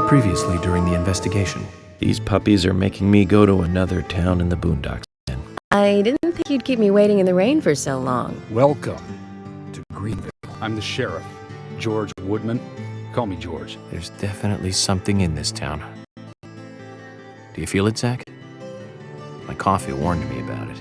Previously during the investigation. These puppies are making me go to another town in the boondocks again. I didn't think you'd keep me waiting in the rain for so long. Welcome to Greenville. I'm the sheriff, George Woodman. Call me George. There's definitely something in this town. Do you feel it, Zach? My coffee warned me about it.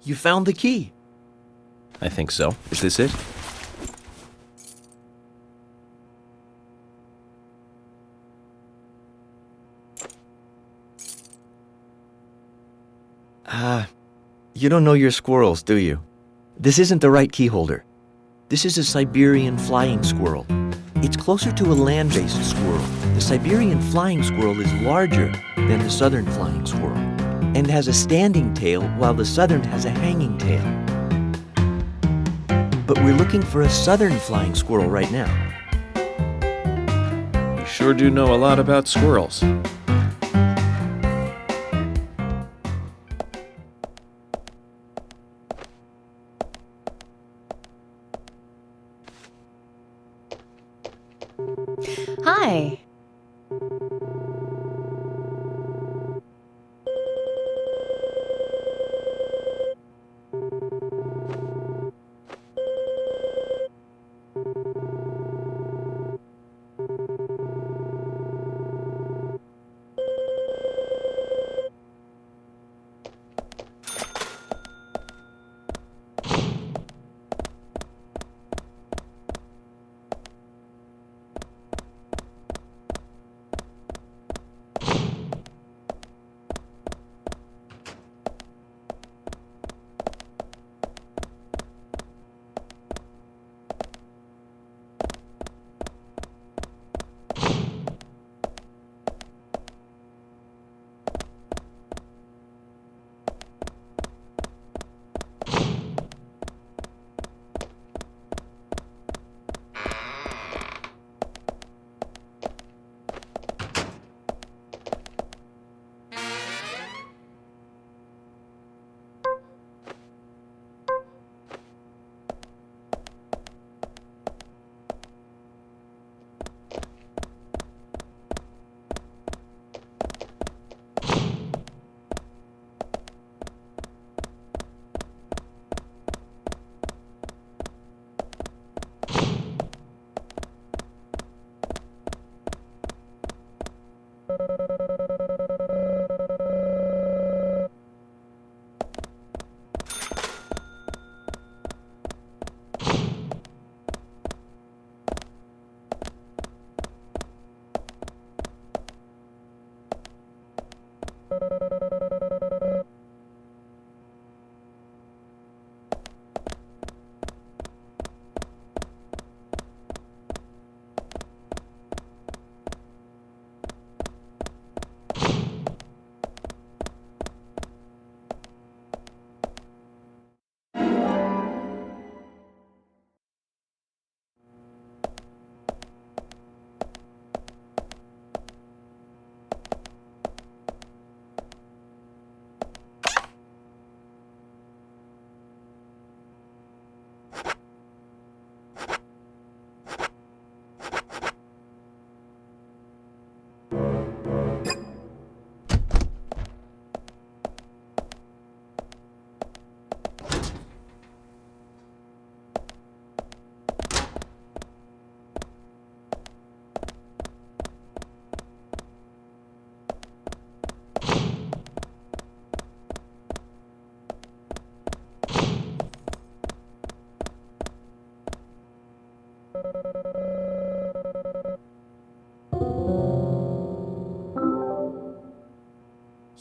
You found the key. I think so. Is this it? You don't know your squirrels, do you? This isn't the right key holder. This is a Siberian flying squirrel. It's closer to a land-based squirrel. The Siberian flying squirrel is larger than the southern flying squirrel and has a standing tail while the southern has a hanging tail. But we're looking for a southern flying squirrel right now. You sure do know a lot about squirrels. Hi.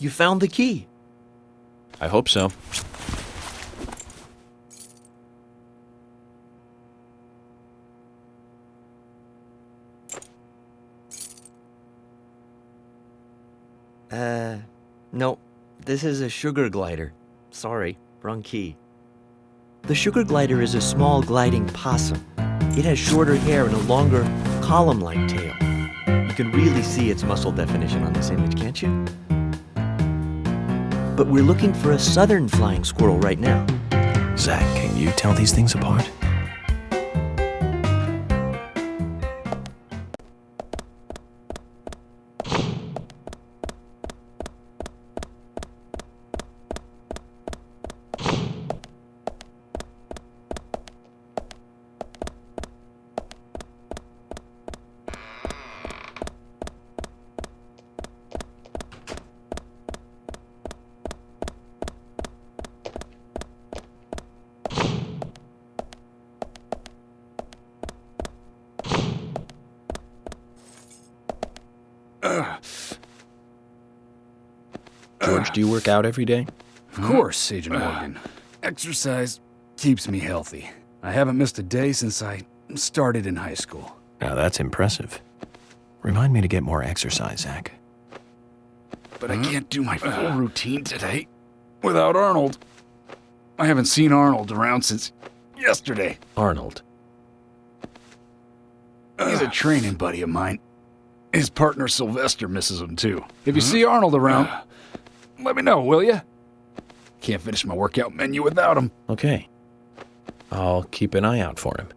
You found the key. I hope so. No. This is a sugar glider. Sorry, wrong key. The sugar glider is a small gliding possum. It has shorter hair and a longer, column-like tail. You can really see its muscle definition on this image, can't you? But we're looking for a southern flying squirrel right now. Zach, can you tell these things apart? George, do you work out every day? Of course, Agent Morgan. Exercise keeps me healthy. I haven't missed a day since I started in high school. Now that's impressive. Remind me to get more exercise, Zach. But I can't do my full routine today without Arnold. I haven't seen Arnold around since yesterday. Arnold. He's a training buddy of mine. His partner Sylvester misses him too. If you see Arnold around, let me know, will ya? Can't finish my workout menu without him. Okay. I'll keep an eye out for him.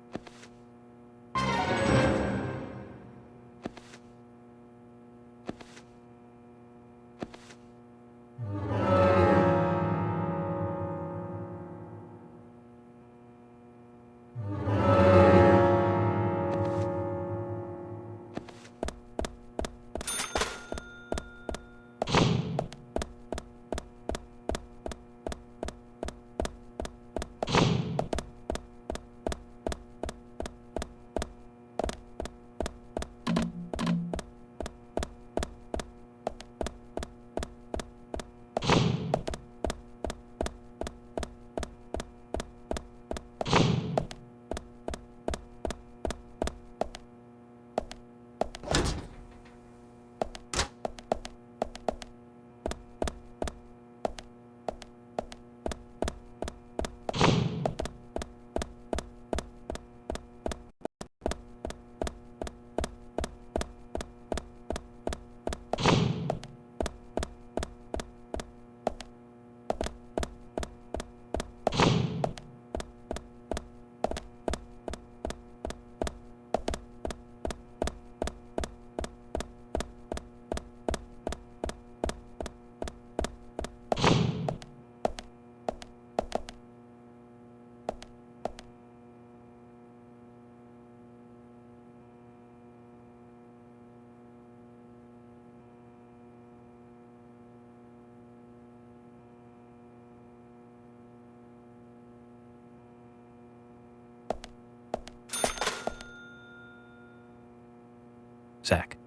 Zach,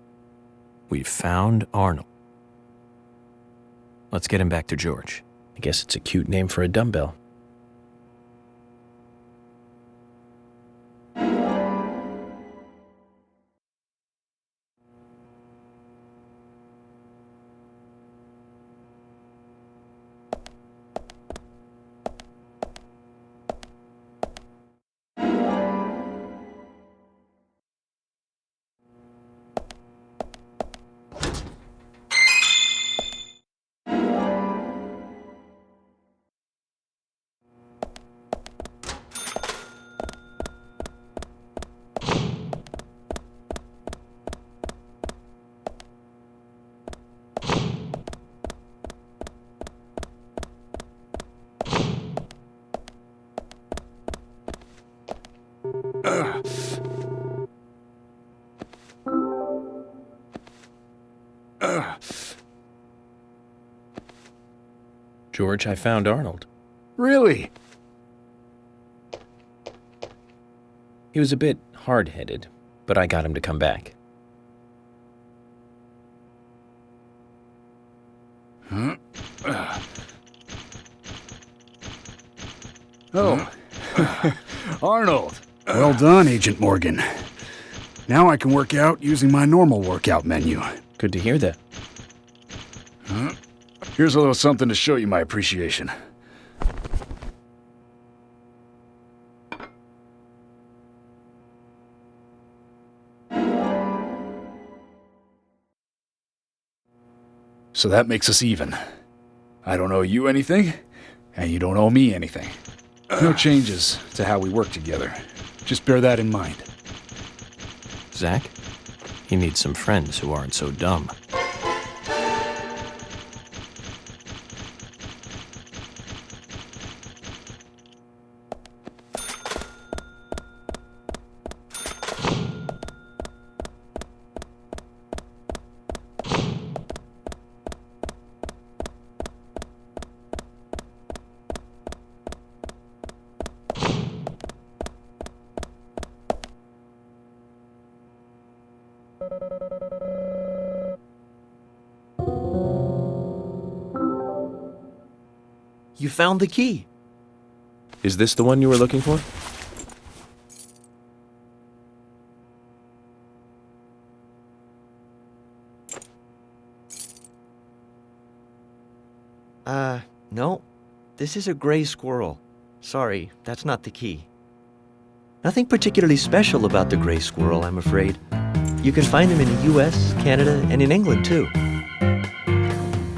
we've found Arnold. Let's get him back to George. I guess it's a cute name for a dumbbell. George, I found Arnold. Really? He was a bit hard-headed, but I got him to come back. Oh. Arnold. Well done, Agent Morgan. Now I can work out using my normal workout menu. Good to hear that. Here's a little something to show you my appreciation. So that makes us even. I don't owe you anything, and you don't owe me anything. No changes to how we work together. Just bear that in mind. Zach, he needs some friends who aren't so dumb. You found the key. Is this the one you were looking for? No. This is a gray squirrel. Sorry, that's not the key. Nothing particularly special about the gray squirrel, I'm afraid. You can find them in the US, Canada, and in England, too.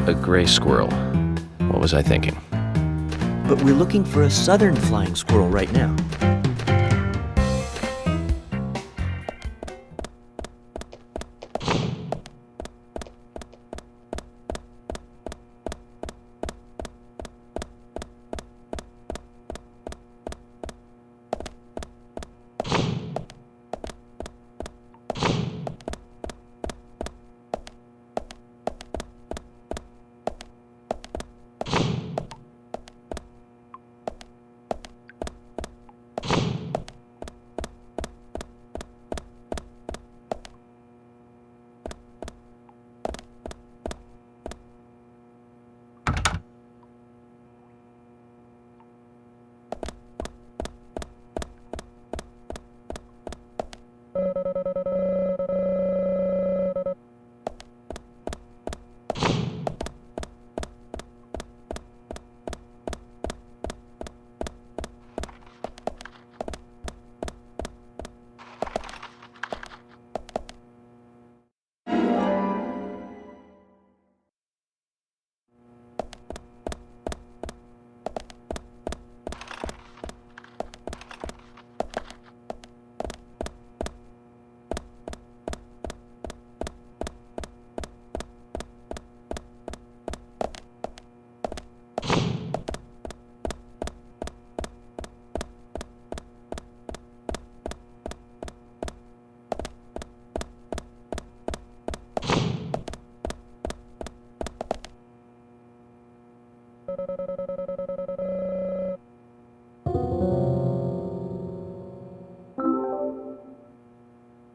A gray squirrel. What was I thinking? But we're looking for a southern flying squirrel right now.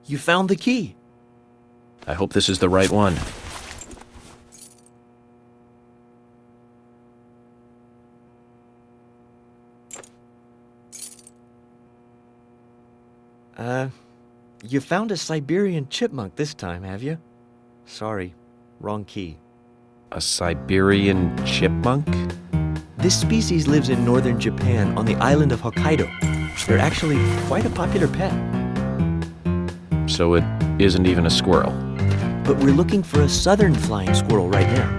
You found the key. I hope this is the right one. You found a Siberian chipmunk this time, have you? Sorry, wrong key. A Siberian chipmunk? This species lives in northern Japan on the island of Hokkaido. They're actually quite a popular pet. So it isn't even a squirrel. But we're looking for a southern flying squirrel right now.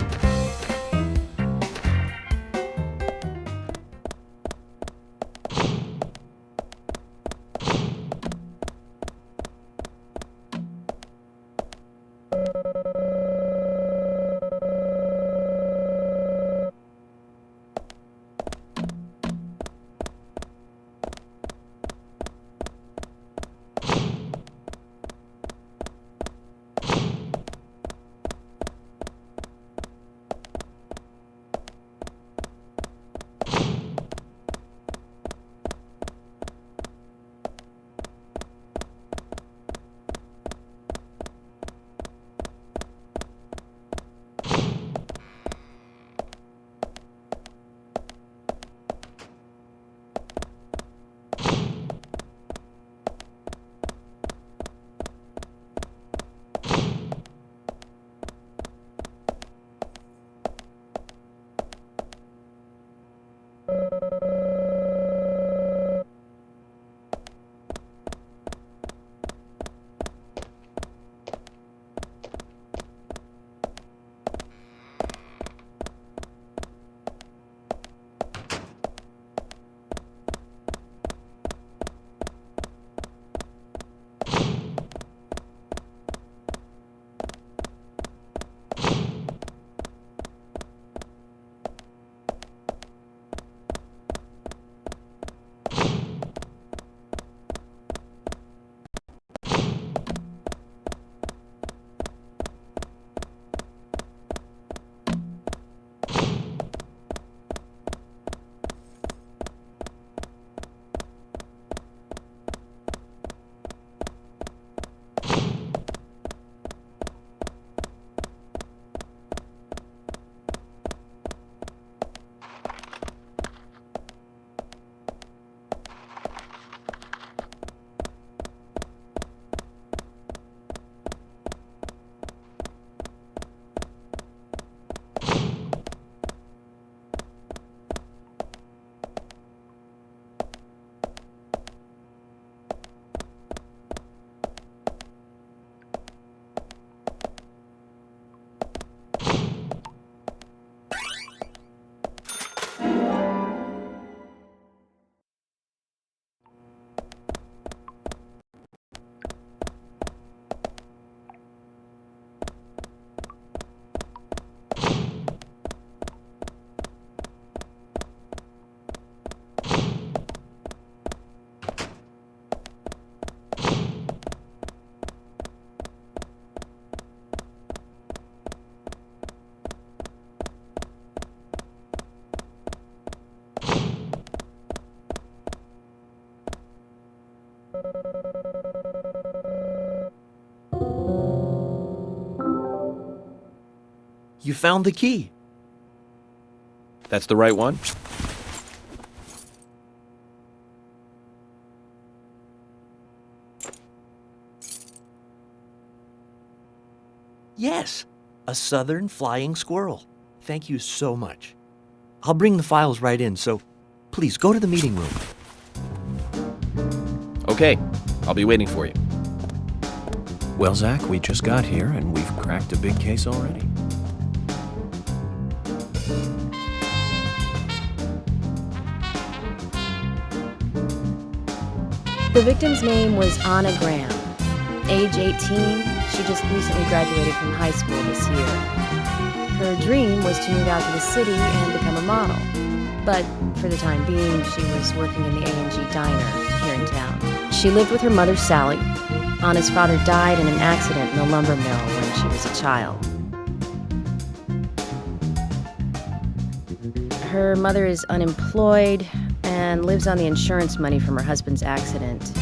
You found the key. That's the right one? Yes, a southern flying squirrel. Thank you so much. I'll bring the files right in, so please go to the meeting room. Okay, I'll be waiting for you. Well, Zach, we just got here and we've cracked a big case already. The victim's name was Anna Graham. Age 18, she just recently graduated from high school this year. Her dream was to move out to the city and become a model. But for the time being, she was working in the A&G diner here in town. She lived with her mother, Sally. Anna's father died in an accident in the lumber mill when she was a child. Her mother is unemployed and lives on the insurance money from her husband's accident.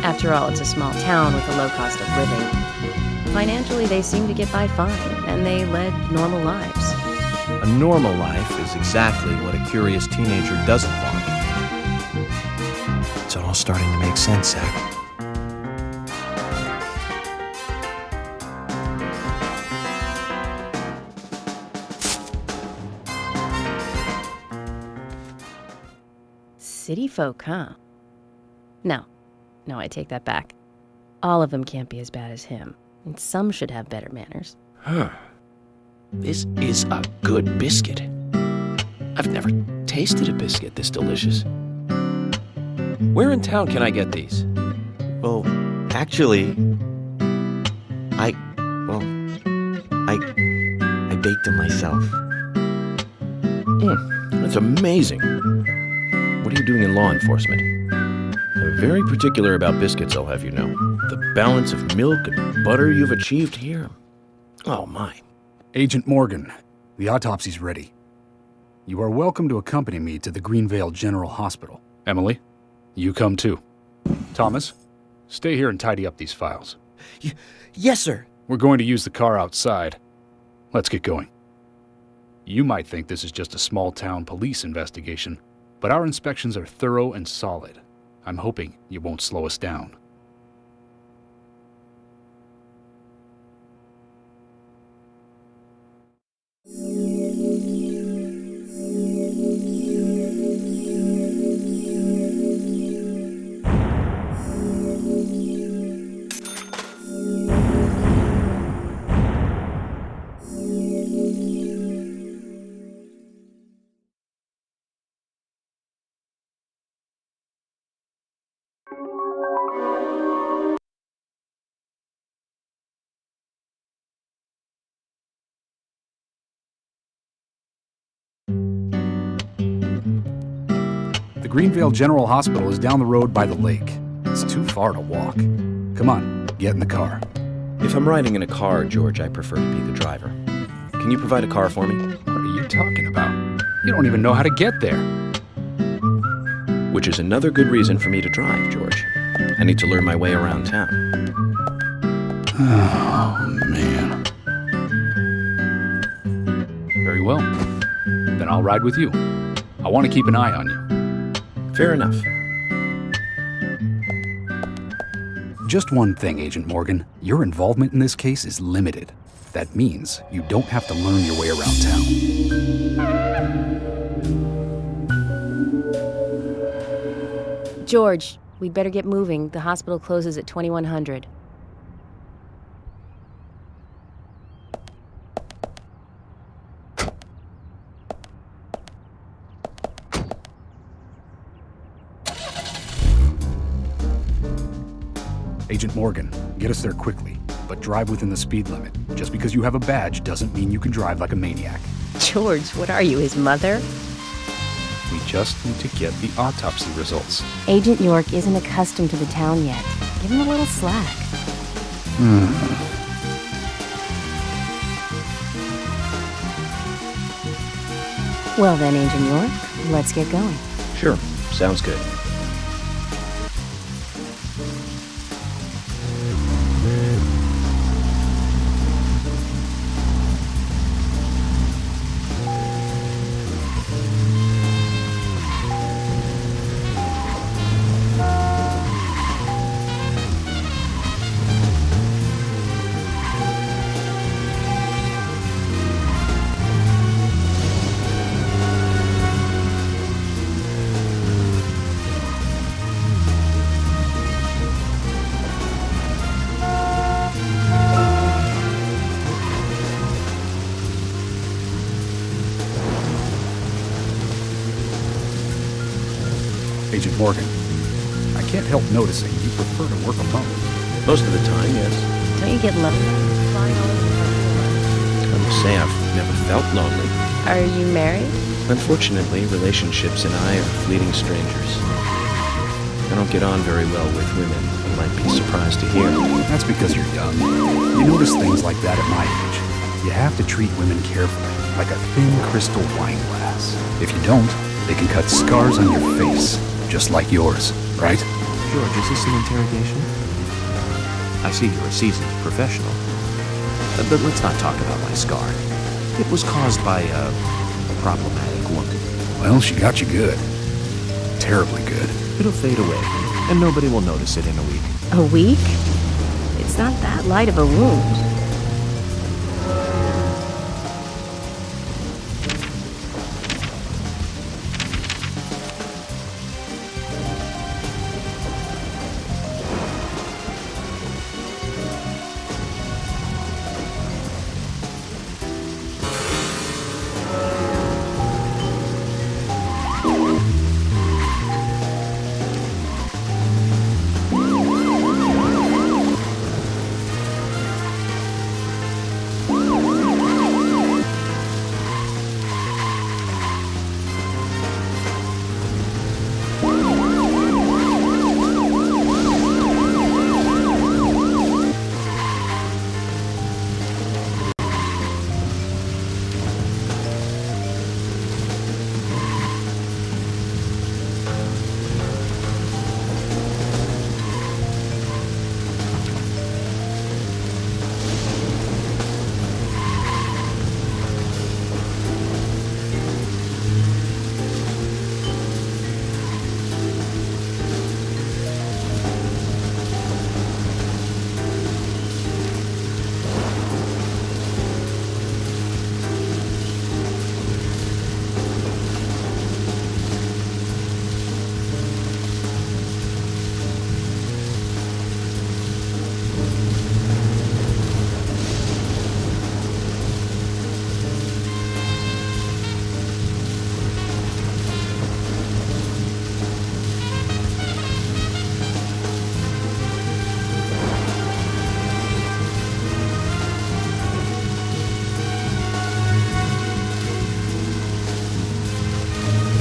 After all, it's a small town with a low cost of living. Financially, they seem to get by fine, and they led normal lives. A normal life is exactly what a curious teenager doesn't want. It's all starting to make sense, Zach. City folk, huh? No, I take that back. All of them can't be as bad as him, and some should have better manners. Huh. This is a good biscuit. I've never tasted a biscuit this delicious. Where in town can I get these? Well, actually, I baked them myself. That's amazing. What are you doing in law enforcement? I'm very particular about biscuits, I'll have you know. The balance of milk and butter you've achieved here. Oh, my. Agent Morgan, the autopsy's ready. You are welcome to accompany me to the Greenvale General Hospital. Emily, you come too. Thomas, stay here and tidy up these files. Yes, sir. We're going to use the car outside. Let's get going. You might think this is just a small-town police investigation, but our inspections are thorough and solid. I'm hoping you won't slow us down. The Greenvale General Hospital is down the road by the lake. It's too far to walk. Come on, get in the car. If I'm riding in a car, George, I prefer to be the driver. Can you provide a car for me? What are you talking about? You don't even know how to get there. Which is another good reason for me to drive, George. I need to learn my way around town. Oh, man. Very well. Then I'll ride with you. I want to keep an eye on you. Fair enough. Just one thing, Agent Morgan. Your involvement in this case is limited. That means you don't have to learn your way around town. George, we'd better get moving. The hospital closes at 2100. Agent Morgan, get us there quickly, but drive within the speed limit. Just because you have a badge doesn't mean you can drive like a maniac. George, what are you, his mother? We just need to get the autopsy results. Agent York isn't accustomed to the town yet. Give him a little slack. Well then, Agent York, let's get going. Sure, sounds good. Morgan. I can't help noticing you prefer to work alone. Most of the time, yes. Don't you get lonely flying all over the country? I must say I've never felt lonely. Are you married? Unfortunately, relationships and I are fleeting strangers. I don't get on very well with women, you might be surprised to hear. That's because you're young. You notice things like that at my age. You have to treat women carefully, like a thin crystal wine glass. If you don't, they can cut scars on your face, just like yours, right? George, is this an interrogation? I see you're a seasoned professional. But let's not talk about my scar. It was caused by a problematic woman. Well, she got you good. Terribly good. It'll fade away, and nobody will notice it in a week. A week? It's not that light of a wound.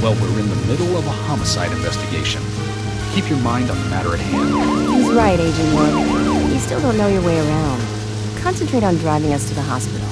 Well, we're in the middle of a homicide investigation. Keep your mind on the matter at hand. He's right, Agent York. You still don't know your way around. Concentrate on driving us to the hospital.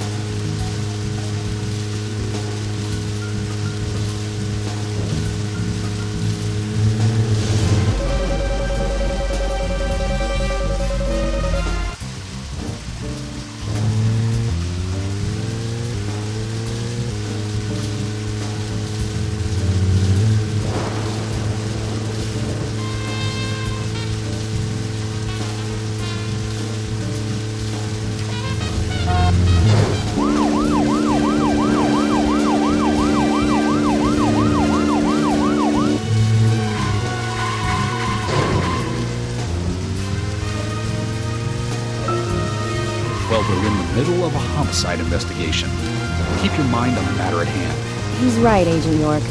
Well, we're in the middle of a homicide investigation. Keep your mind on the matter at hand. He's right, Agent York.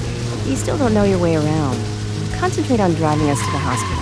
You still don't know your way around. Concentrate on driving us to the hospital.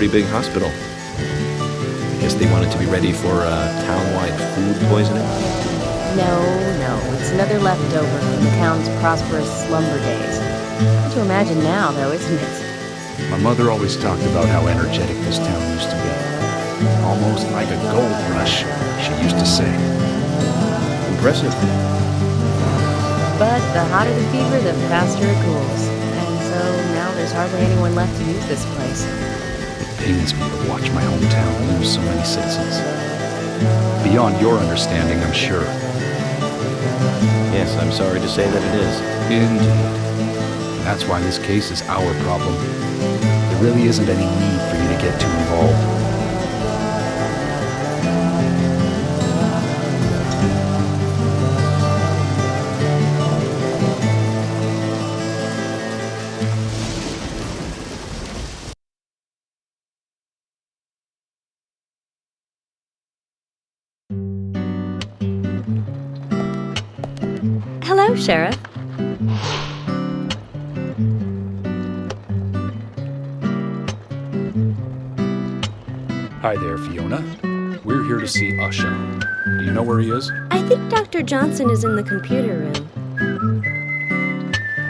pretty big hospital. I guess they wanted to be ready for town-wide food poisoning. No, it's another leftover from the town's prosperous slumber days. Hard to imagine now, though, isn't it? My mother always talked about how energetic this town used to be. Almost like a gold rush, she used to say. Impressive. But the hotter the fever, the faster it cools. And so now there's hardly anyone left to use this place. It pains me to watch my hometown lose so many citizens. Beyond your understanding, I'm sure. Yes, I'm sorry to say that it is. Indeed. That's why this case is our problem. There really isn't any need for you to get too involved. Hello, Sheriff. Hi there, Fiona. We're here to see Usha. Do you know where he is? I think Dr. Johnson is in the computer room.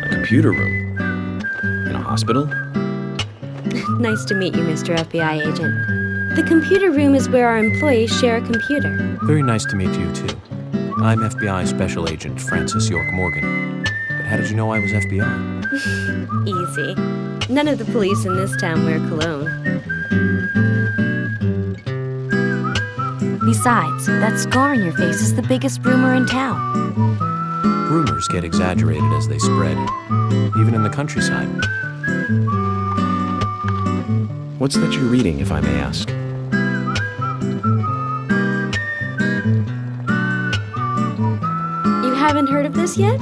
A computer room? In a hospital? Nice to meet you, Mr. FBI agent. The computer room is where our employees share a computer. Very nice to meet you, too. I'm FBI Special Agent Francis York Morgan. But how did you know I was FBI? Easy. None of the police in this town wear cologne. Besides, that scar on your face is the biggest rumor in town. Rumors get exaggerated as they spread, even in the countryside. What's that you're reading, if I may ask? You haven't heard of this yet?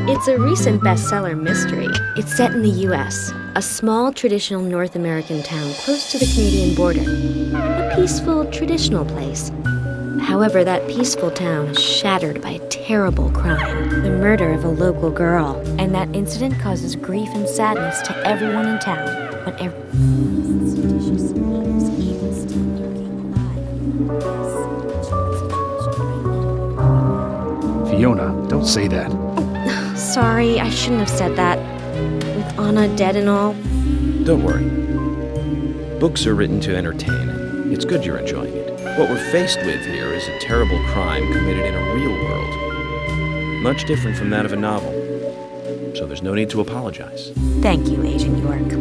It's a recent bestseller mystery. It's set in the U.S., a small traditional North American town close to the Canadian border. A peaceful, traditional place. However, that peaceful town is shattered by a terrible crime, the murder of a local girl. And that incident causes grief and sadness to everyone in town. But Fiona, don't say that. Sorry, I shouldn't have said that. With Anna dead and all. Don't worry. Books are written to entertain. It's good you're enjoying it. What we're faced with here is a terrible crime committed in a real world. Much different from that of a novel. So there's no need to apologize. thank you, Agent York.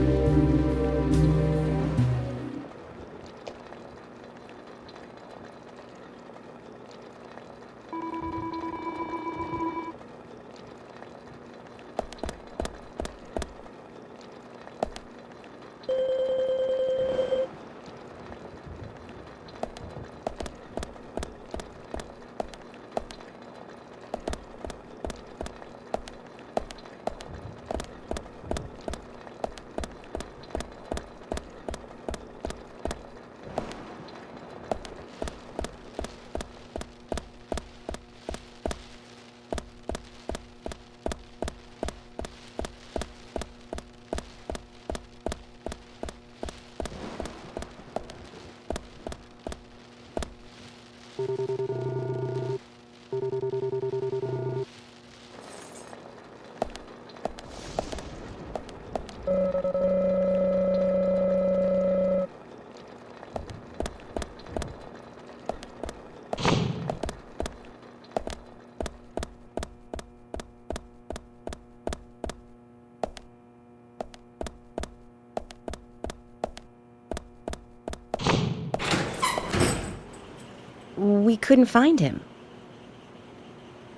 We couldn't find him.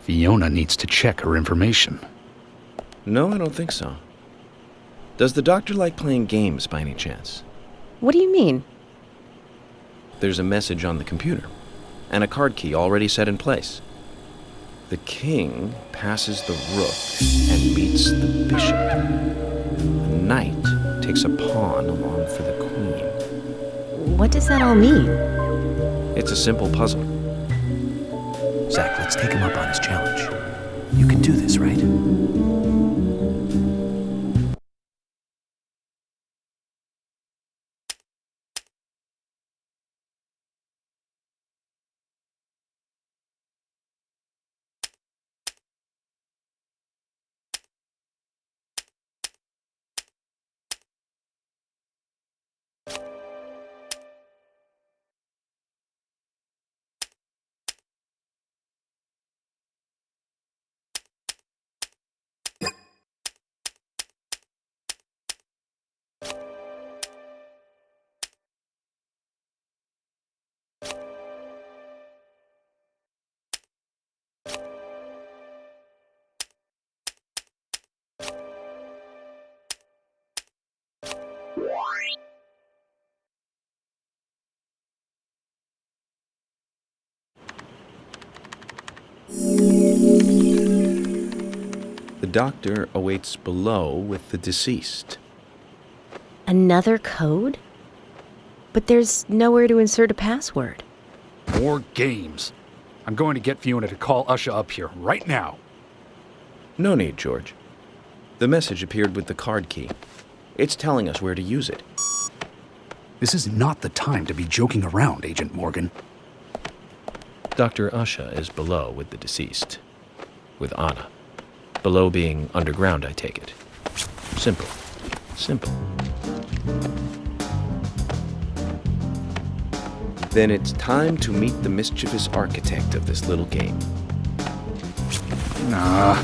Fiona needs to check her information. No, I don't think so. Does the doctor like playing games by any chance? What do you mean? There's a message on the computer, and a card key already set in place. The king passes the rook and meets the bishop. The knight takes a pawn along for the queen. What does that all mean? It's a simple puzzle. Zach, let's take him up on his challenge. You can do this, right? doctor awaits below with the deceased. Another code? But there's nowhere to insert a password. More games. I'm going to get Fiona to call Usha up here right now. No need, George. The message appeared with the card key. It's telling us where to use it. This is not the time to be joking around, Agent Morgan. Dr. Usha is below with the deceased. With Anna. Below being underground, I take it. Simple. Simple. Then it's time to meet the mischievous architect of this little game. Nah.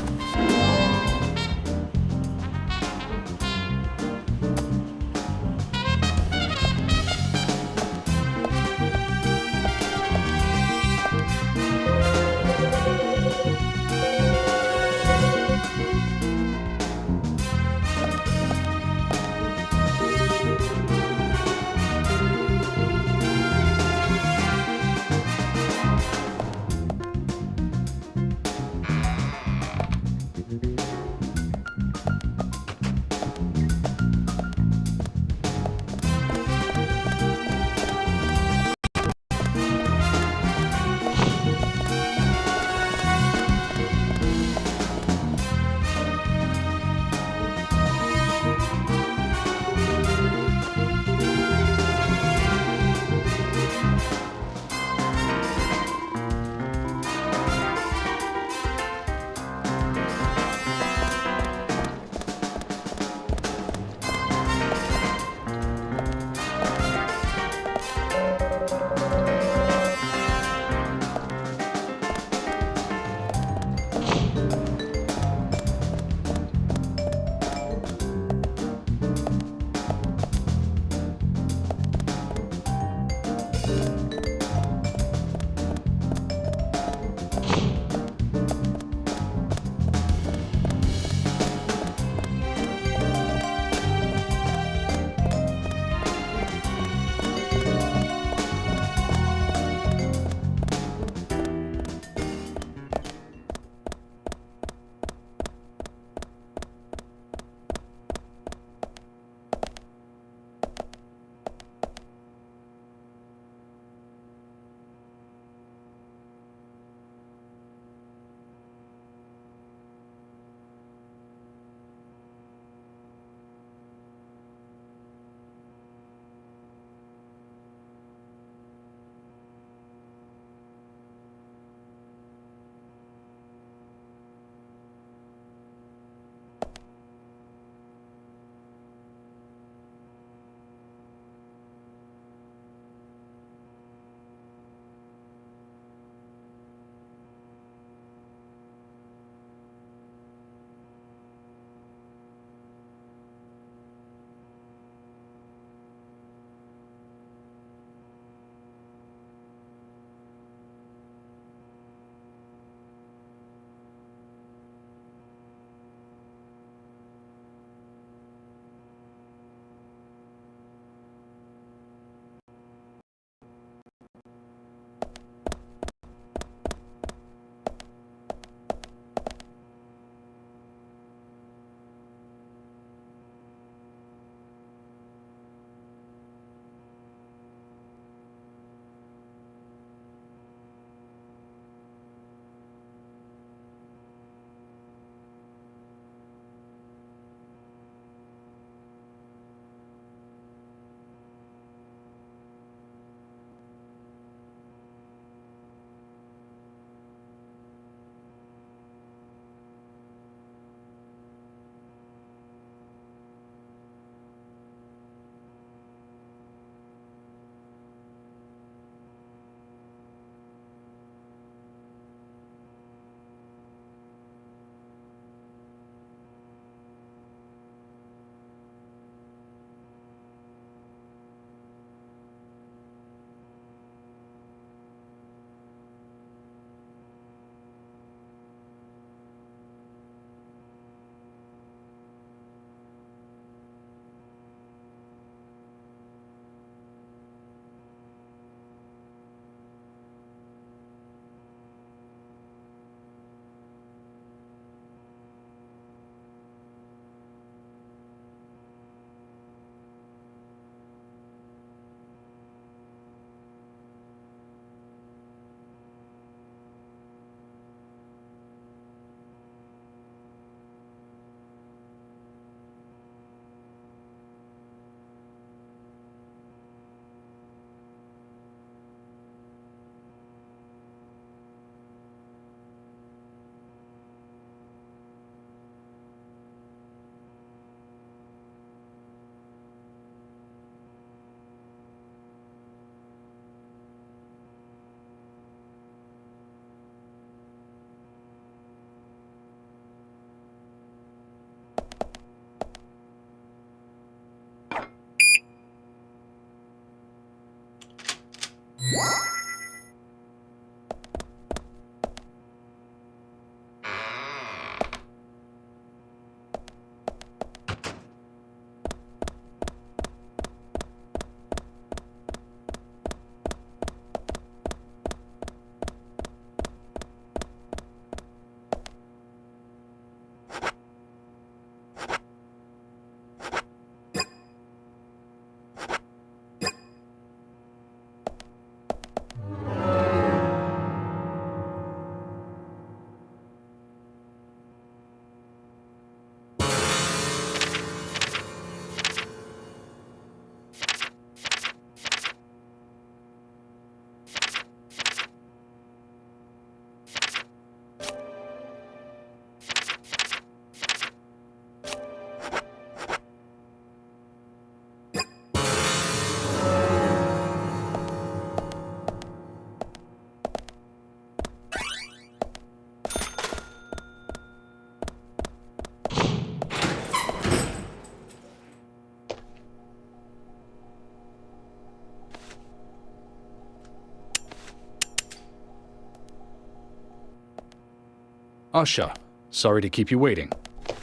Usha, sorry to keep you waiting.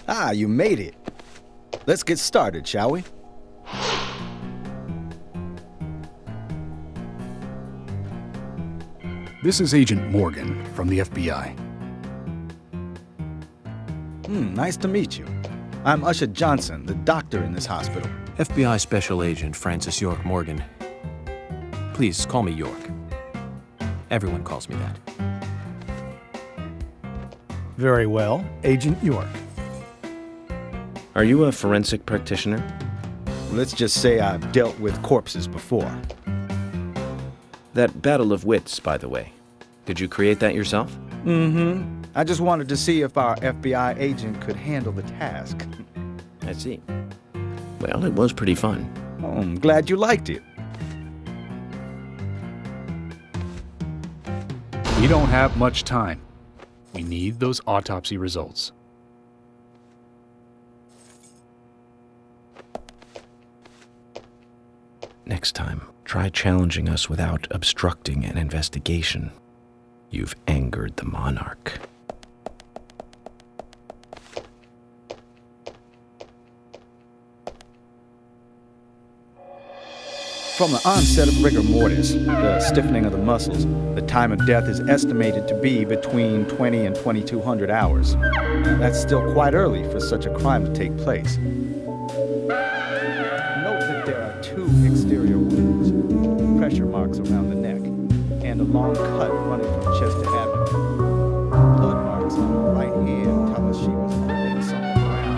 Ah, you made it. Let's get started, shall we? This is Agent Morgan from the FBI. Nice to meet you. I'm Usha Johnson, the doctor in this hospital. FBI Special Agent Francis York Morgan. Please call me York. Everyone calls me that. Very well, Agent York. Are you a forensic practitioner? Let's just say I've dealt with corpses before. That battle of wits, by the way. Did you create that yourself? I just wanted to see if our FBI agent could handle the task. I see. Well, it was pretty fun. Oh, I'm glad you liked it. We don't have much time. We need those autopsy results. Next time, try challenging us without obstructing an investigation. You've angered the monarch. From the onset of rigor mortis, the stiffening of the muscles, the time of death is estimated to be between 20 and 2200 hours. That's still quite early for such a crime to take place. Note that there are 2 exterior wounds, pressure marks around the neck, and a long cut running from chest to abdomen. Blood marks on her right hand tell us she was holding something around.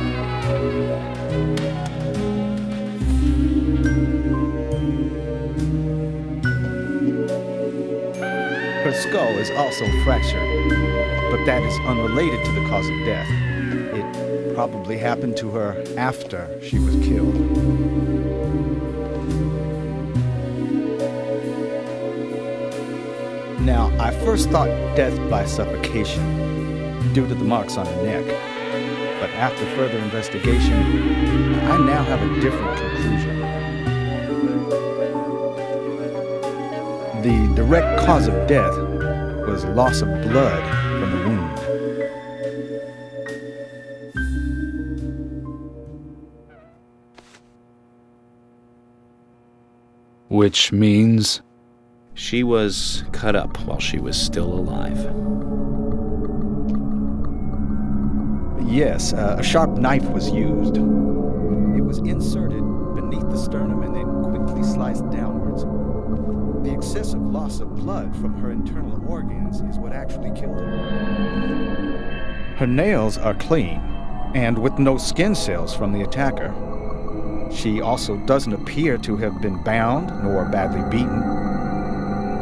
Her skull is also fractured, but that is unrelated to the cause of death. It probably happened to her after she was killed. Now, I first thought death by suffocation, due to the marks on her neck. But after further investigation, I now have a different conclusion. The direct cause of death was loss of blood from the wound. Which means... She was cut up while she was still alive. Yes, a sharp knife was used. It was inserted beneath the sternum and then quickly sliced downwards. The excessive loss of blood from her internal organs is what actually killed her. Her nails are clean, and with no skin cells from the attacker. She also doesn't appear to have been bound nor badly beaten.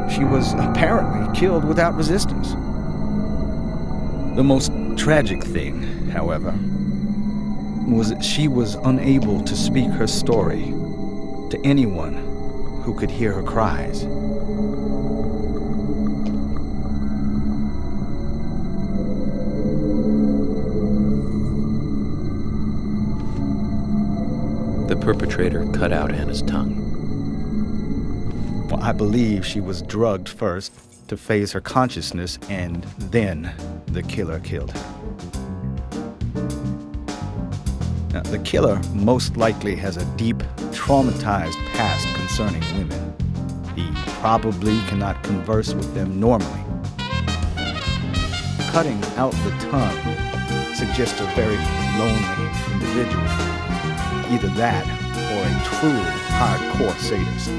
She was apparently killed without resistance. The most tragic thing, however, was that she was unable to speak her story to anyone who could hear her cries. The perpetrator cut out Anna's tongue. Well, I believe she was drugged first to phase her consciousness, and then the killer killed her. Now, the killer most likely has a deep, traumatized past concerning women. He probably cannot converse with them normally. Cutting out the tongue suggests a very lonely individual. Either that or a truly hardcore sadist.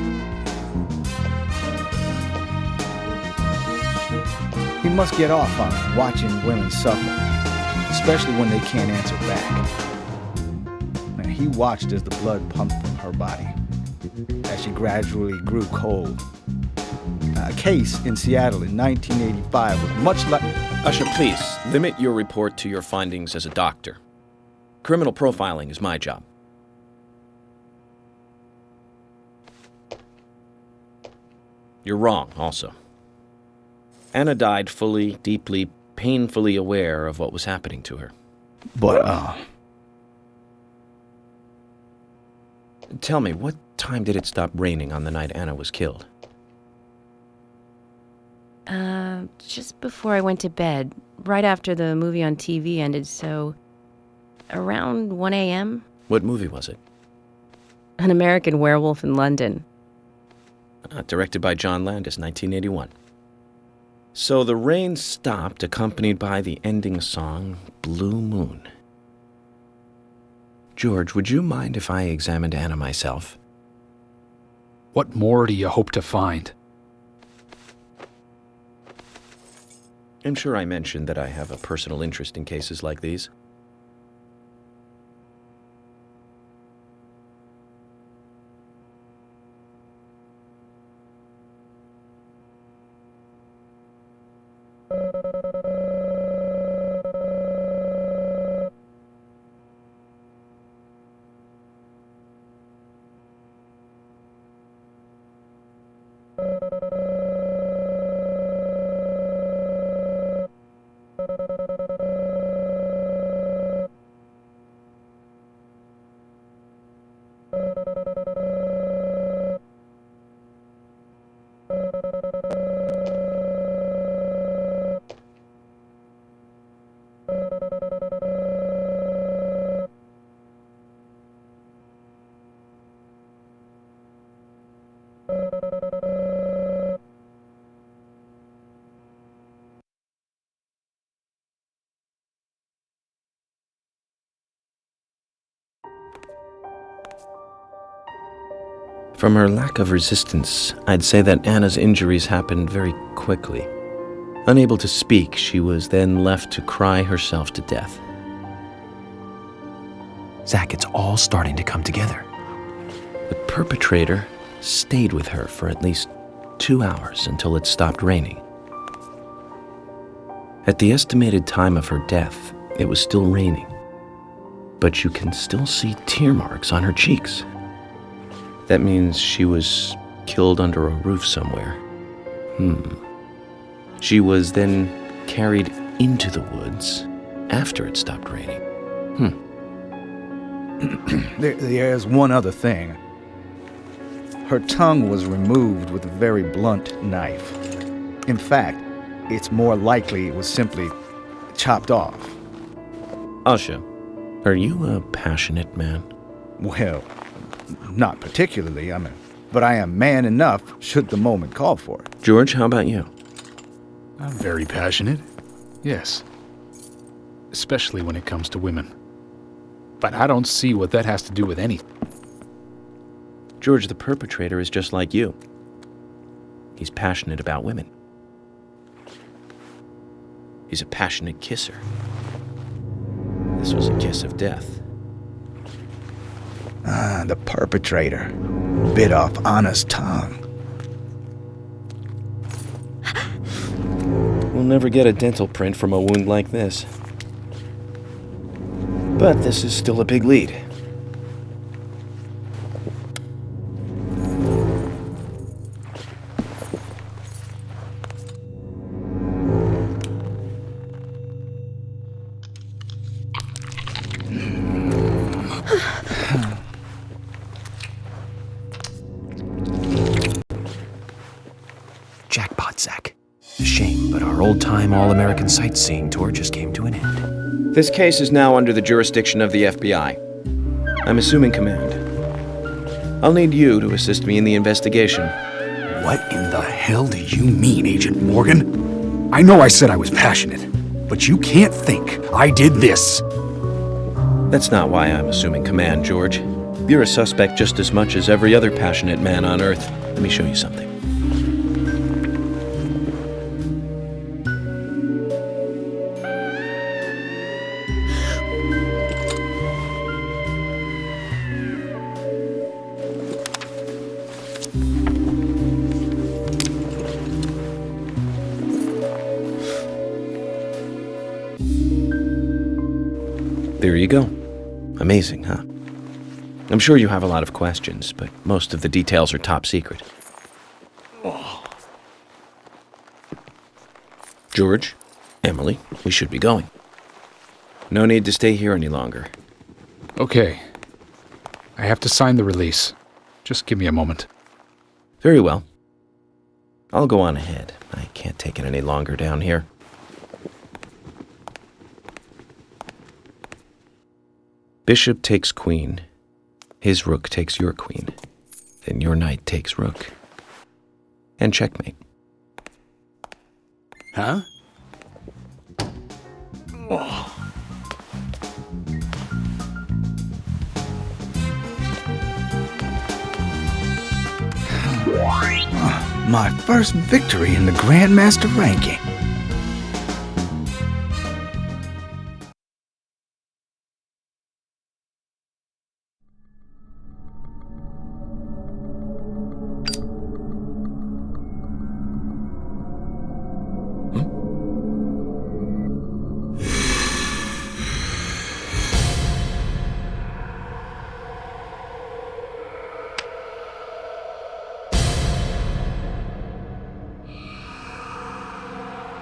He must get off on watching women suffer, especially when they can't answer back. Now, he watched as the blood pumped from her body, as she gradually grew cold. A case in Seattle in 1985 was much like... Usha, please, limit your report to your findings as a doctor. Criminal profiling is my job. You're wrong, also. Anna died fully, deeply, painfully aware of what was happening to her. But, Tell me, what time did it stop raining on the night Anna was killed? Just before I went to bed, right after the movie on TV ended, so around 1 a.m.? What movie was it? An American Werewolf in London. Directed by John Landis, 1981. So the rain stopped, accompanied by the ending song, Blue Moon. George, would you mind if I examined Anna myself? What more do you hope to find? I'm sure I mentioned that I have a personal interest in cases like these. From her lack of resistance, I'd say that Anna's injuries happened very quickly. Unable to speak, she was then left to cry herself to death. Zach, it's all starting to come together. The perpetrator stayed with her for at least 2 hours until it stopped raining. At the estimated time of her death, it was still raining, but you can still see tear marks on her cheeks. That means she was killed under a roof somewhere. She was then carried into the woods after it stopped raining. There's one other thing. Her tongue was removed with a very blunt knife. In fact, it's more likely it was simply chopped off. Asha, are you a passionate man? Well, not particularly, but I am man enough should the moment call for it. George, how about you? I'm very passionate. Yes. Especially when it comes to women. But I don't see what that has to do with anything. George, the perpetrator is just like you. He's passionate about women. He's a passionate kisser. This was a kiss of death. The perpetrator bit off Anna's tongue. We'll never get a dental print from a wound like this. But this is still a big lead. Jackpot, Zach. A shame, but our old-time all-American sightseeing tour just came to an end. This case is now under the jurisdiction of the FBI. I'm assuming command. I'll need you to assist me in the investigation. What in the hell do you mean, Agent Morgan? I know I said I was passionate, but you can't think I did this. That's not why I'm assuming command, George. You're a suspect just as much as every other passionate man on Earth. Let me show you something. There you go. Amazing, huh? I'm sure you have a lot of questions, but most of the details are top secret. George, Emily, we should be going. No need to stay here any longer. Okay. I have to sign the release. Just give me a moment. Very well. I'll go on ahead. I can't take it any longer down here. Bishop takes queen. His rook takes your queen. Then your knight takes rook. And checkmate. Huh? My first victory in the Grandmaster ranking.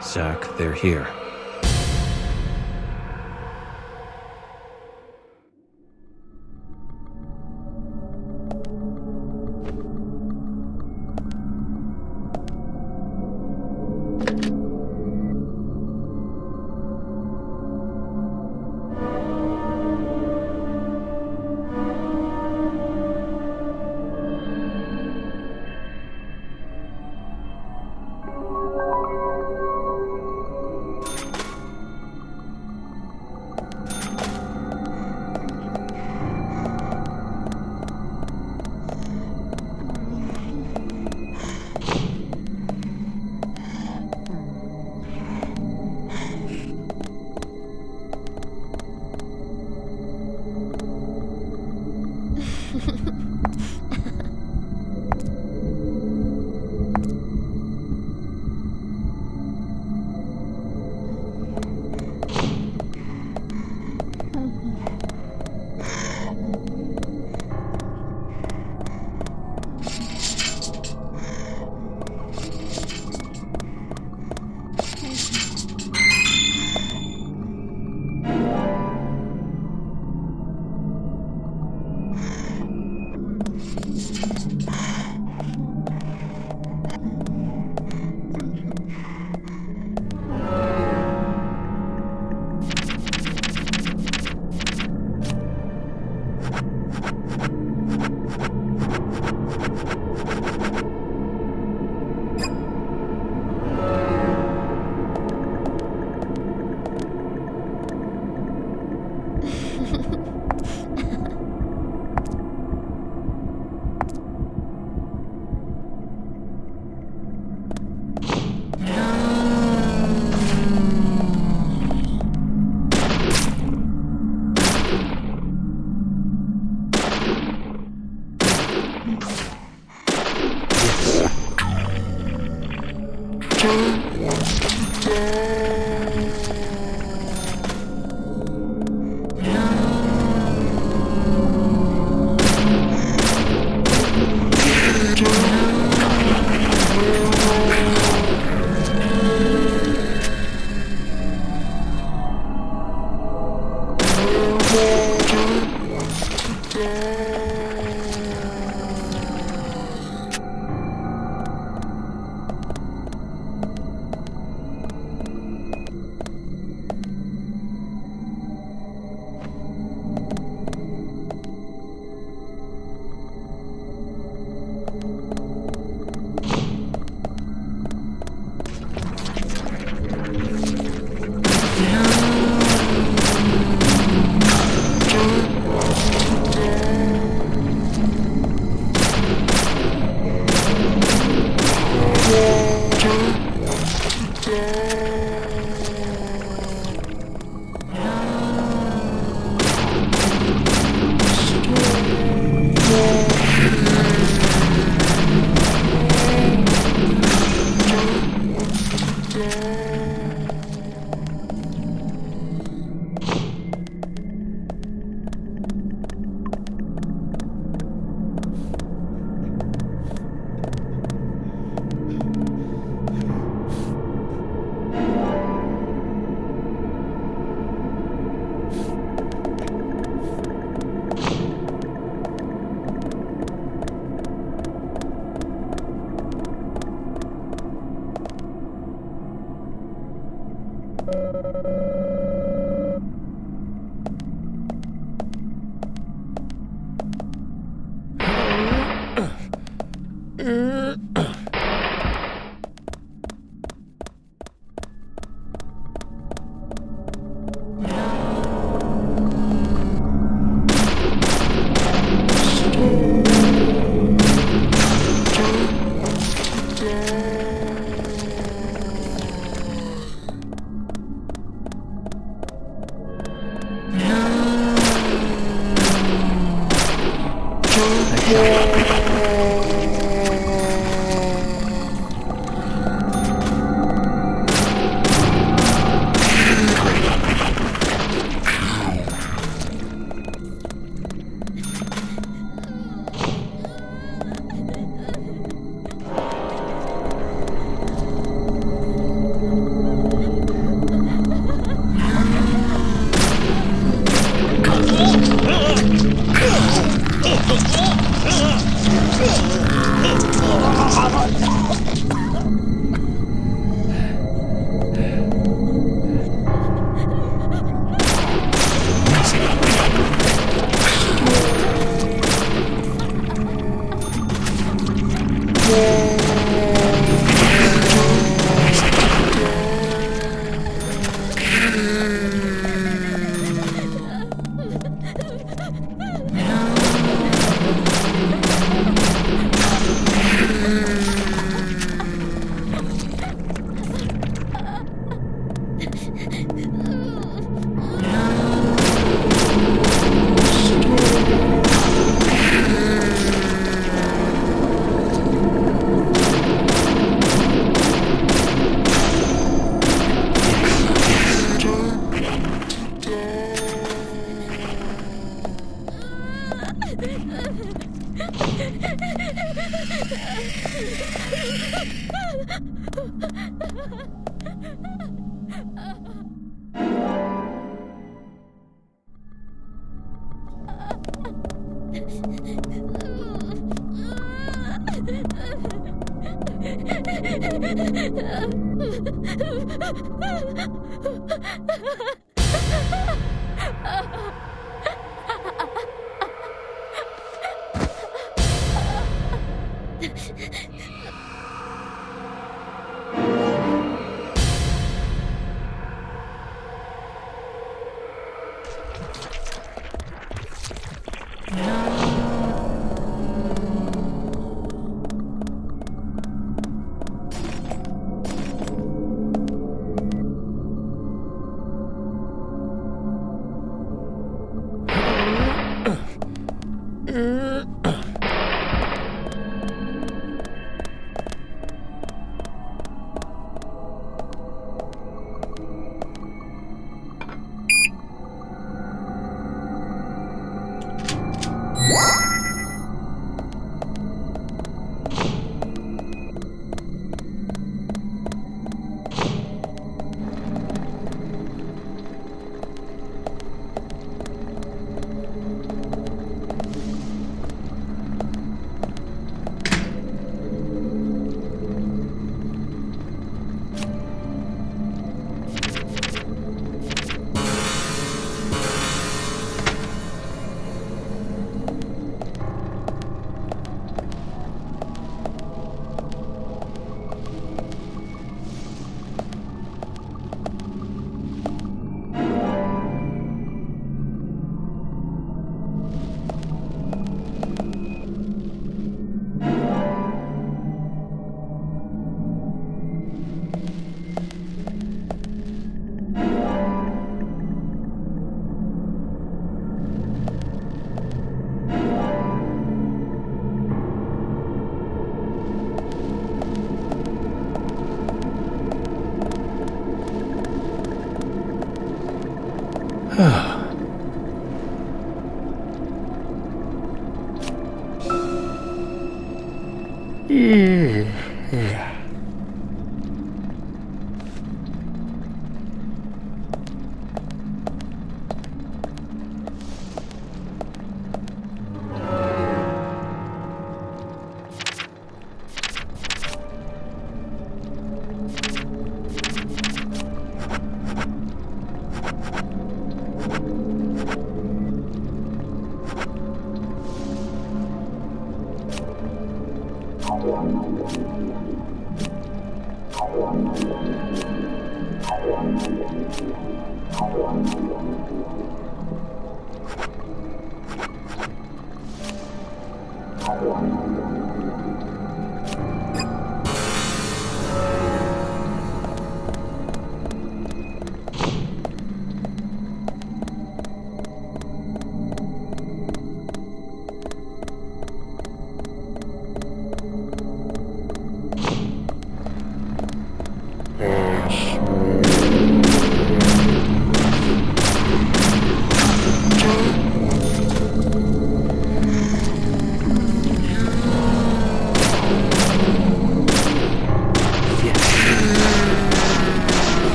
Zach, they're here.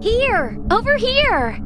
Here! Over here!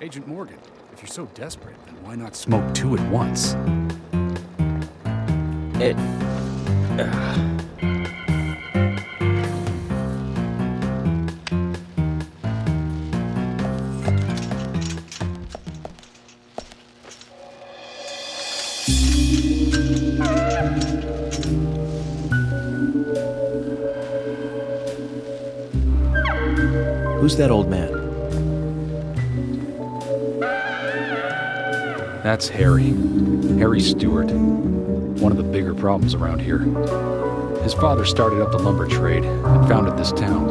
Agent Morgan, if you're so desperate, then why not smoke two at once? It. Who's that old man? That's Harry. Harry Stewart. One of the bigger problems around here. His father started up the lumber trade and founded this town.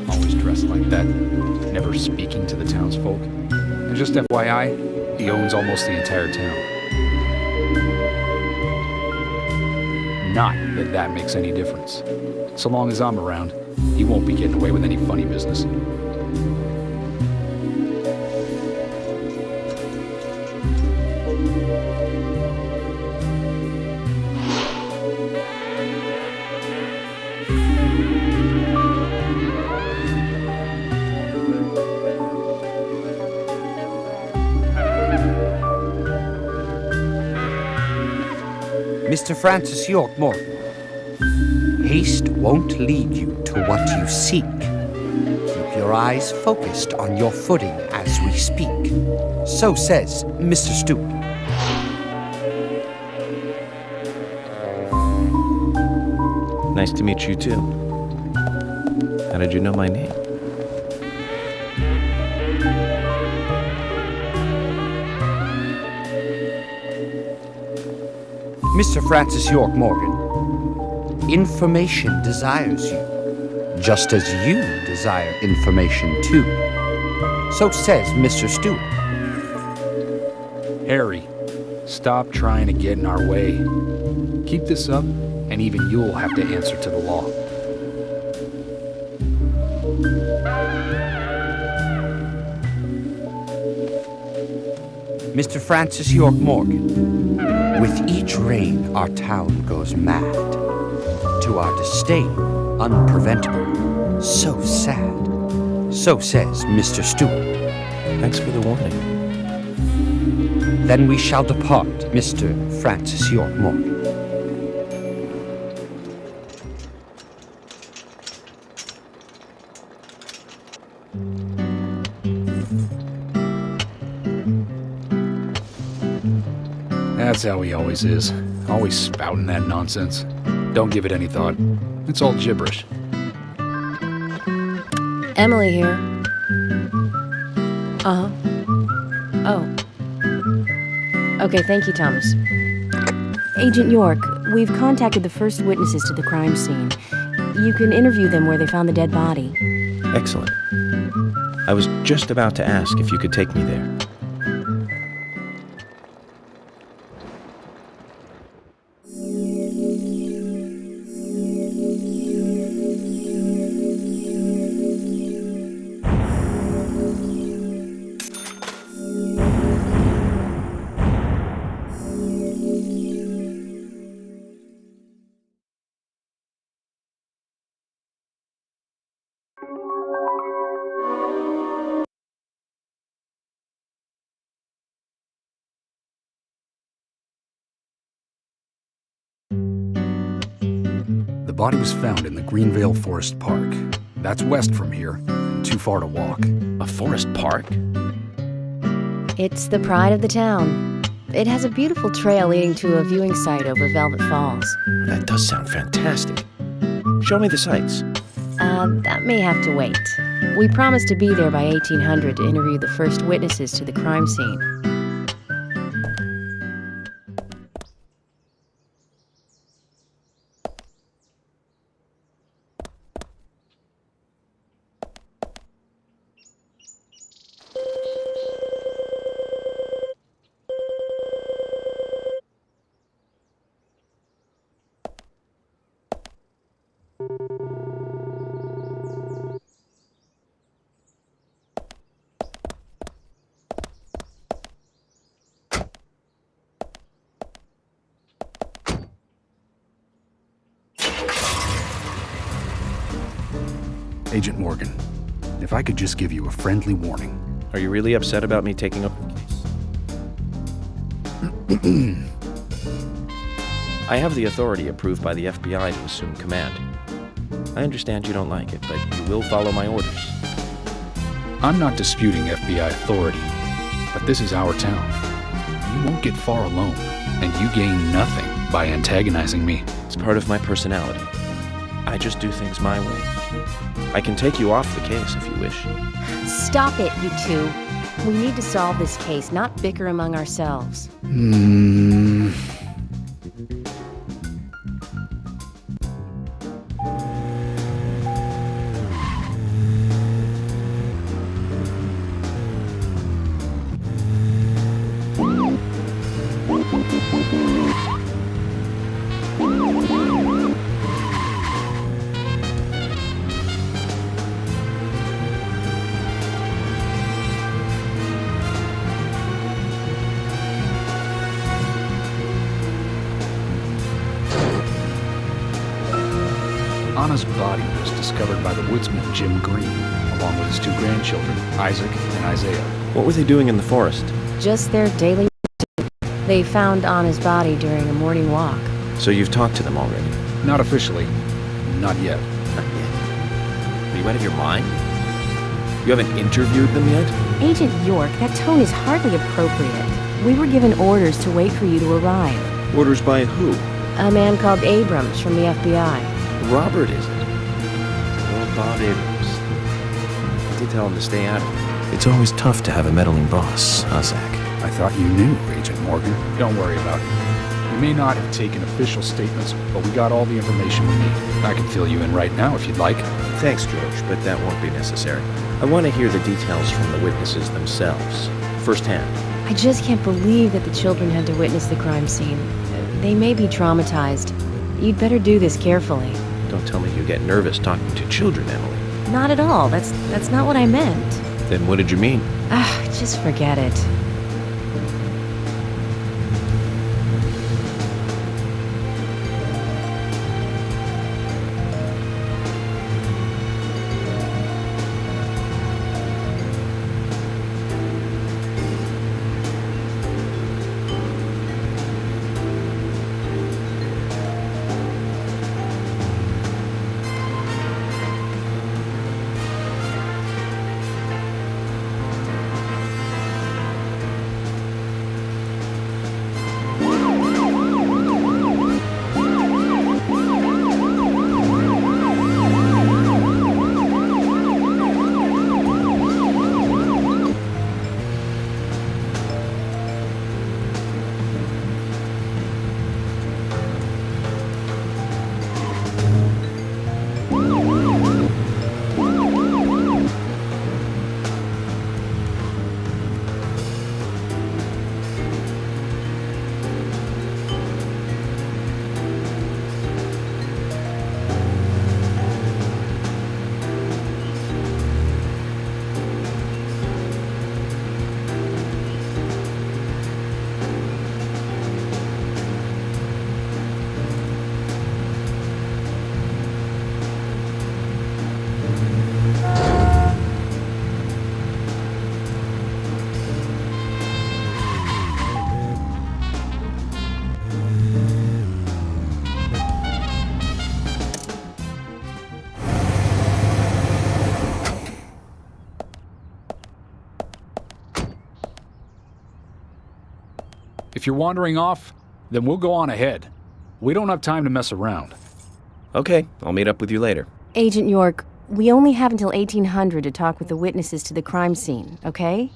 Always dressed like that, never speaking to the townsfolk. And just FYI, he owns almost the entire town. Not that that makes any difference. So long as I'm around, he won't be getting away with any funny business. Mr. Francis York Morgan, haste won't lead you to what you seek. Keep your eyes focused on your footing as we speak. So says Mr. Stewart. Nice to meet you, too. How did you know my name? Mr. Francis York Morgan, information desires you, just as you desire information too. So says Mr. Stewart. Harry, stop trying to get in our way. Keep this up, and even you'll have to answer to the law. Mr. Francis York Morgan, with each rain our town goes mad. To our disdain, unpreventable, so sad. So says Mr. Stewart. Thanks for the warning. Then we shall depart, Mr. Francis York Morgan. That's how he always is. Always spouting that nonsense. Don't give it any thought. It's all gibberish. Emily here. Uh-huh. Oh. Okay, thank you, Thomas. Agent York, we've contacted the first witnesses to the crime scene. You can interview them where they found the dead body. Excellent. I was just about to ask if you could take me there. The body was found in the Greenvale Forest Park. That's west from here, and too far to walk. A forest park? It's the pride of the town. It has a beautiful trail leading to a viewing site over Velvet Falls. That does sound fantastic. Show me the sights. That may have to wait. We promised to be there by 1800 to interview the first witnesses to the crime scene. Agent Morgan, if I could just give you a friendly warning. Are you really upset about me taking up the case? I have the authority approved by the FBI to assume command. I understand you don't like it, but you will follow my orders. I'm not disputing FBI authority, but this is our town. You won't get far alone, and you gain nothing by antagonizing me. It's part of my personality. I just do things my way. I can take you off the case if you wish. Stop it, you two. We need to solve this case, not bicker among ourselves. Anna's body was discovered by the woodsman Jim Green, along with his two grandchildren, Isaac and Isaiah. What were they doing in the forest? Just their daily routine. They found Anna's body during a morning walk. So you've talked to them already? Not officially. Not yet. Not yet. Are you out of your mind? You haven't interviewed them yet? Agent York, that tone is hardly appropriate. We were given orders to wait for you to arrive. Orders by who? A man called Abrams from the FBI. Robert, is it? Old Bob Abrams. I did tell him to stay out of it. It's always tough to have a meddling boss, huh, Zach? I thought you knew, Agent Morgan. Don't worry about it. We may not have taken official statements, but we got all the information we need. I can fill you in right now if you'd like. Thanks, George, but that won't be necessary. I want to hear the details from the witnesses themselves, firsthand. I just can't believe that the children had to witness the crime scene. They may be traumatized. You'd better do this carefully. Don't tell me you get nervous talking to children, Emily. Not at all. That's not what I meant. Then what did you mean? Just forget it. you're wandering off, then we'll go on ahead. We don't have time to mess around. Okay, I'll meet up with you later. Agent York, we only have until 1800 to talk with the witnesses to the crime scene, okay?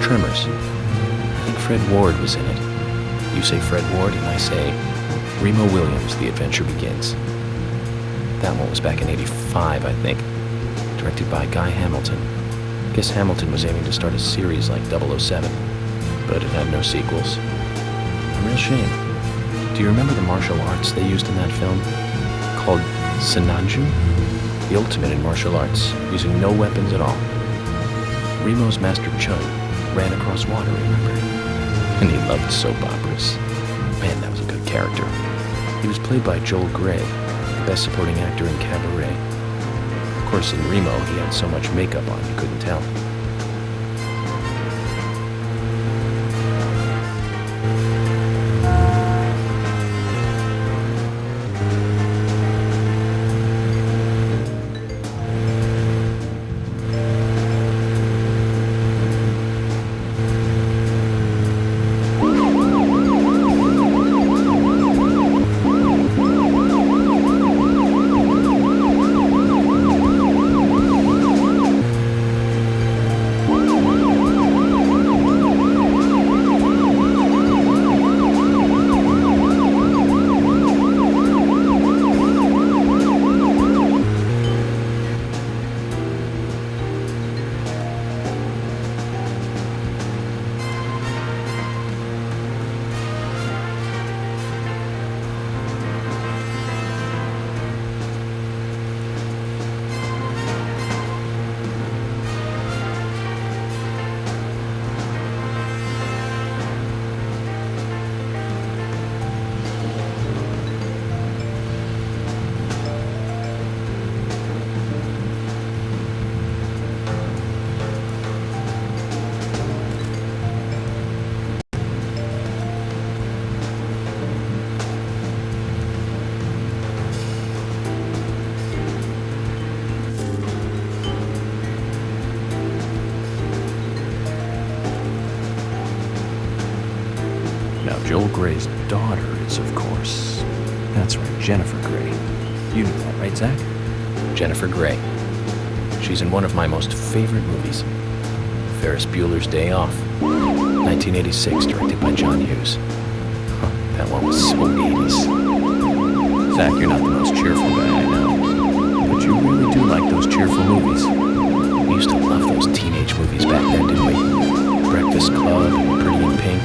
Tremors. I think Fred Ward was in it. You say Fred Ward, and I say Remo Williams, The Adventure Begins. That one was back in '85, I think. Directed by Guy Hamilton. Guess Hamilton was aiming to start a series like 007, but it had no sequels. A real shame. Do you remember the martial arts they used in that film? Called Sinanju? The ultimate in martial arts, using no weapons at all. Remo's master Chun ran across water, remember? And he loved soap operas. Man, that was a good character. He was played by Joel Grey, the best supporting actor in Cabaret. Of course, in Remo, he had so much makeup on you couldn't tell. Joel Grey's daughter is, of course, that's right, Jennifer Grey. You knew that, right, Zach? Jennifer Grey. She's in one of my most favorite movies, Ferris Bueller's Day Off, 1986, directed by John Hughes. That one was so 80s. Zach, you're not the most cheerful guy I know, but you really do like those cheerful movies. We used to love those teenage movies back then, didn't we? Breakfast Breakfast Club, Pretty in Pink,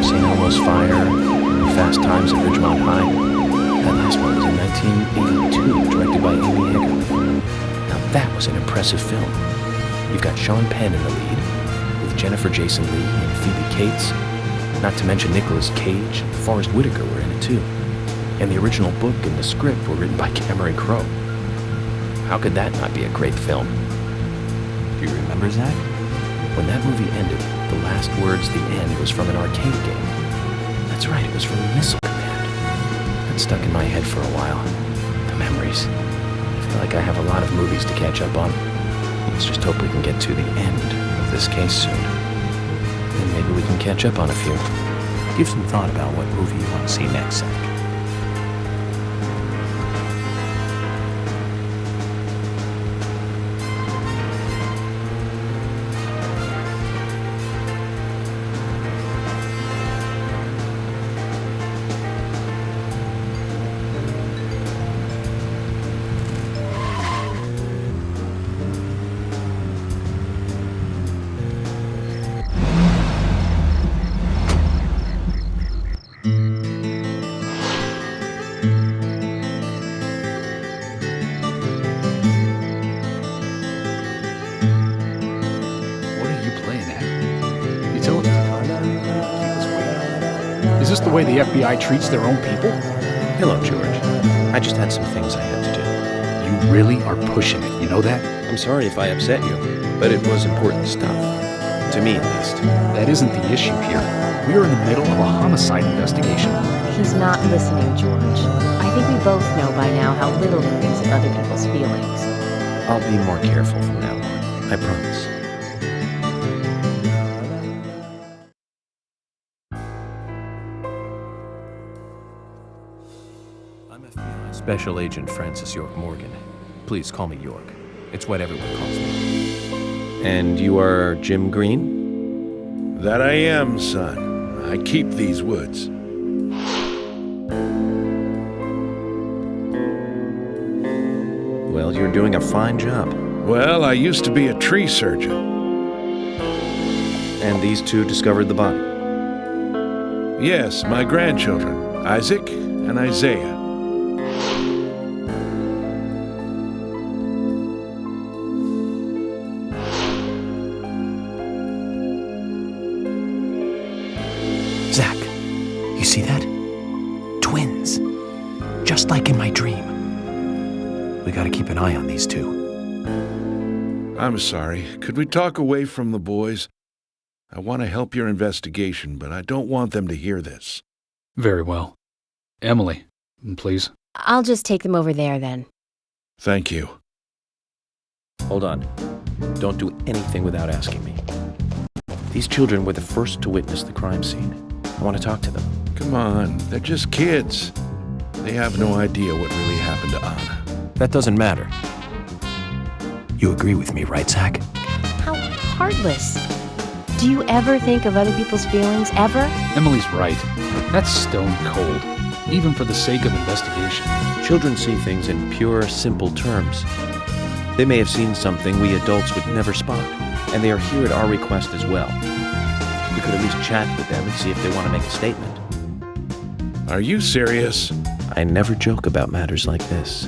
St. Elmo's Fire, Fast Times at Ridgemont High. That last one was in 1982, directed by Amy Heckerling. Now that was an impressive film. You've got Sean Penn in the lead, with Jennifer Jason Leigh and Phoebe Cates. Not to mention Nicolas Cage and Forrest Whitaker were in it too. And the original book and the script were written by Cameron Crowe. How could that not be a great film? Do you remember, Zach? When that movie ended, the last words, the end, was from an arcade game. That's right, it was from Missile Command. That stuck in my head for a while. The memories. I feel like I have a lot of movies to catch up on. Let's just hope we can get to the end of this case soon. Then maybe we can catch up on a few. Give some thought about what movie you want to see next, Zach. Is this the way the FBI treats their own people? Hello, George. I just had some things I had to do. You really are pushing it, you know that? I'm sorry if I upset you, but it was important stuff. To me, at least. That isn't the issue here. We are in the middle of a homicide investigation. He's not listening, George. I think we both know by now how little he thinks of other people's feelings. I'll be more careful from now on. I promise. I'm FBI Special Agent Francis York Morgan. Please call me York. It's what everyone calls me. And you are Jim Green? That I am, son. I keep these woods. Well, you're doing a fine job. Well, I used to be a tree surgeon. And these two discovered the body? Yes, my grandchildren, Isaac and Isaiah. Zach, you see that? Twins. Just like in my dream. We gotta keep an eye on these two. I'm sorry. Could we talk away from the boys? I want to help your investigation, but I don't want them to hear this. Very well. Emily, please. I'll just take them over there then. Thank you. Hold on. Don't do anything without asking me. These children were the first to witness the crime scene. I want to talk to them. Come on, they're just kids. They have no idea what really happened to Anna. That doesn't matter. You agree with me, right, Zach? How heartless. Do you ever think of other people's feelings, ever? Emily's right. That's stone cold, even for the sake of investigation. Children see things in pure, simple terms. They may have seen something we adults would never spot, and they are here at our request as well. We could at least chat with them and see if they want to make a statement. Are you serious? I never joke about matters like this.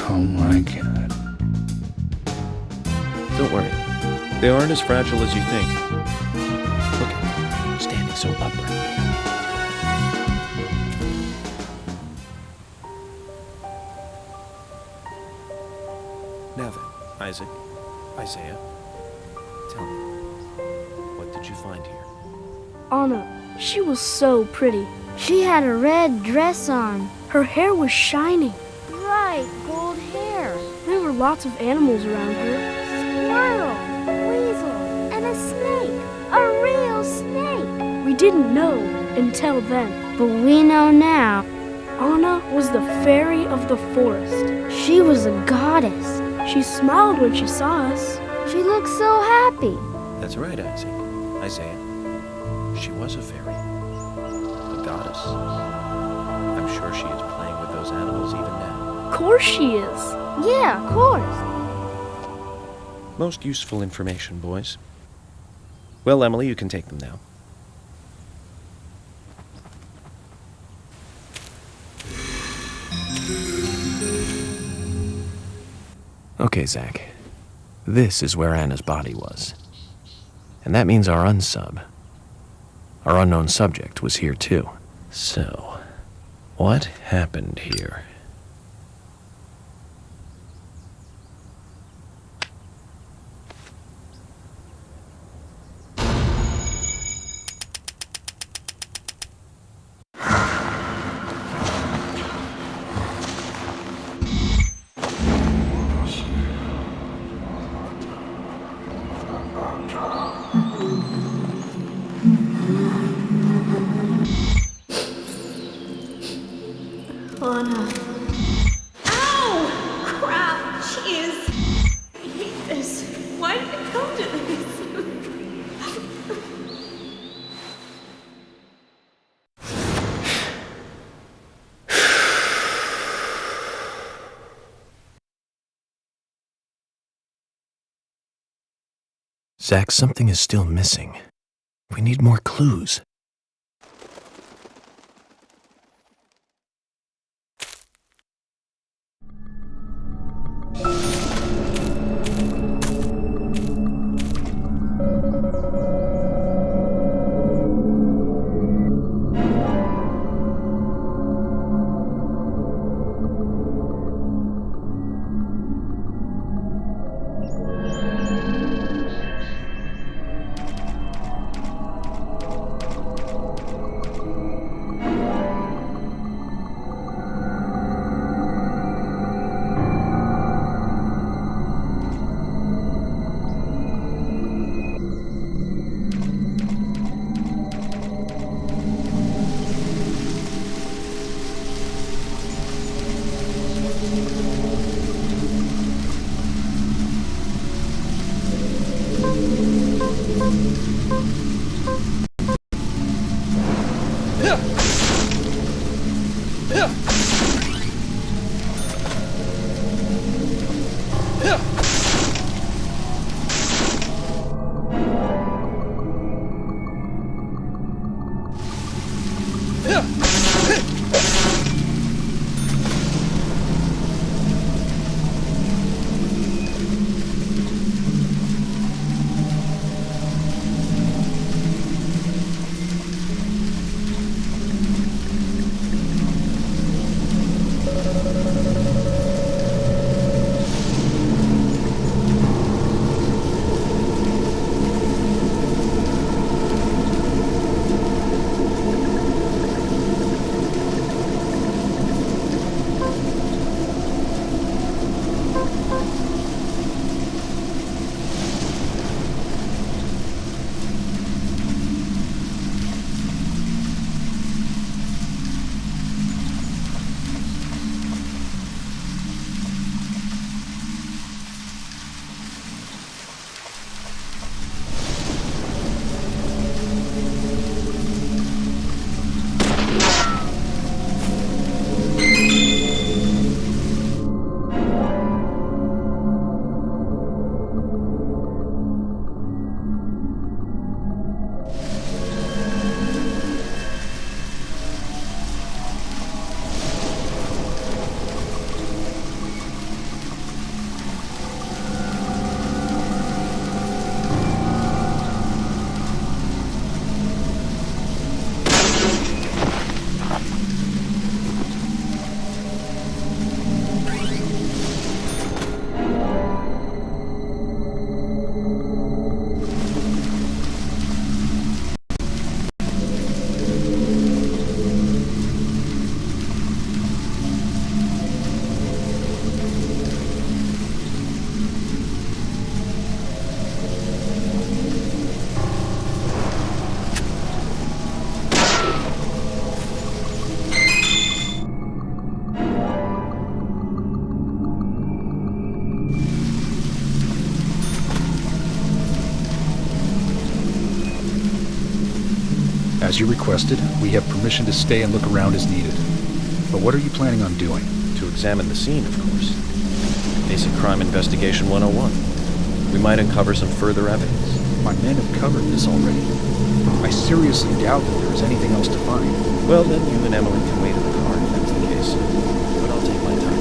Oh my God. Don't worry. They aren't as fragile as you think. Look at them, standing so upright there. Now then, Isaac, Isaiah, tell me, what did you find here? Anna, she was so pretty. She had a red dress on. Her hair was shining. Right, gold hair. There were lots of animals around her. Squirrel, weasel, and a snake. A real snake. We didn't know until then. But we know now. Anna was the fairy of the forest. She was a goddess. She smiled when she saw us. She looked so happy. That's right, Isaac. Isaiah. She was a fairy. A goddess. I'm sure she is playing with those animals even now. Of course she is. Yeah, of course. Most useful information, boys. Well, Emily, you can take them now. Okay, Zach. This is where Anna's body was. And that means our unsub, our unknown subject, was here too. So, what happened here? Lana. Ow! Crap! Jeez! I hate this. Why did it come to this? Zach, something is still missing. We need more clues. As you requested, we have permission to stay and look around as needed. But what are you planning on doing? To examine the scene, of course. Basic Crime Investigation 101. We might uncover some further evidence. My men have covered this already. I seriously doubt that there is anything else to find. Well, then you and Emily can wait in the car if that's the case. But I'll take my time.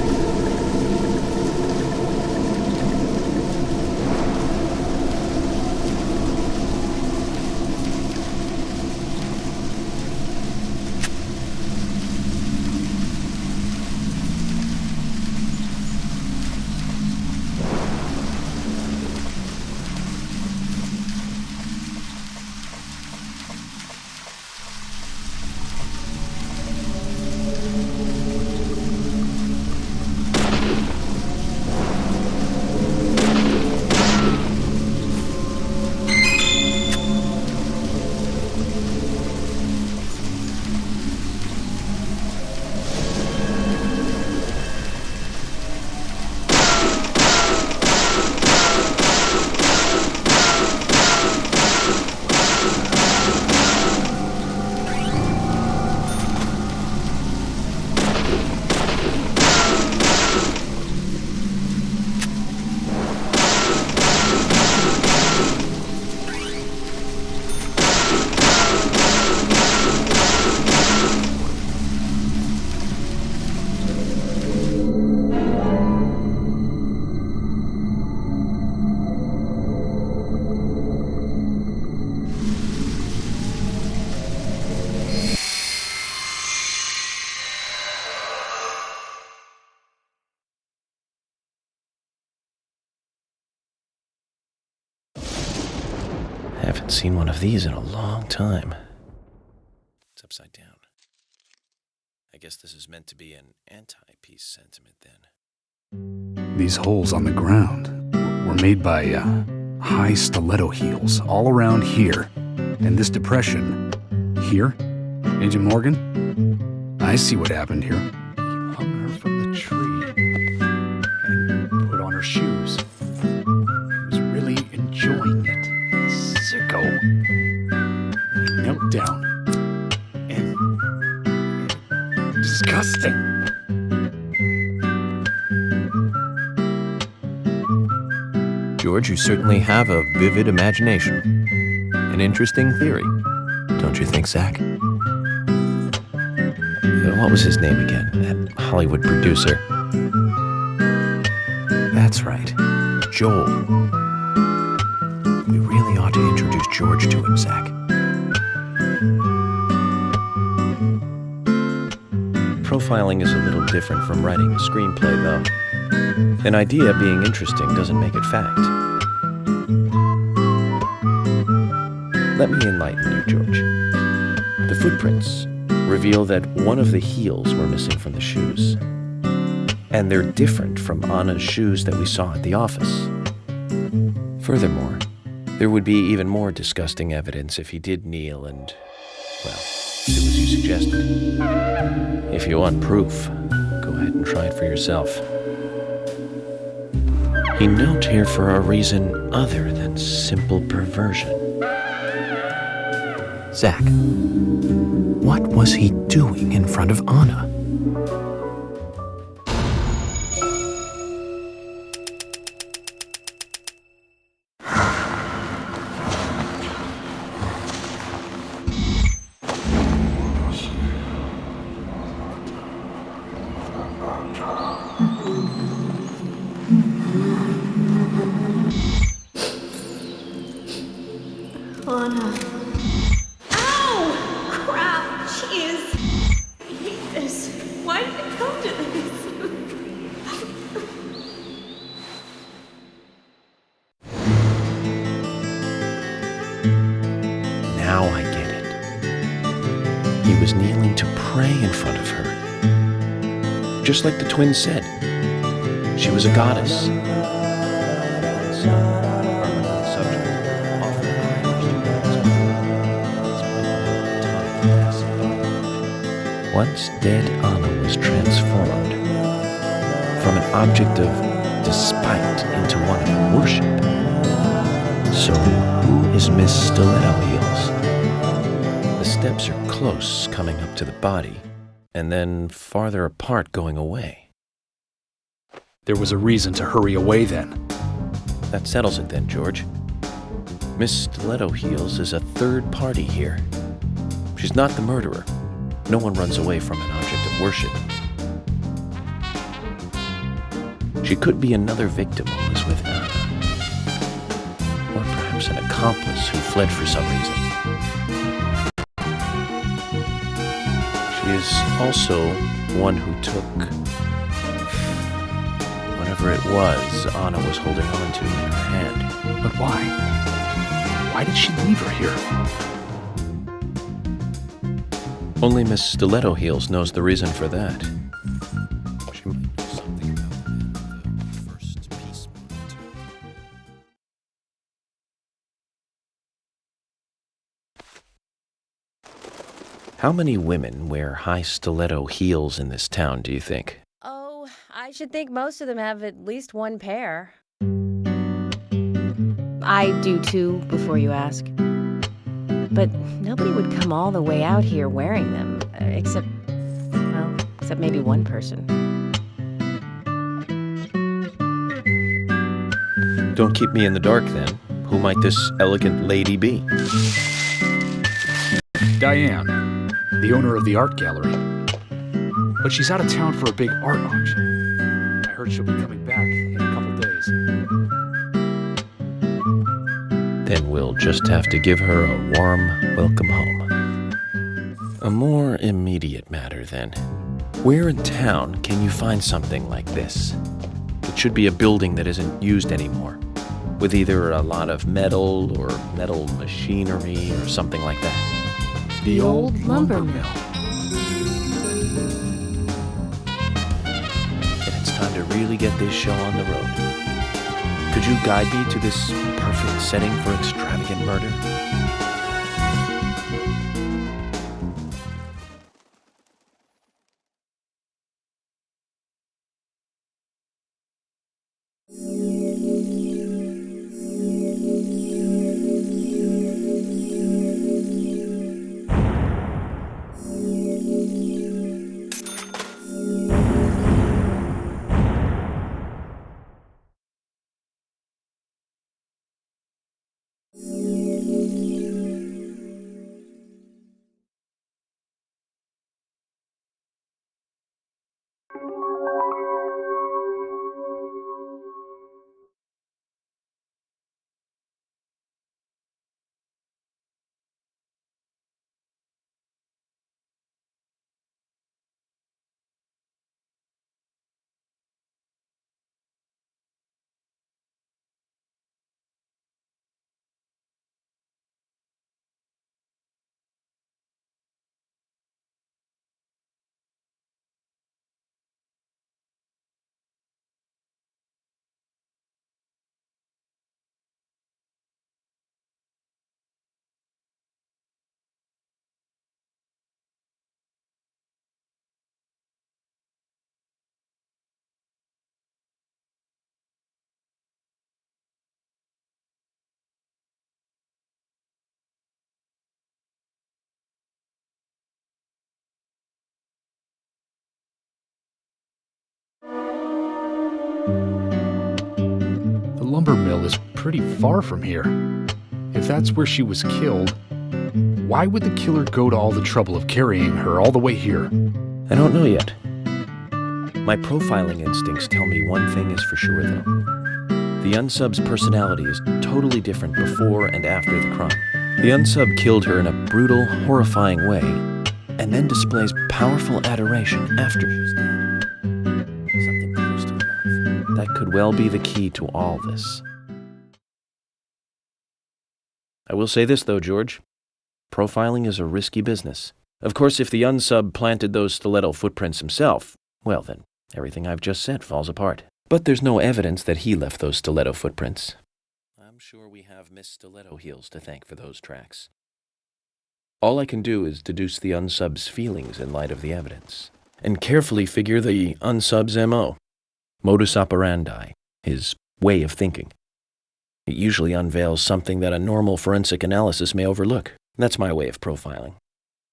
Haven't seen one of these in a long time. It's upside down. I guess this is meant to be an anti-peace sentiment then. These holes on the ground were made by high stiletto heels all around here. And this depression here, Agent Morgan, I see what happened here. He hung her from the tree and put on her shoes. He was really enjoying it. Sicko. And he knelt down. And disgusting. George, you certainly have a vivid imagination. An interesting theory. Don't you think, Zach? What was his name again? That Hollywood producer. That's right. Joel. We really ought to introduce George to him, Zach. Profiling is a little different from writing a screenplay, though. An idea being interesting doesn't make it fact. Let me enlighten you, George. The footprints reveal that one of the heels were missing from the shoes. And they're different from Anna's shoes that we saw at the office. Furthermore, there would be even more disgusting evidence if he did kneel and, well, do as you suggested. If you want proof, go ahead and try it for yourself. He knelt here for a reason other than simple perversion. Zach, what was he doing in front of Anna? Anna. Ow! Crap! Jeez! I hate this. Why did it come to this? Now I get it. He was kneeling to pray in front of her. Just like the twins said. She was a goddess. Once dead Anna was transformed from an object of despite into one of worship. So who is Miss Stiletto Heels? The steps are close coming up to the body, and then farther apart going away. There was a reason to hurry away then. That settles it then, George. Miss Stiletto Heels is a third party here. She's not the murderer. No one runs away from an object of worship. She could be another victim who was with Anna. Or perhaps an accomplice who fled for some reason. She is also one who took whatever it was Anna was holding on to in her hand. But why? Why did she leave her here? Only Miss Stiletto Heels knows the reason for that. She might know something about the first piece. How many women wear high stiletto heels in this town, do you think? Oh, I should think most of them have at least one pair. I do too, before you ask. But nobody would come all the way out here wearing them, except maybe one person. Don't keep me in the dark, then. Who might this elegant lady be? Diane, the owner of the art gallery. But she's out of town for a big art auction. I heard she'll be coming back in a couple days. Then we'll just have to give her a warm welcome home. A more immediate matter, then. Where in town can you find something like this? It should be a building that isn't used anymore, with either a lot of metal or metal machinery or something like that. The old lumber mill. Then it's time to really get this show on the road. Could you guide me to this perfect setting for extravagant murder? The lumber mill is pretty far from here. If that's where she was killed, why would the killer go to all the trouble of carrying her all the way here? I don't know yet. My profiling instincts tell me one thing is for sure, though. The unsub's personality is totally different before and after the crime. The unsub killed her in a brutal, horrifying way, and then displays powerful adoration after she's dead. Something close to love. That could well be the key to all this. I will say this, though, George. Profiling is a risky business. Of course, if the unsub planted those stiletto footprints himself, well then, everything I've just said falls apart. But there's no evidence that he left those stiletto footprints. I'm sure we have Miss Stiletto Heels to thank for those tracks. All I can do is deduce the unsub's feelings in light of the evidence, and carefully figure the unsub's MO, modus operandi, his way of thinking. It usually unveils something that a normal forensic analysis may overlook. That's my way of profiling.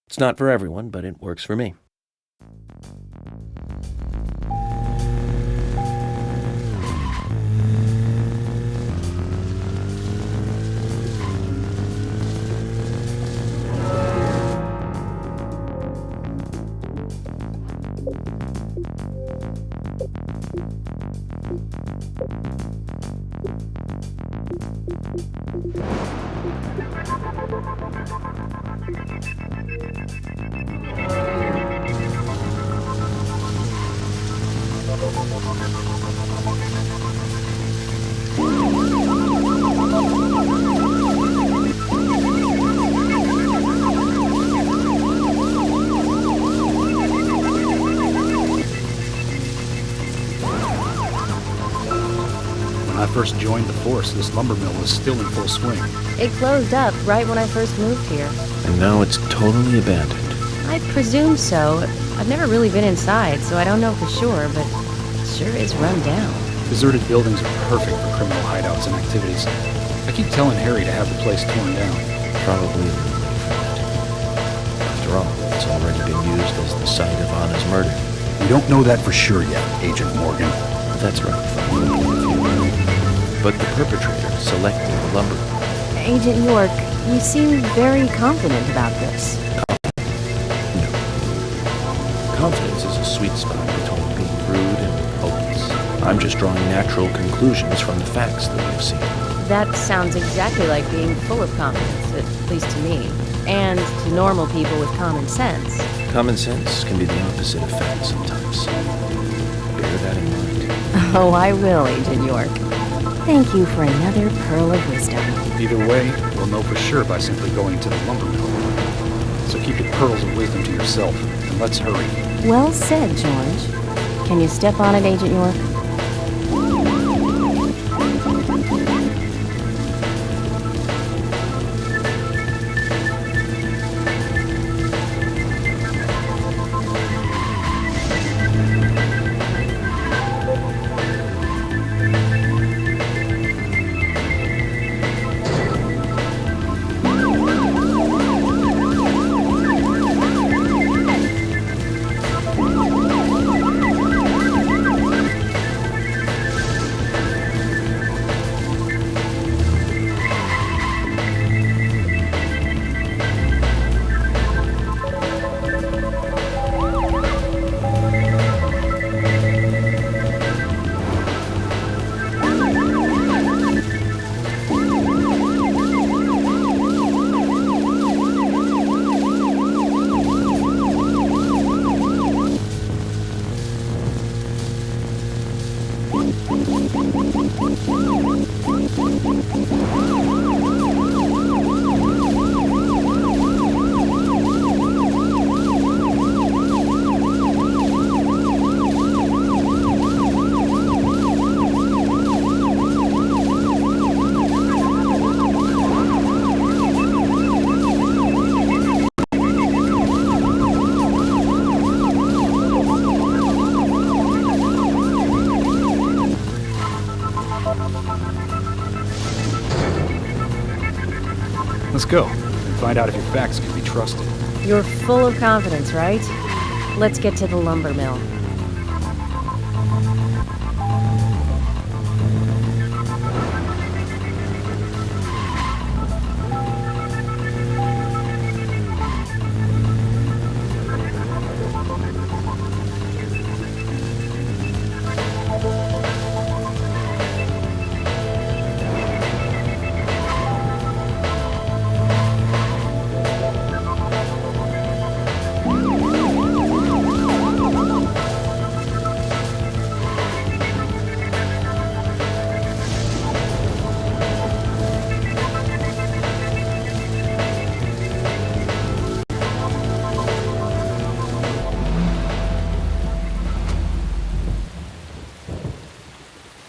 It's not for everyone, but it works for me. When I first joined the force, this lumber mill was still in full swing. It closed up right when I first moved here. And now it's totally abandoned. I presume so. I've never really been inside, so I don't know for sure, but it sure is run down. Deserted buildings are perfect for criminal hideouts and activities. I keep telling Harry to have the place torn down. Probably a little late for that. After all, it's already been used as the site of Anna's murder. We don't know that for sure yet, Agent Morgan. That's right, from my point of view. But the perpetrator selected the lumber. Agent York, you seem very confident about this. No. Confidence is a sweet spot between being rude and hopeless. I'm just drawing natural conclusions from the facts that we've seen. That sounds exactly like being full of confidence, at least to me, and to normal people with common sense. Common sense can be the opposite of fact sometimes. Bear that in mind. Oh, I will, Agent York. Thank you for another pearl of wisdom. Either way, we'll know for sure by simply going to the lumber mill. So keep your pearls of wisdom to yourself, and let's hurry. Well said, George. Can you step on it, Agent York? Let's go, and find out if your facts can be trusted. You're full of confidence, right? Let's get to the lumber mill.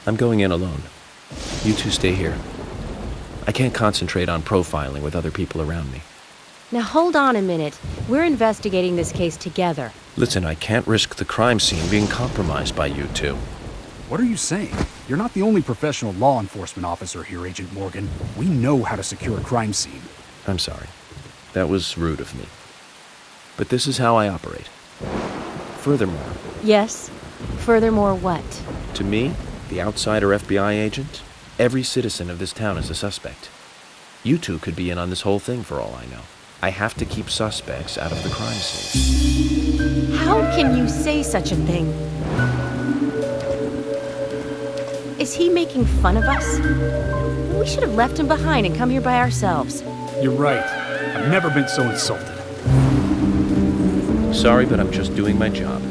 I'm going in alone. You two stay here. I can't concentrate on profiling with other people around me. Now hold on a minute. We're investigating this case together. Listen, I can't risk the crime scene being compromised by you two. What are you saying? You're not the only professional law enforcement officer here, Agent Morgan. We know how to secure a crime scene. I'm sorry. That was rude of me. But this is how I operate. Furthermore... Yes? Furthermore what? To me, the outsider FBI agent, every citizen of this town is a suspect. You two could be in on this whole thing for all I know. I have to keep suspects out of the crime scene. How can you say such a thing? Is he making fun of us? We should have left him behind and come here by ourselves. You're right. I've never been so insulted. Sorry, but I'm just doing my job.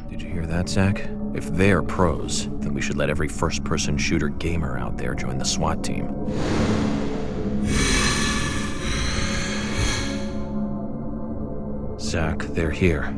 Did you hear that, Zach? If they're pros, then we should let every first-person shooter gamer out there join the SWAT team. Zach, they're here.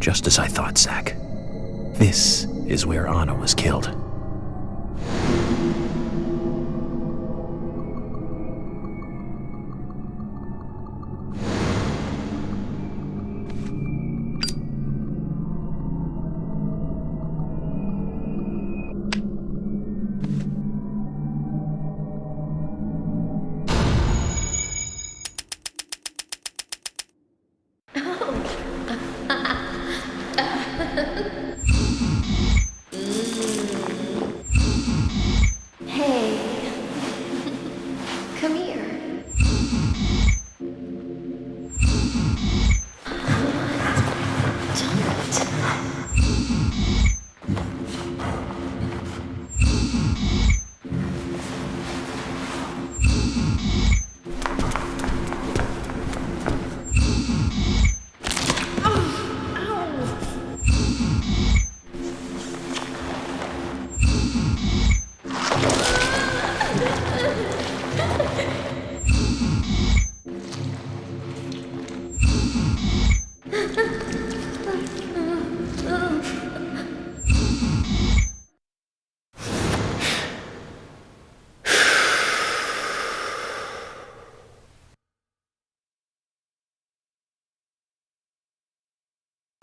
Just as I thought, Zach. This is where Anna was killed.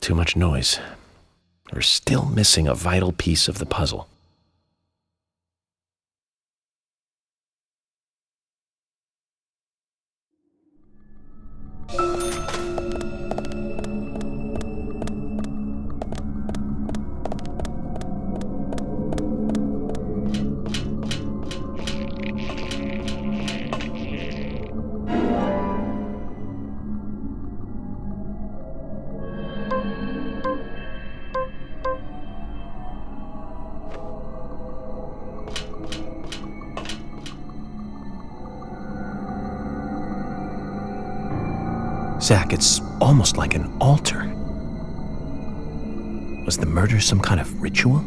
Too much noise. We're still missing a vital piece of the puzzle. Zach, it's almost like an altar. Was the murder some kind of ritual?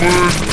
What?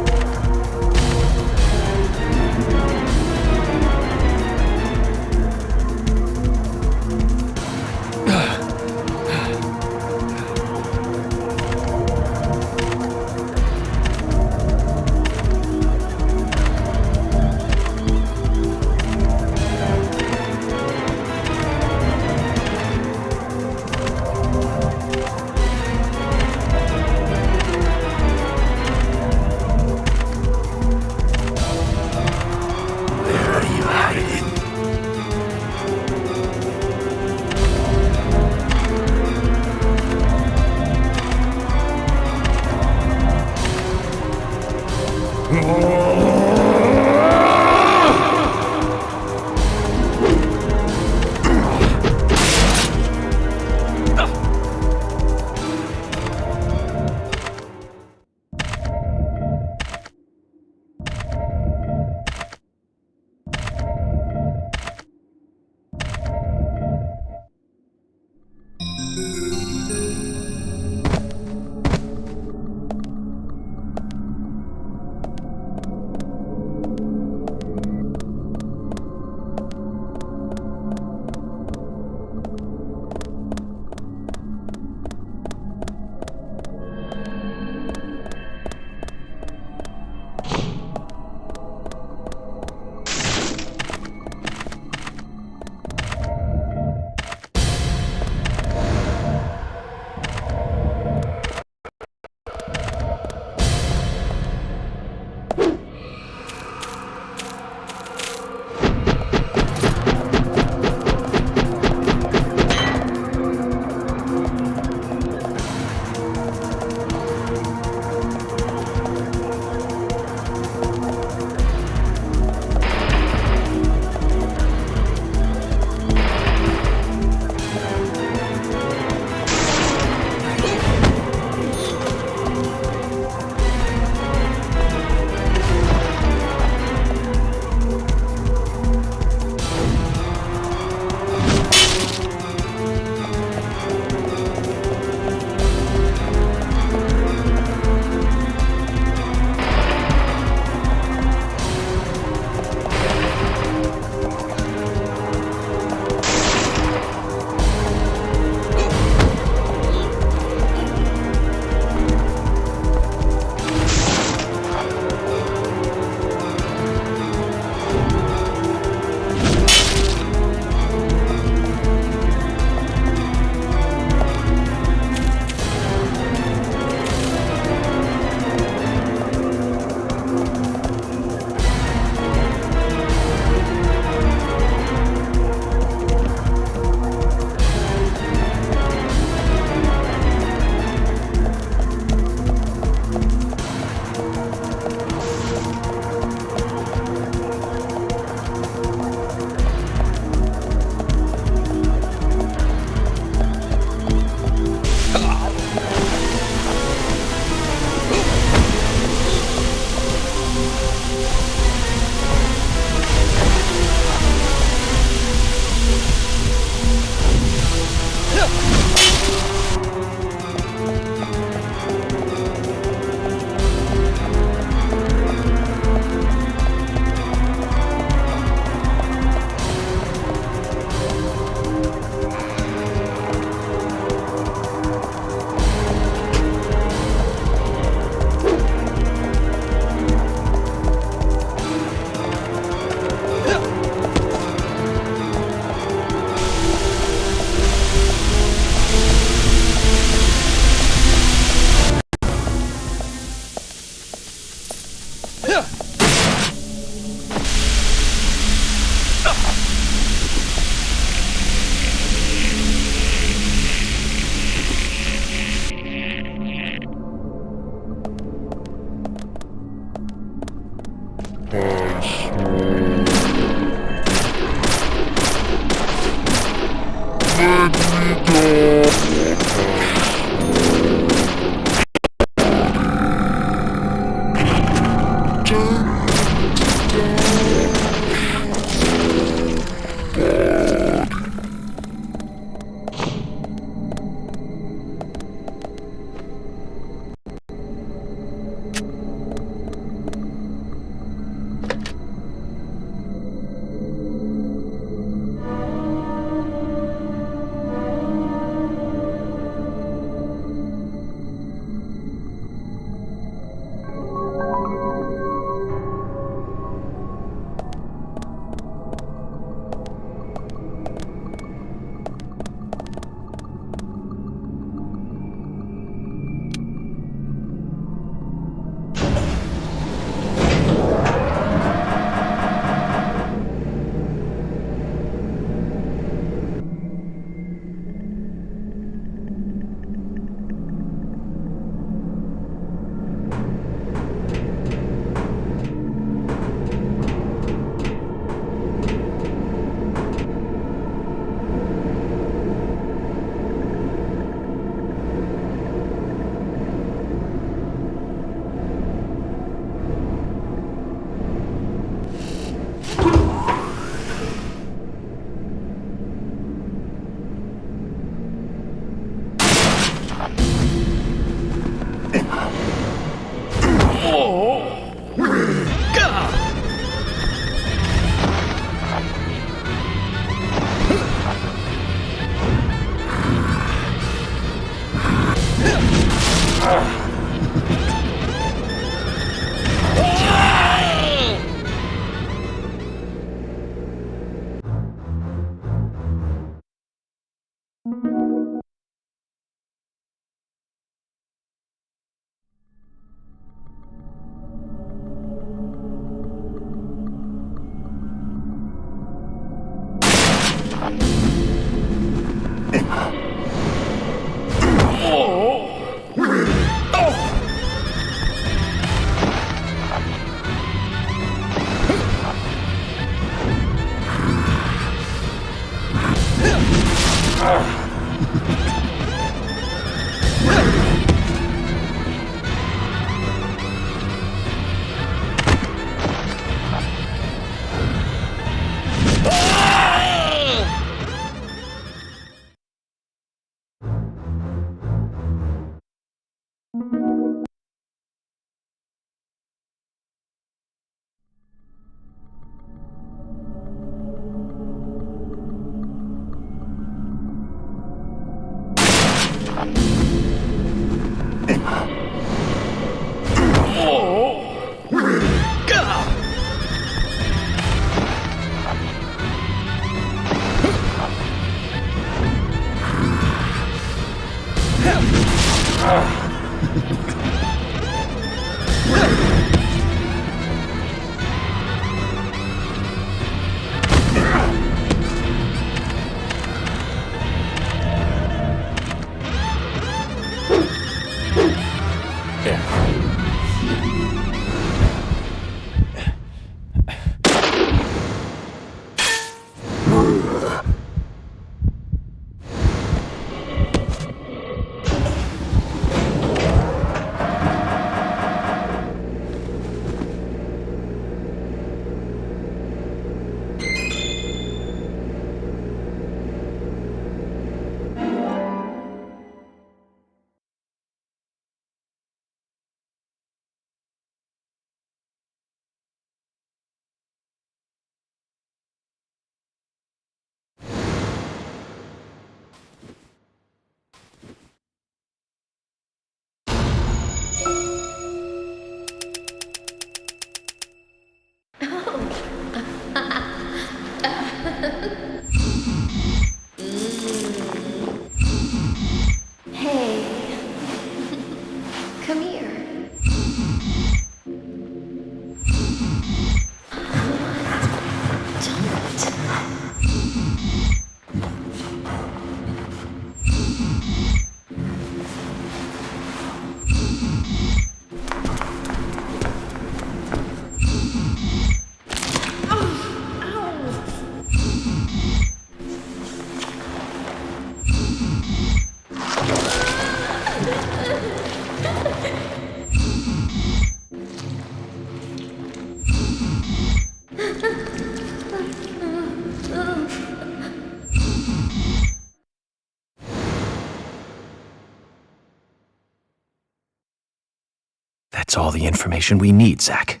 all the information we need, Zach.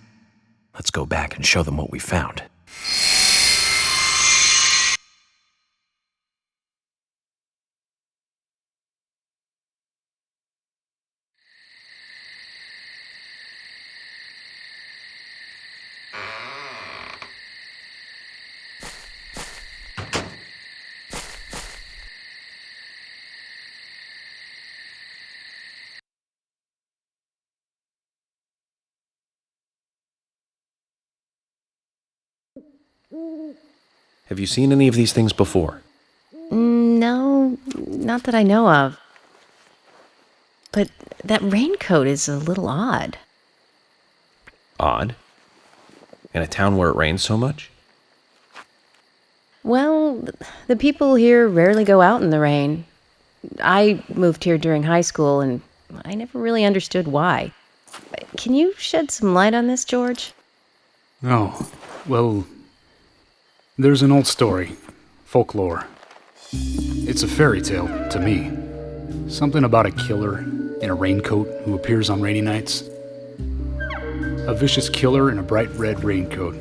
Let's go back and show them what we found. Have you seen any of these things before? No, not that I know of. But that raincoat is a little odd. Odd? In a town where it rains so much? Well, the people here rarely go out in the rain. I moved here during high school, and I never really understood why. Can you shed some light on this, George? Oh, well, there's an old story, folklore. It's a fairy tale to me. Something about a killer in a raincoat who appears on rainy nights. A vicious killer in a bright red raincoat.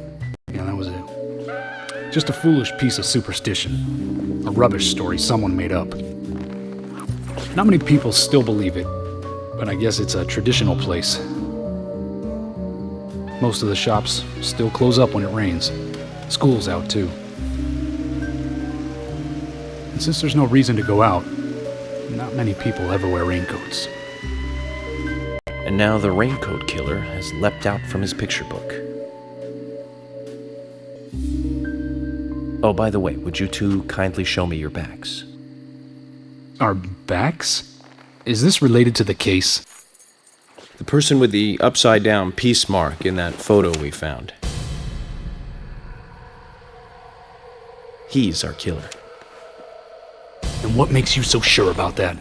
Yeah, that was it. Just a foolish piece of superstition. A rubbish story someone made up. Not many people still believe it, but I guess it's a traditional place. Most of the shops still close up when it rains. School's out too. And since there's no reason to go out, not many people ever wear raincoats. And now the raincoat killer has leapt out from his picture book. Oh, by the way, would you two kindly show me your backs? Our backs? Is this related to the case? The person with the upside-down peace mark in that photo we found. He's our killer. And what makes you so sure about that?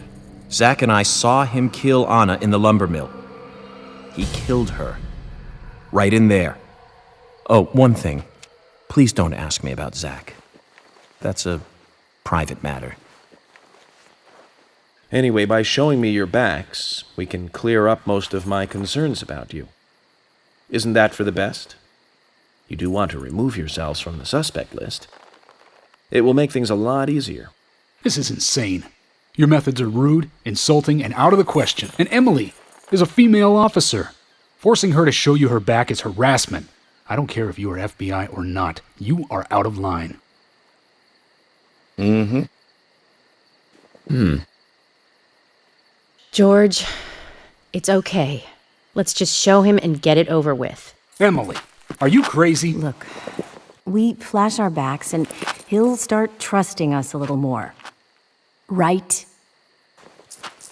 Zach and I saw him kill Anna in the lumber mill. He killed her. Right in there. Oh, one thing. Please don't ask me about Zach. That's a private matter. Anyway, by showing me your backs, we can clear up most of my concerns about you. Isn't that for the best? You do want to remove yourselves from the suspect list. It will make things a lot easier. This is insane. Your methods are rude, insulting, and out of the question. And Emily is a female officer. Forcing her to show you her back is harassment. I don't care if you are FBI or not. You are out of line. George, it's okay. Let's just show him and get it over with. Emily, are you crazy? Look, we flash our backs and he'll start trusting us a little more. Right?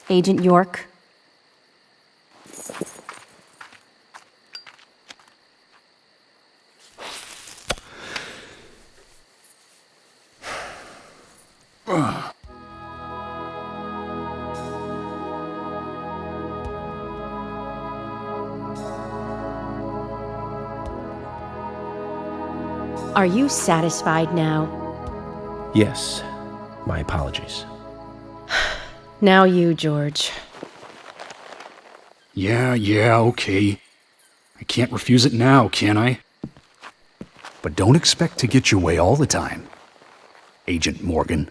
Agent York? Are you satisfied now? Yes. My apologies. Now you, George. Yeah, okay. I can't refuse it now, can I? But don't expect to get your way all the time, Agent Morgan.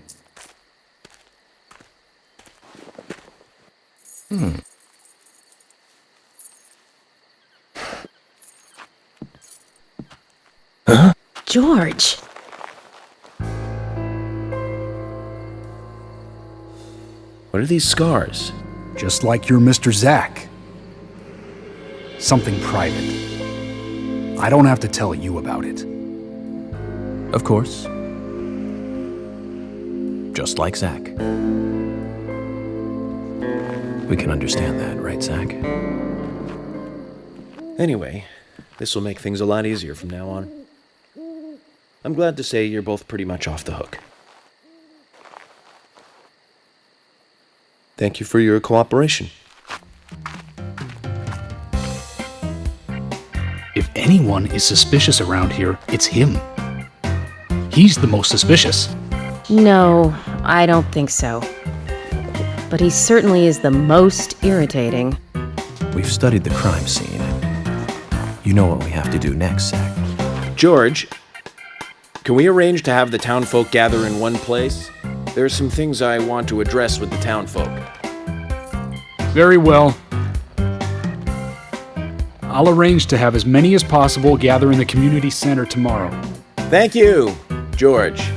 Huh? George! What are these scars? Just like your Mr. Zach. Something private. I don't have to tell you about it. Of course. Just like Zach. We can understand that, right, Zach? Anyway, this will make things a lot easier from now on. I'm glad to say you're both pretty much off the hook. Thank you for your cooperation. If anyone is suspicious around here, it's him. He's the most suspicious. No, I don't think so. But he certainly is the most irritating. We've studied the crime scene. You know what we have to do next, Zach. George, can we arrange to have the townfolk gather in one place? There are some things I want to address with the townfolk. Very well. I'll arrange to have as many as possible gather in the community center tomorrow. Thank you, George.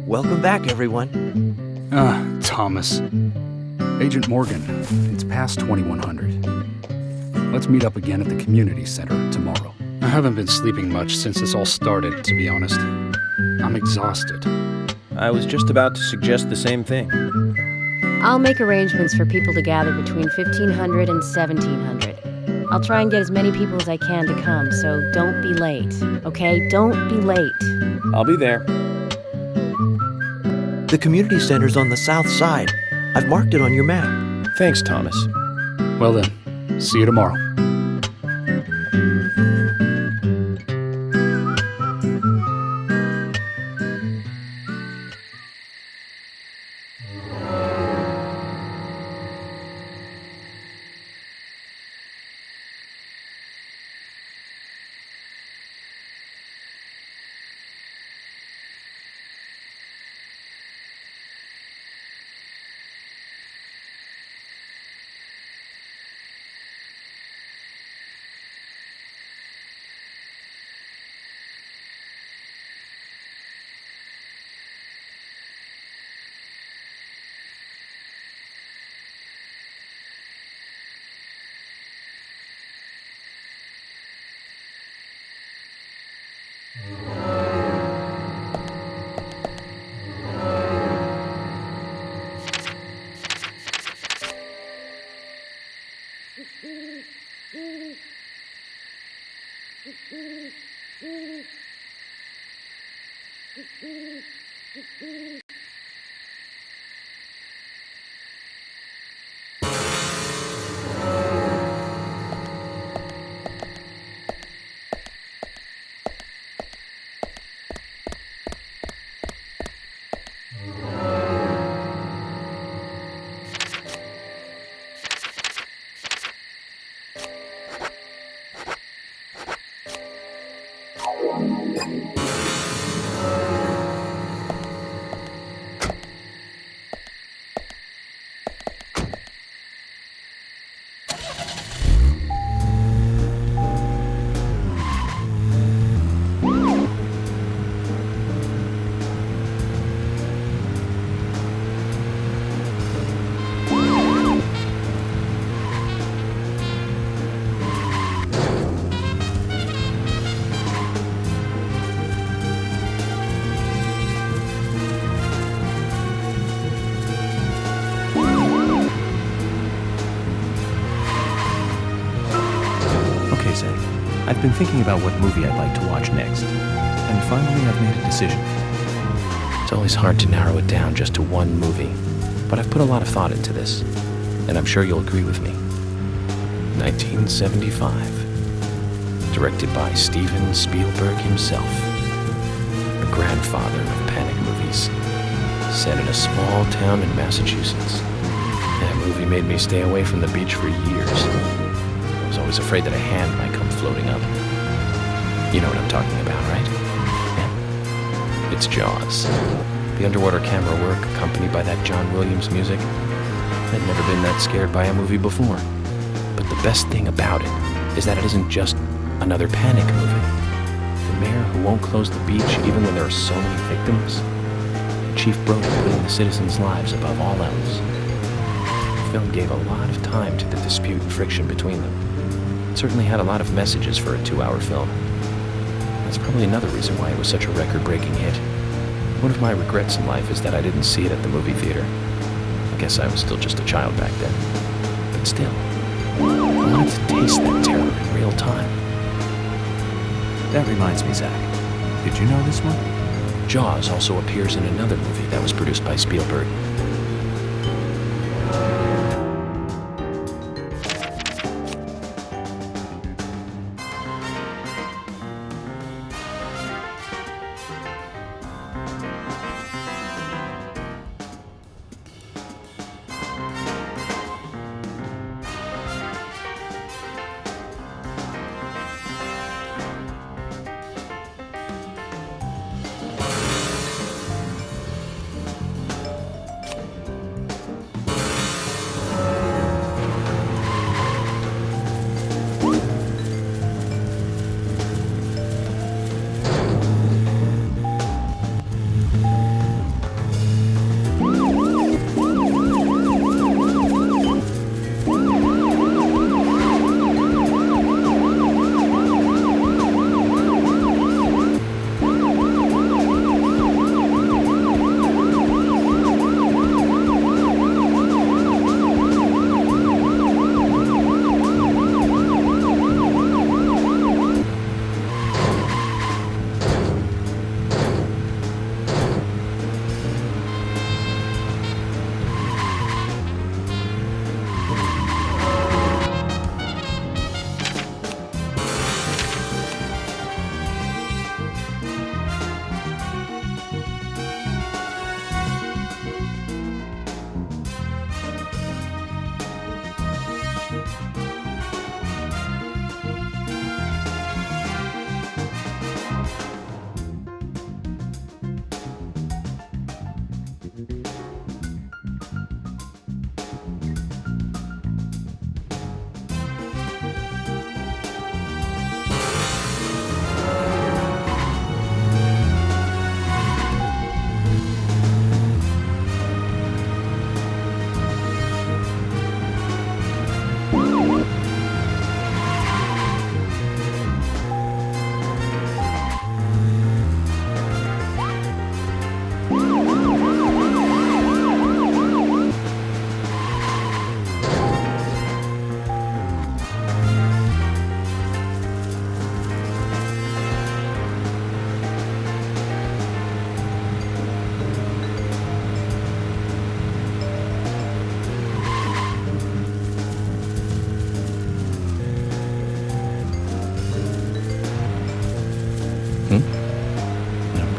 Welcome back, everyone. Thomas. Agent Morgan, it's past 2100. Let's meet up again at the community center tomorrow. I haven't been sleeping much since this all started, to be honest. I'm exhausted. I was just about to suggest the same thing. I'll make arrangements for people to gather between 1500 and 1700. I'll try and get as many people as I can to come, so don't be late, okay? Don't be late. I'll be there. The community center's on the south side. I've marked it on your map. Thanks, Thomas. Well then, see you tomorrow. I've been thinking about what movie I'd like to watch next, and finally I've made a decision. It's always hard to narrow it down just to one movie, but I've put a lot of thought into this, and I'm sure you'll agree with me. 1975, directed by Steven Spielberg himself, the grandfather of panic movies, set in a small town in Massachusetts. That movie made me stay away from the beach for years. I was always afraid that a hand might come floating up. You know what I'm talking about, right? Yeah. It's Jaws. The underwater camera work accompanied by that John Williams music. I'd never been that scared by a movie before. But the best thing about it is that it isn't just another panic movie. The mayor who won't close the beach even when there are so many victims. Chief Brody putting the citizens' lives above all else. The film gave a lot of time to the dispute and friction between them. It certainly had a lot of messages for a 2-hour film. That's probably another reason why it was such a record-breaking hit. One of my regrets in life is that I didn't see it at the movie theater. Guess I was still just a child back then. But still, I wanted to taste that terror in real time. That reminds me, Zach. Did you know this one? Jaws also appears in another movie that was produced by Spielberg.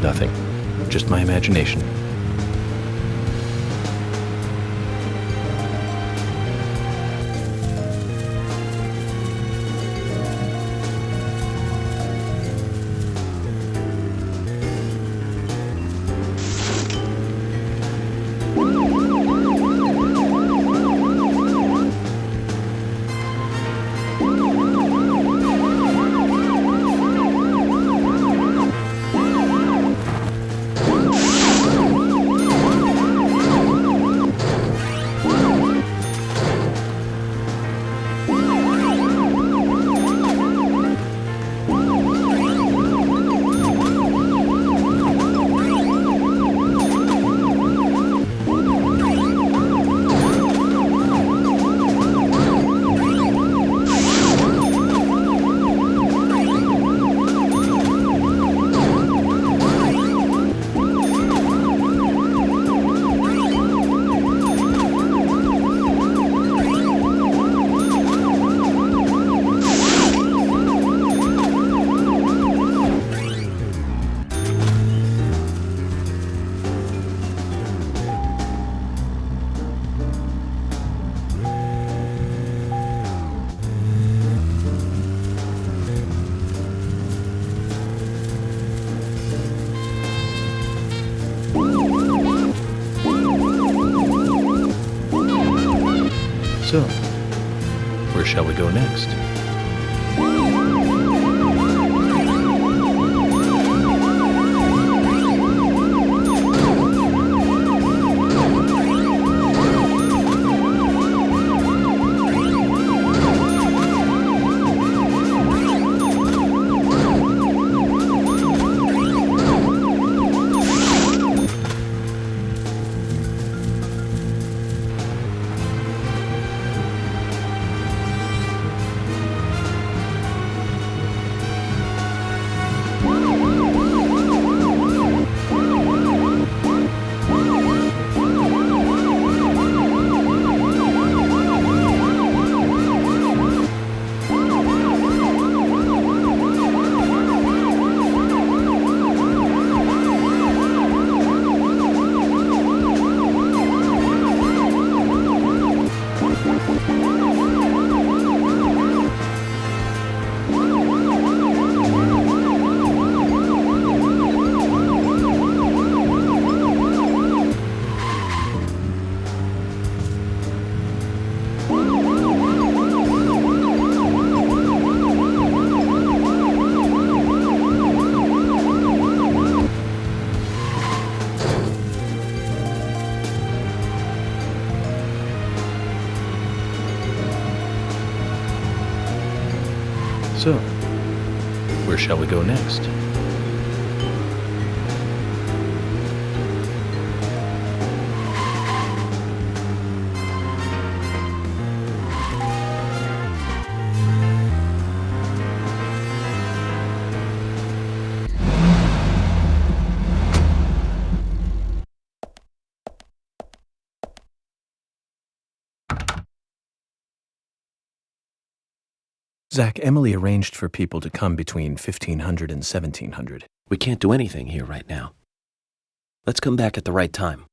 Nothing. Just my imagination. So, where shall we go next? So, where shall we go next? Zach, Emily arranged for people to come between 1500 and 1700. We can't do anything here right now. Let's come back at the right time.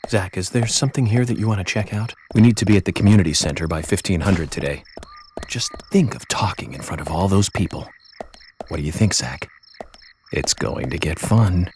Zach, is there something here that you want to check out? We need to be at the community center by 1500 today. Just think of talking in front of all those people. What do you think, Zach? It's going to get fun.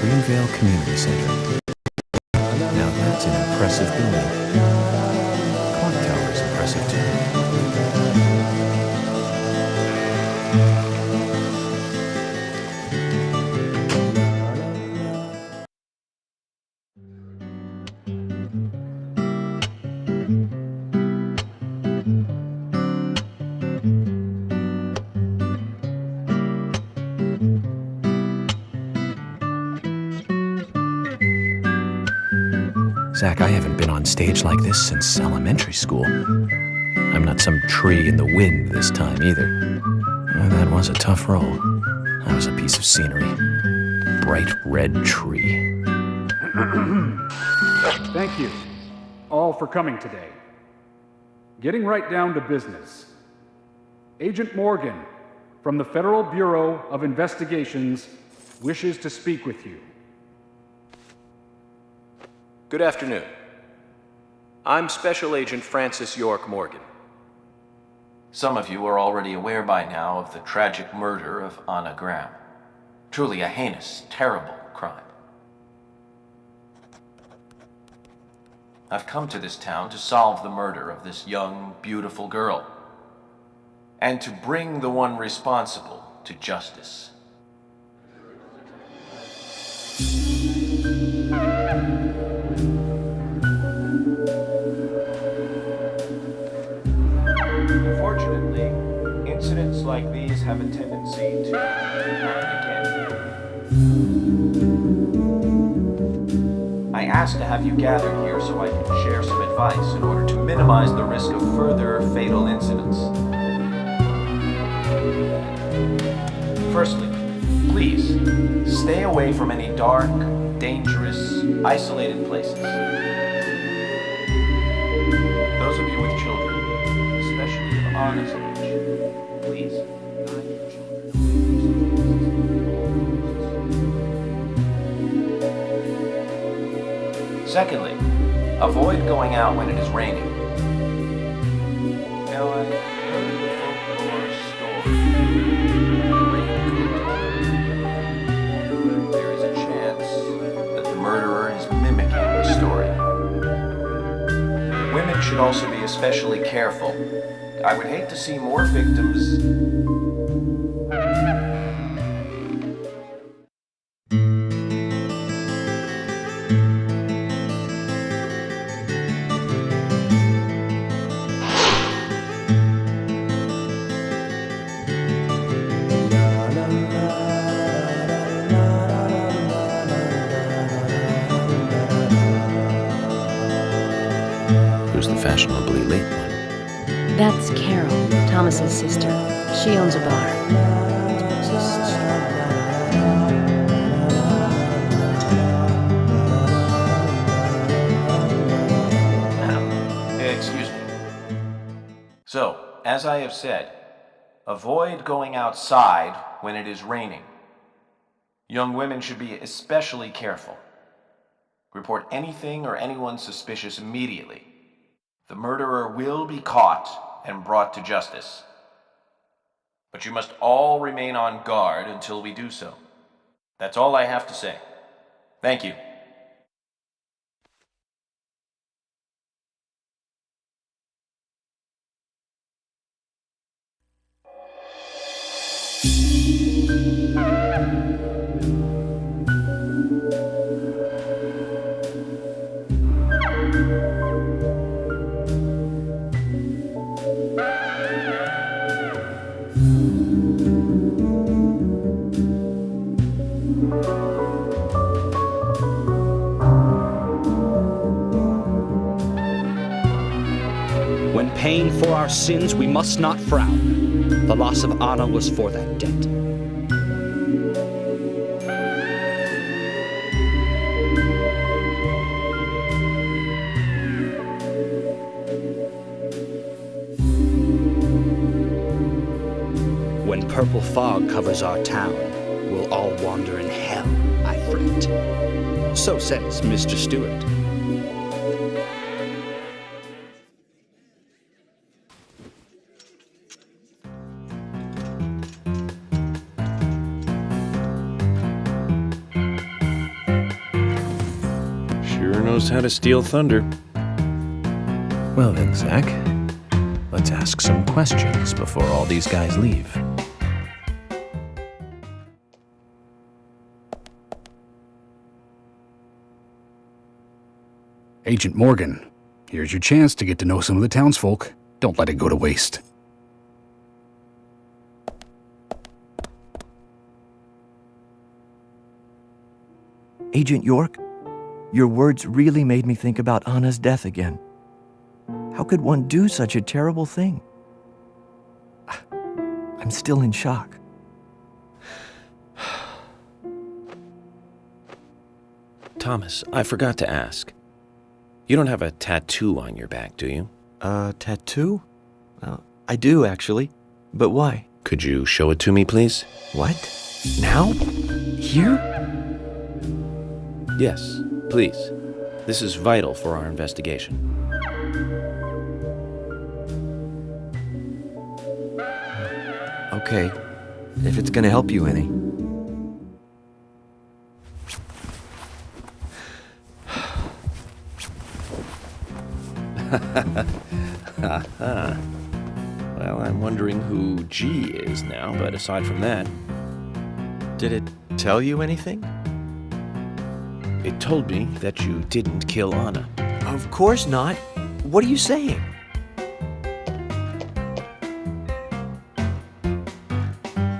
Greenvale Community Center. Now that's an impressive building. Clock Tower's impressive too. Zach, I haven't been on stage like this since elementary school. I'm not some tree in the wind this time either. Well, that was a tough role. That was a piece of scenery. Bright red tree. Thank you all for coming today. Getting right down to business. Agent Morgan from the Federal Bureau of Investigations wishes to speak with you. Good afternoon. I'm Special Agent Francis York Morgan. Some of you are already aware by now of the tragic murder of Anna Graham. Truly a heinous, terrible crime. I've come to this town to solve the murder of this young, beautiful girl, and to bring the one responsible to justice. Unfortunately, incidents like these have a tendency to happen again. I asked to have you gather here so I can share some advice in order to minimize the risk of further fatal incidents. Firstly, please, stay away from any dark, dangerous, isolated places. Those of you with children, especially of Anna's age, please guide your children. Secondly, avoid going out when it is raining. Now, I heard the folklore story. There is a chance that the murderer is mimicking the story. Women should also be especially careful. I would hate to see more victims. Who's the fashionably late one? That's Carol, Thomas's sister. She owns a bar. Excuse me. So, as I have said, avoid going outside when it is raining. Young women should be especially careful. Report anything or anyone suspicious immediately. The murderer will be caught and brought to justice. But you must all remain on guard until we do so. That's all I have to say. Thank you. When paying for our sins, we must not frown. The loss of Anna was for that debt. When purple fog covers our town, we'll all wander in hell, I fret. So says Mr. Stewart. knows how to steal thunder. Well then, Zach, let's ask some questions before all these guys leave. Agent Morgan, here's your chance to get to know some of the townsfolk. Don't let it go to waste. Agent York, your words really made me think about Anna's death again. How could one do such a terrible thing? I'm still in shock. Thomas, I forgot to ask. You don't have a tattoo on your back, do you? Tattoo? I do, actually. But why? Could you show it to me, please? What? Now? Here? Yes, please. This is vital for our investigation. Okay, if it's gonna help you any. Well, I'm wondering who G is now, but aside from that... Did it tell you anything? It told me that you didn't kill Anna. Of course not. What are you saying?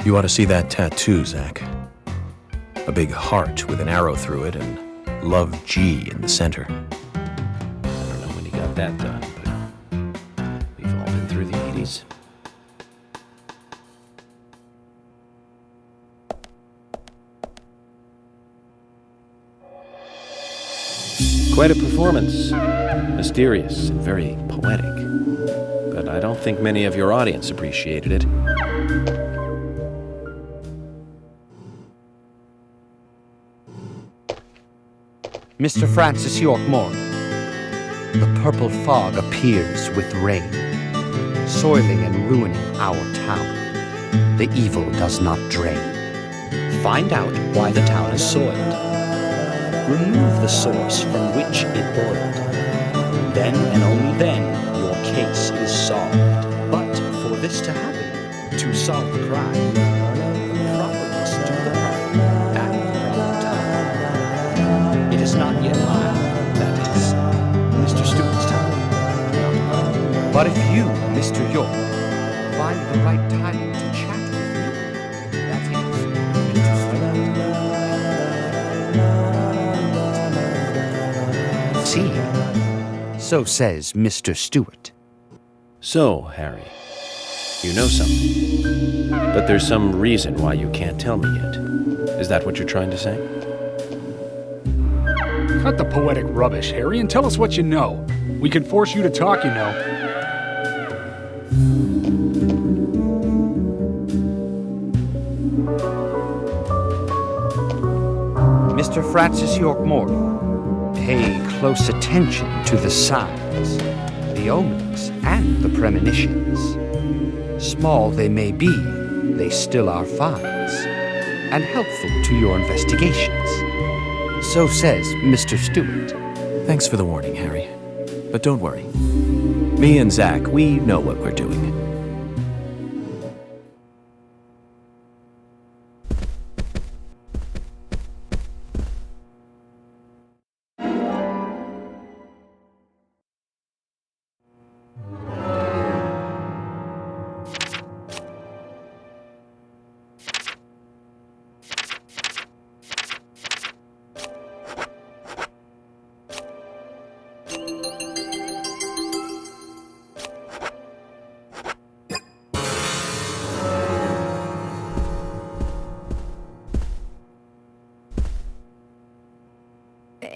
You ought to see that tattoo, Zach. A big heart with an arrow through it and Love G in the center. I don't know when he got that done, but we've all been through the 80s. Quite a performance. Mysterious and very poetic. But I don't think many of your audience appreciated it. Mr. Francis York Morgan, the purple fog appears with rain, soiling and ruining our town. The evil does not drain. Find out why the town is soiled. Remove the source from which it boiled. Then and only then your case is solved. But for this to happen, to solve the crime, proper must do the crime at the proper time. It is not yet mine, that is, Mr. Stewart's time. But if you, Mr. York, find the right timing to chat with me, that is, see, so says Mr. Stewart. So, Harry, you know something. But there's some reason why you can't tell me yet. Is that what you're trying to say? Cut the poetic rubbish, Harry, and tell us what you know. We can force you to talk, you know. Mr. Francis York Morgan, pay close attention to the signs, the omens, and the premonitions. Small they may be, they still are finds, and helpful to your investigations. So says Mr. Stewart. Thanks for the warning, Harry. But don't worry. Me and Zach, we know what we're doing.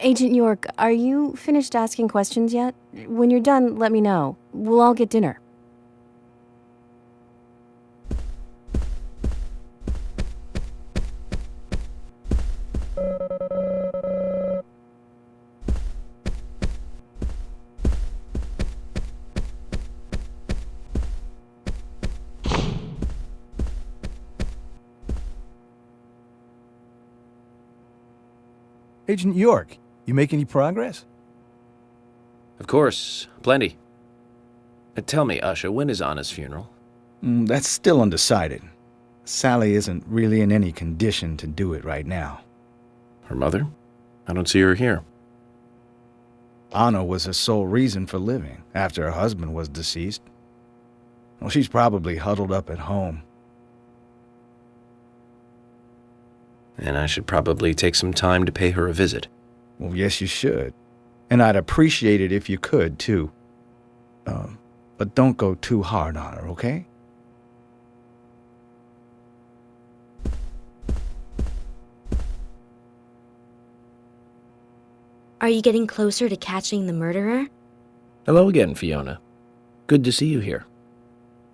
Agent York, are you finished asking questions yet? When you're done, let me know. We'll all get dinner. Agent York, you make any progress? Of course, plenty. Tell me, Usha, when is Anna's funeral? That's still undecided. Sally isn't really in any condition to do it right now. Her mother? I don't see her here. Anna was her sole reason for living after her husband was deceased. Well, she's probably huddled up at home. And I should probably take some time to pay her a visit. Well, yes, you should. And I'd appreciate it if you could, too. But don't go too hard on her, okay? Are you getting closer to catching the murderer? Hello again, Fiona. Good to see you here.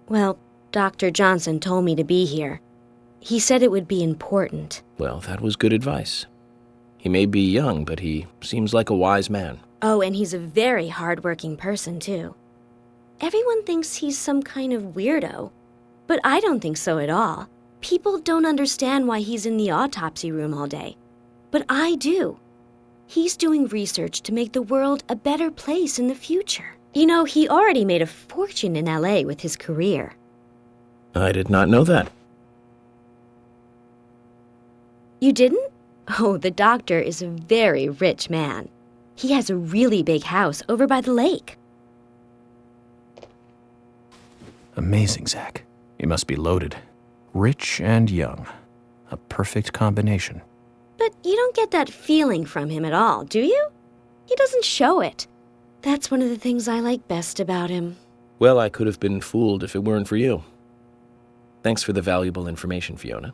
Well, Dr. Johnson told me to be here. He said it would be important. Well, that was good advice. He may be young, but he seems like a wise man. Oh, and he's a very hard-working person, too. Everyone thinks he's some kind of weirdo, but I don't think so at all. People don't understand why he's in the autopsy room all day, but I do. He's doing research to make the world a better place in the future. You know, he already made a fortune in LA with his career. I did not know that. You didn't? Oh, the doctor is a very rich man. He has a really big house over by the lake. Amazing, Zach. You must be loaded. Rich and young. A perfect combination. But you don't get that feeling from him at all, do you? He doesn't show it. That's one of the things I like best about him. Well, I could have been fooled if it weren't for you. Thanks for the valuable information, Fiona.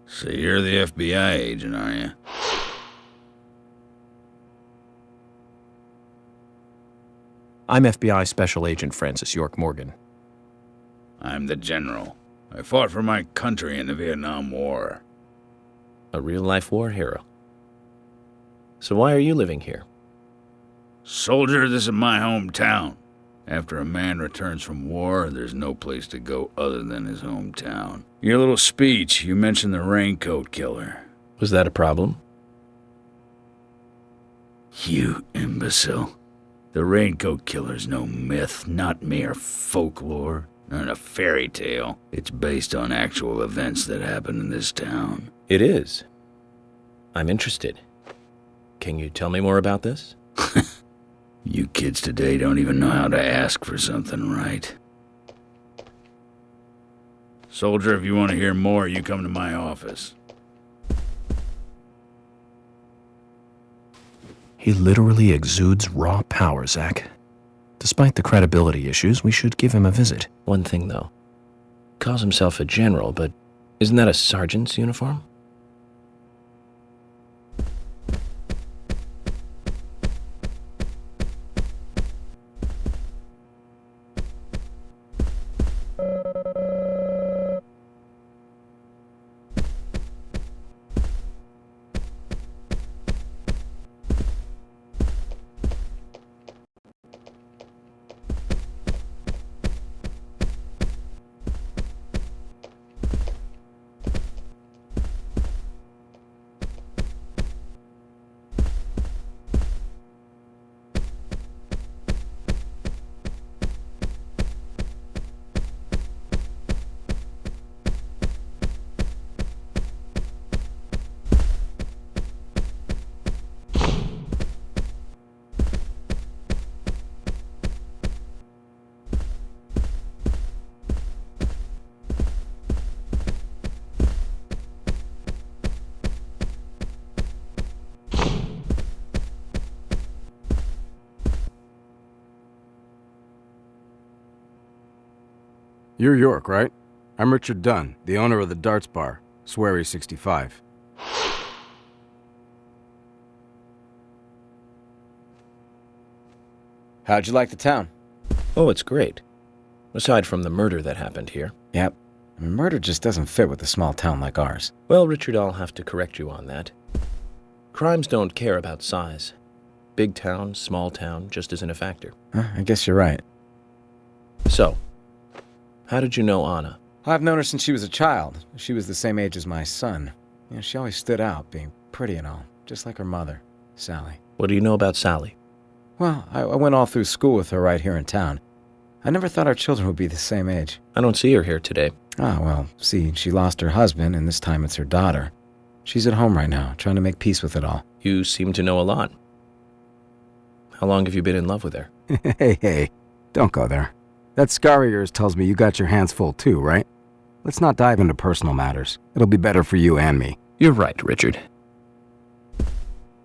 So you're the FBI agent, are you? I'm FBI Special Agent Francis York Morgan. I'm the general. I fought for my country in the Vietnam War. A real-life war hero. So why are you living here? Soldier, this is my hometown. After a man returns from war, there's no place to go other than his hometown. Your little speech, you mentioned the raincoat killer. Was that a problem? You imbecile. The raincoat killer's no myth, not mere folklore, not a fairy tale. It's based on actual events that happen in this town. It is. I'm interested. Can you tell me more about this? You kids today don't even know how to ask for something right. Soldier, if you want to hear more, you come to my office. He literally exudes raw power, Zach. Despite the credibility issues, we should give him a visit. One thing, though. Calls himself a general, but isn't that a sergeant's uniform? You're York, right? I'm Richard Dunn, the owner of the darts bar, Swery 65. How'd you like the town? Oh, it's great. Aside from the murder that happened here. Yep. I mean, murder just doesn't fit with a small town like ours. Well, Richard, I'll have to correct you on that. Crimes don't care about size. Big town, small town, just isn't a factor. I guess you're right. So, how did you know Anna? I've known her since she was a child. She was the same age as my son. You know, she always stood out, being pretty and all, just like her mother, Sally. What do you know about Sally? Well, I went all through school with her right here in town. I never thought our children would be the same age. I don't see her here today. Ah, well, see, she lost her husband, and this time it's her daughter. She's at home right now, trying to make peace with it all. You seem to know a lot. How long have you been in love with her? Hey, don't go there. That scar of yours tells me you got your hands full too, right? Let's not dive into personal matters. It'll be better for you and me. You're right, Richard.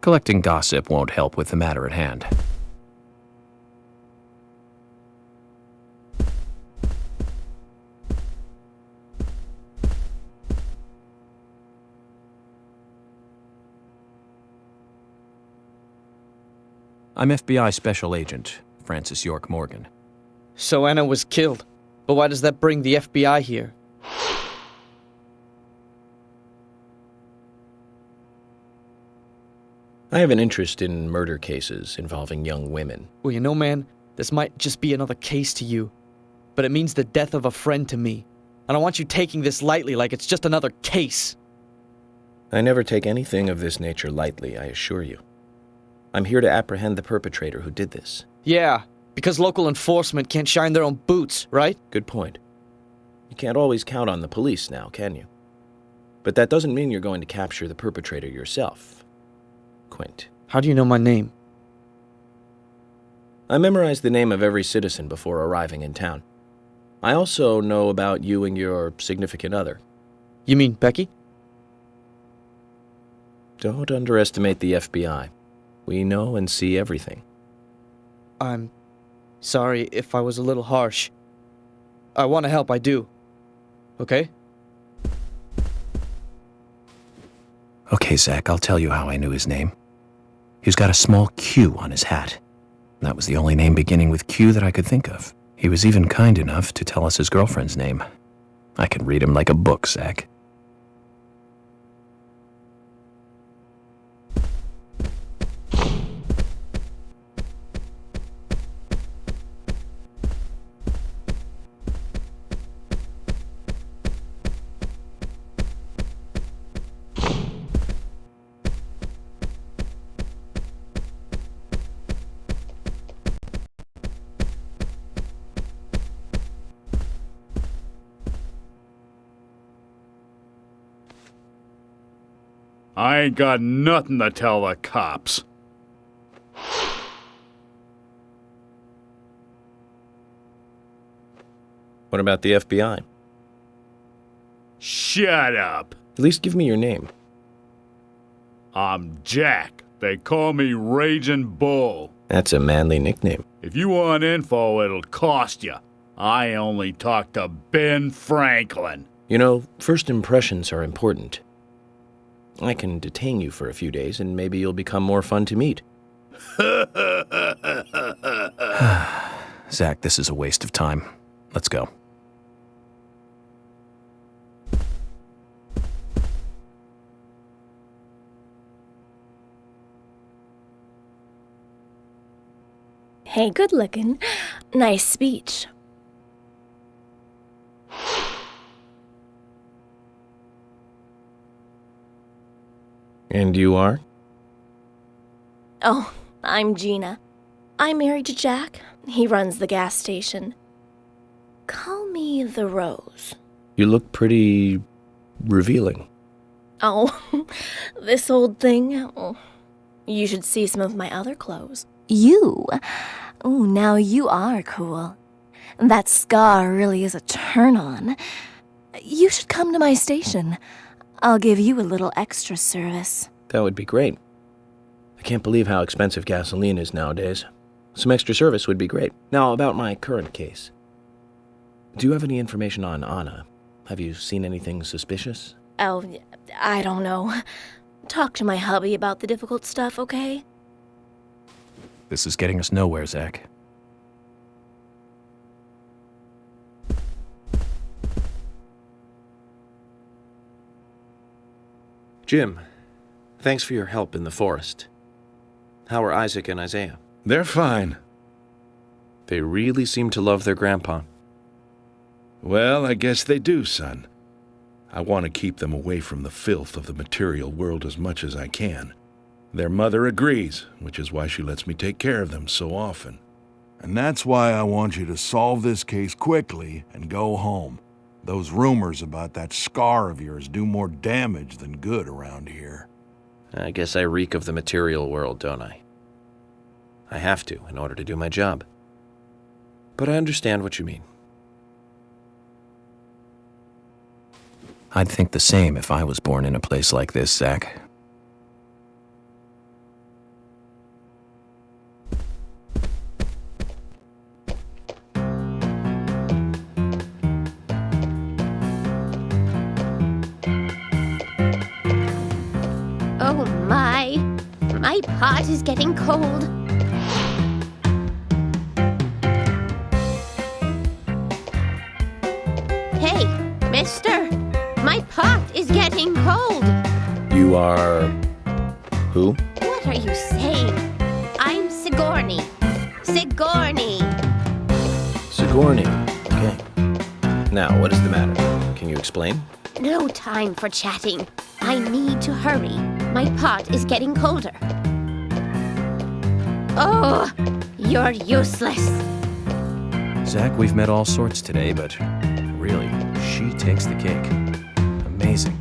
Collecting gossip won't help with the matter at hand. I'm FBI Special Agent Francis York Morgan. So Anna was killed. But why does that bring the FBI here? I have an interest in murder cases involving young women. Well, you know, man, this might just be another case to you. But it means the death of a friend to me. I don't want you taking this lightly like it's just another case. I never take anything of this nature lightly, I assure you. I'm here to apprehend the perpetrator who did this. Yeah, because local enforcement can't shine their own boots, right? Good point. You can't always count on the police now, can you? But that doesn't mean you're going to capture the perpetrator yourself. Quint. How do you know my name? I memorized the name of every citizen before arriving in town. I also know about you and your significant other. You mean Becky? Don't underestimate the FBI. We know and see everything. I'm sorry if I was a little harsh. I want to help, I do. Okay? Okay, Zach, I'll tell you how I knew his name. He's got a small Q on his hat. That was the only name beginning with Q that I could think of. He was even kind enough to tell us his girlfriend's name. I can read him like a book, Zach. I ain't got nothing to tell the cops. What about the FBI? Shut up. At least give me your name. I'm Jack. They call me Raging Bull. That's a manly nickname. If you want info, it'll cost you. I only talk to Ben Franklin. You know, first impressions are important. I can detain you for a few days, and maybe you'll become more fun to meet. Zach, this is a waste of time. Let's go. Hey, good looking. Nice speech. And you are? Oh, I'm Gina. I'm married to Jack. He runs the gas station. Call me the Rose. You look pretty revealing. Oh, this old thing. Oh, you should see some of my other clothes. You? Oh, now you are cool. That scar really is a turn-on. You should come to my station. I'll give you a little extra service. That would be great. I can't believe how expensive gasoline is nowadays. Some extra service would be great. Now, about my current case. Do you have any information on Anna? Have you seen anything suspicious? Oh, I don't know. Talk to my hubby about the difficult stuff, okay? This is getting us nowhere, Zach. Jim, thanks for your help in the forest. How are Isaac and Isaiah? They're fine. They really seem to love their grandpa. Well, I guess they do, son. I want to keep them away from the filth of the material world as much as I can. Their mother agrees, which is why she lets me take care of them so often. And that's why I want you to solve this case quickly and go home. Those rumors about that scar of yours do more damage than good around here. I guess I reek of the material world, don't I? I have to in order to do my job. But I understand what you mean. I'd think the same if I was born in a place like this, Zach. Oh my pot is getting cold. Hey, mister, my pot is getting cold. You are... who? What are you saying? I'm Sigourney. Sigourney. Sigourney. Okay. Now, what is the matter? Can you explain? No time for chatting. I need to hurry. My pot is getting colder. Oh, you're useless. Zach, we've met all sorts today, but really, she takes the cake. Amazing.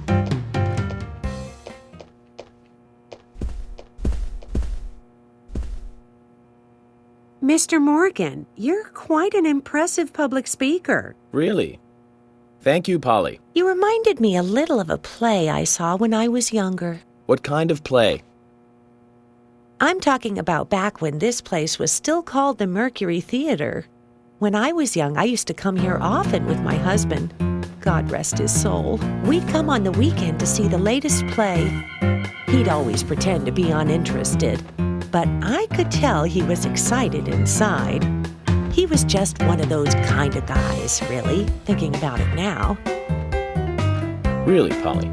Mr. Morgan, you're quite an impressive public speaker. Really? Thank you, Polly. You reminded me a little of a play I saw when I was younger. What kind of play? I'm talking about back when this place was still called the Mercury Theater. When I was young, I used to come here often with my husband. God rest his soul. We'd come on the weekend to see the latest play. He'd always pretend to be uninterested, but I could tell he was excited inside. He was just one of those kind of guys, really, thinking about it now. Really, Polly?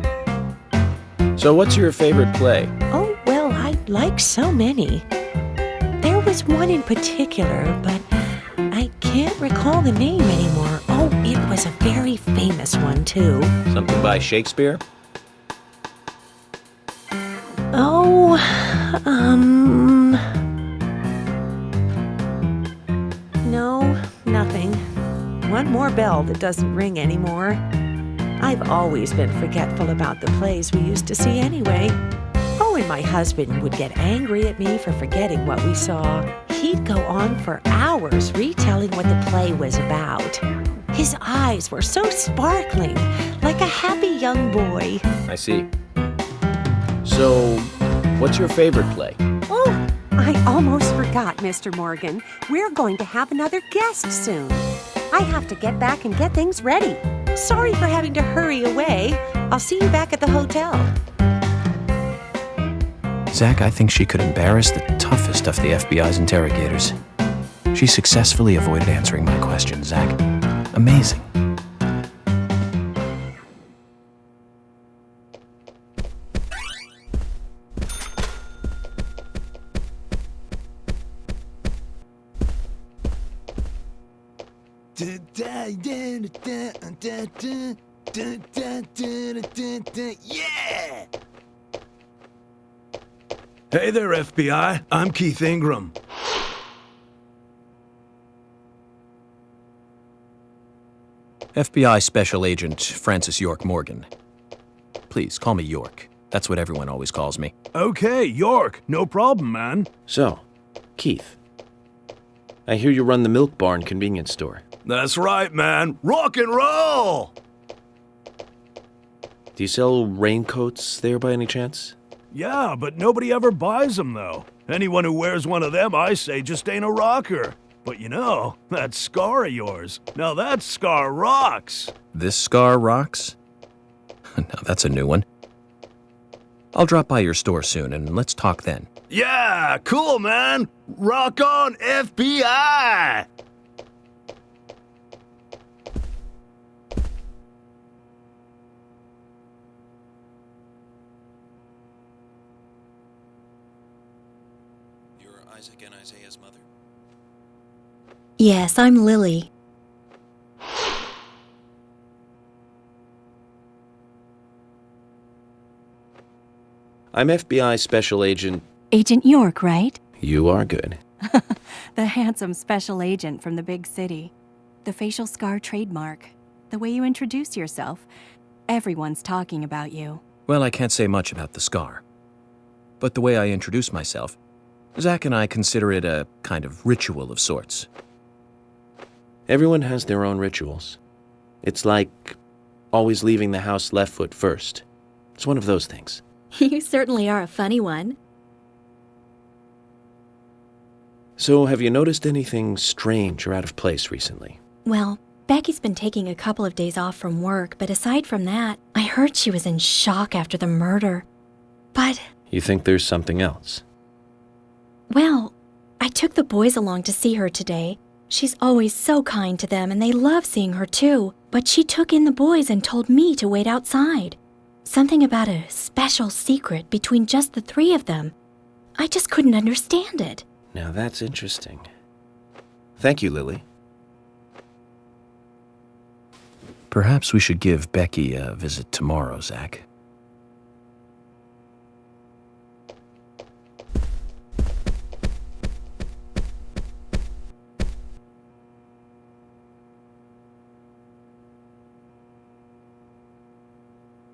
So what's your favorite play? Oh, well, I like so many. There was one in particular, but I can't recall the name anymore. Oh, it was a very famous one, too. Something by Shakespeare? Oh, no, nothing. One more bell that doesn't ring anymore. I've always been forgetful about the plays we used to see anyway. Oh, and my husband would get angry at me for forgetting what we saw. He'd go on for hours retelling what the play was about. His eyes were so sparkling, like a happy young boy. I see. So, what's your favorite play? Oh, I almost forgot, Mr. Morgan. We're going to have another guest soon. I have to get back and get things ready. Sorry for having to hurry away. I'll see you back at the hotel. Zach, I think she could embarrass the toughest of the FBI's interrogators. She successfully avoided answering my question, Zach. Amazing. Yeah! Hey there, FBI. I'm Keith Ingram. FBI Special Agent Francis York Morgan. Please, call me York. That's what everyone always calls me. Okay, York. No problem, man. So, Keith, I hear you run the Milk Barn convenience store. That's right, man. Rock and roll! Do you sell raincoats there by any chance? Yeah, but nobody ever buys them, though. Anyone who wears one of them, I say, just ain't a rocker. But you know, that scar of yours, now that scar rocks. This scar rocks? Now that's a new one. I'll drop by your store soon, and let's talk then. Yeah, cool, man. Rock on, FBI! Isaac and Isaiah's mother? Yes, I'm Lily. I'm FBI Special Agent... Agent York, right? You are good. The handsome special agent from the big city. The facial scar trademark. The way you introduce yourself. Everyone's talking about you. Well, I can't say much about the scar. But the way I introduce myself, Zach and I consider it a kind of ritual of sorts. Everyone has their own rituals. It's like always leaving the house left foot first. It's one of those things. You certainly are a funny one. So, have you noticed anything strange or out of place recently? Well, Becky's been taking a couple of days off from work, but aside from that, I heard she was in shock after the murder. But, You think there's something else? well, I took the boys along to see her today. She's always so kind to them, and they love seeing her too. But she took in the boys and told me to wait outside. Something about a special secret between just the three of them. I just couldn't understand it. Now that's interesting. Thank you, Lily. Perhaps we should give Becky a visit tomorrow, Zach.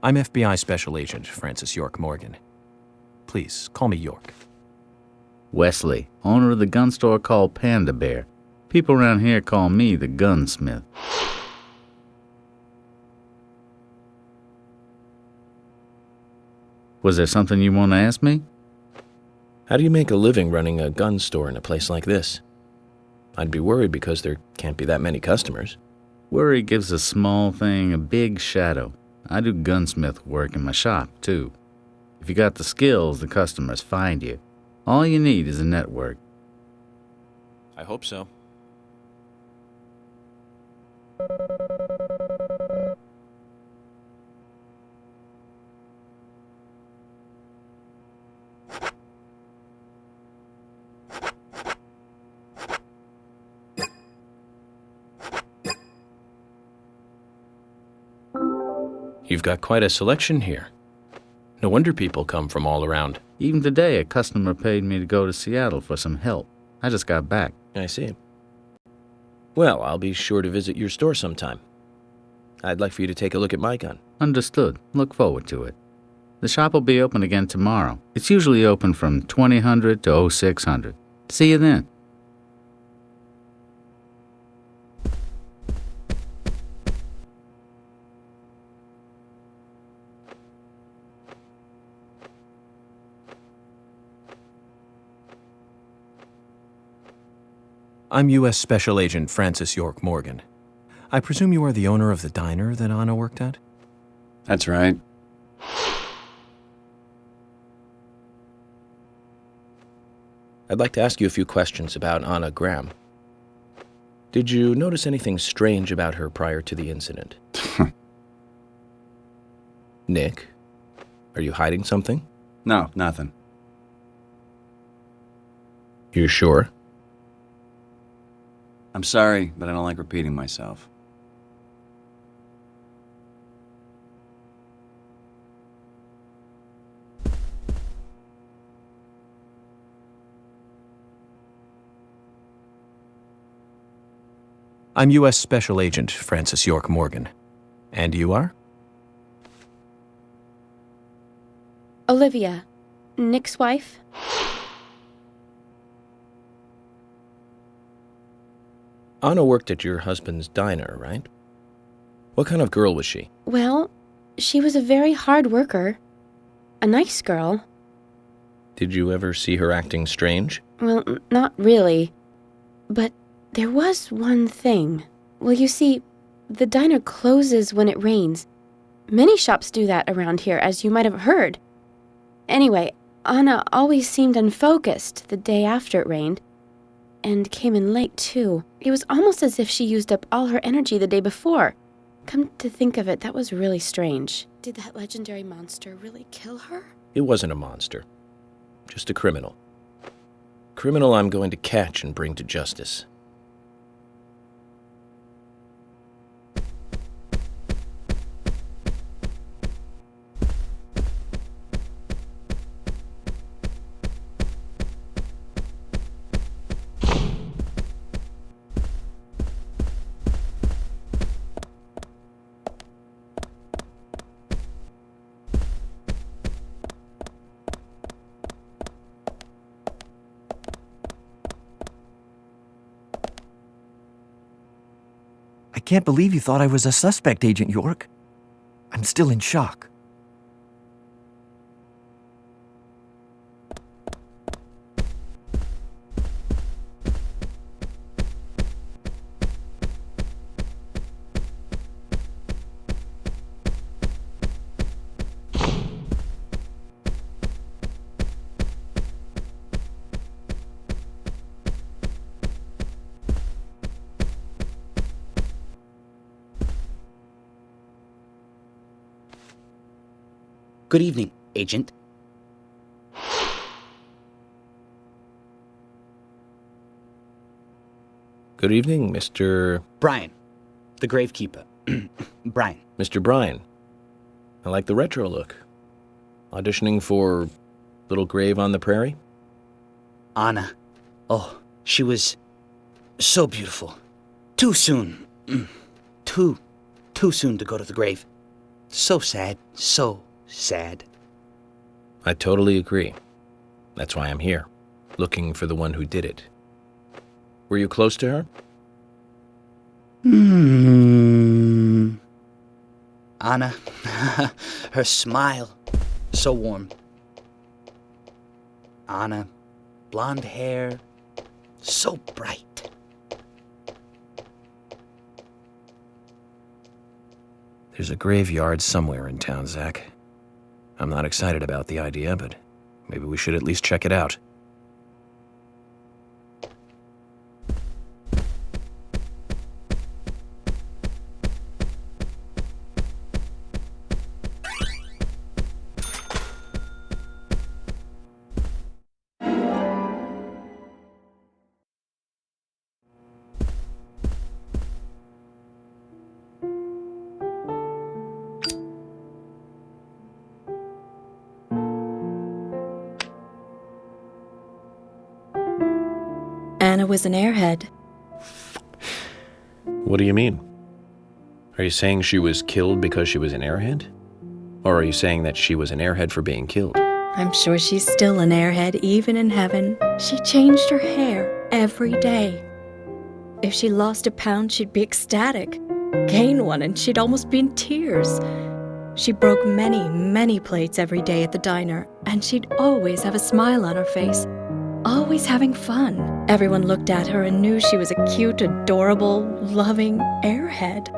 I'm FBI Special Agent Francis York Morgan. Please, call me York. Wesley, owner of the gun store called Panda Bear. People around here call me the gunsmith. Was there something you want to ask me? How do you make a living running a gun store in a place like this? I'd be worried because there can't be that many customers. Worry gives a small thing a big shadow. I do gunsmith work in my shop, too. If you got the skills, the customers find you. All you need is a network. I hope so. You've got quite a selection here. No wonder people come from all around. Even today, a customer paid me to go to Seattle for some help. I just got back. I see. Well, I'll be sure to visit your store sometime. I'd like for you to take a look at my gun. Understood. Look forward to it. The shop will be open again tomorrow. It's usually open from 2000 to 0600. See you then. I'm U.S. Special Agent Francis York Morgan. I presume you are the owner of the diner that Anna worked at? That's right. I'd like to ask you a few questions about Anna Graham. Did you notice anything strange about her prior to the incident? Nick, are you hiding something? No, nothing. You sure? I'm sorry, but I don't like repeating myself. I'm U.S. Special Agent Francis York Morgan. And you are? Olivia, Nick's wife. Anna worked at your husband's diner, right? What kind of girl was she? Well, she was a very hard worker. A nice girl. Did you ever see her acting strange? Well, not really. But there was one thing. Well, you see, the diner closes when it rains. Many shops do that around here, as you might have heard. Anyway, Anna always seemed unfocused the day after it rained. And came in late, too. It was almost as if she used up all her energy the day before. Come to think of it, that was really strange. Did that legendary monster really kill her? It wasn't a monster. Just a criminal. criminal I'm going to catch and bring to justice. I can't believe you thought I was a suspect, Agent York. I'm still in shock. Good evening, Agent. Good evening, Mr. Brian, the gravekeeper. Brian. Mr. Brian. I like the retro look. Auditioning for Little Grave on the Prairie? Anna. Oh, she was so beautiful. Too soon. Too soon to go to the grave. So sad. So sad. I totally agree. That's why I'm here, looking for the one who did it. Were you close to her? Anna, her smile, so warm. Anna, blonde hair, so bright. There's a graveyard somewhere in town, Zach. I'm not excited about the idea, but maybe we should at least check it out. Anna was an airhead. What do you mean? Are you saying she was killed because she was an airhead? Or are you saying that she was an airhead for being killed? I'm sure she's still an airhead, even in heaven. She changed her hair every day. If she lost a pound, she'd be ecstatic. Gain one, and she'd almost be in tears. She broke many, many plates every day at the diner, and she'd always have a smile on her face. Always having fun. Everyone looked at her and knew she was a cute, adorable, loving airhead.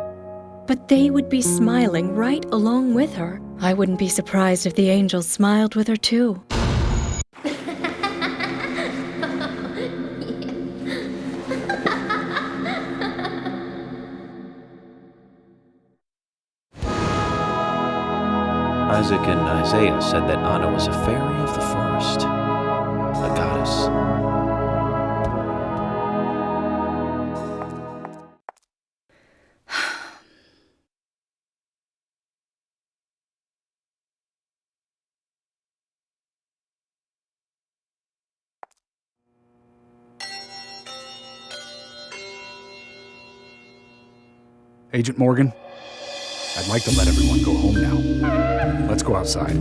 But they would be smiling right along with her. I wouldn't be surprised if the angels smiled with her too. Isaac and Isaiah said that Anna was a fairy of the forest, a goddess. Agent Morgan, I'd like to let everyone go home now. Let's go outside.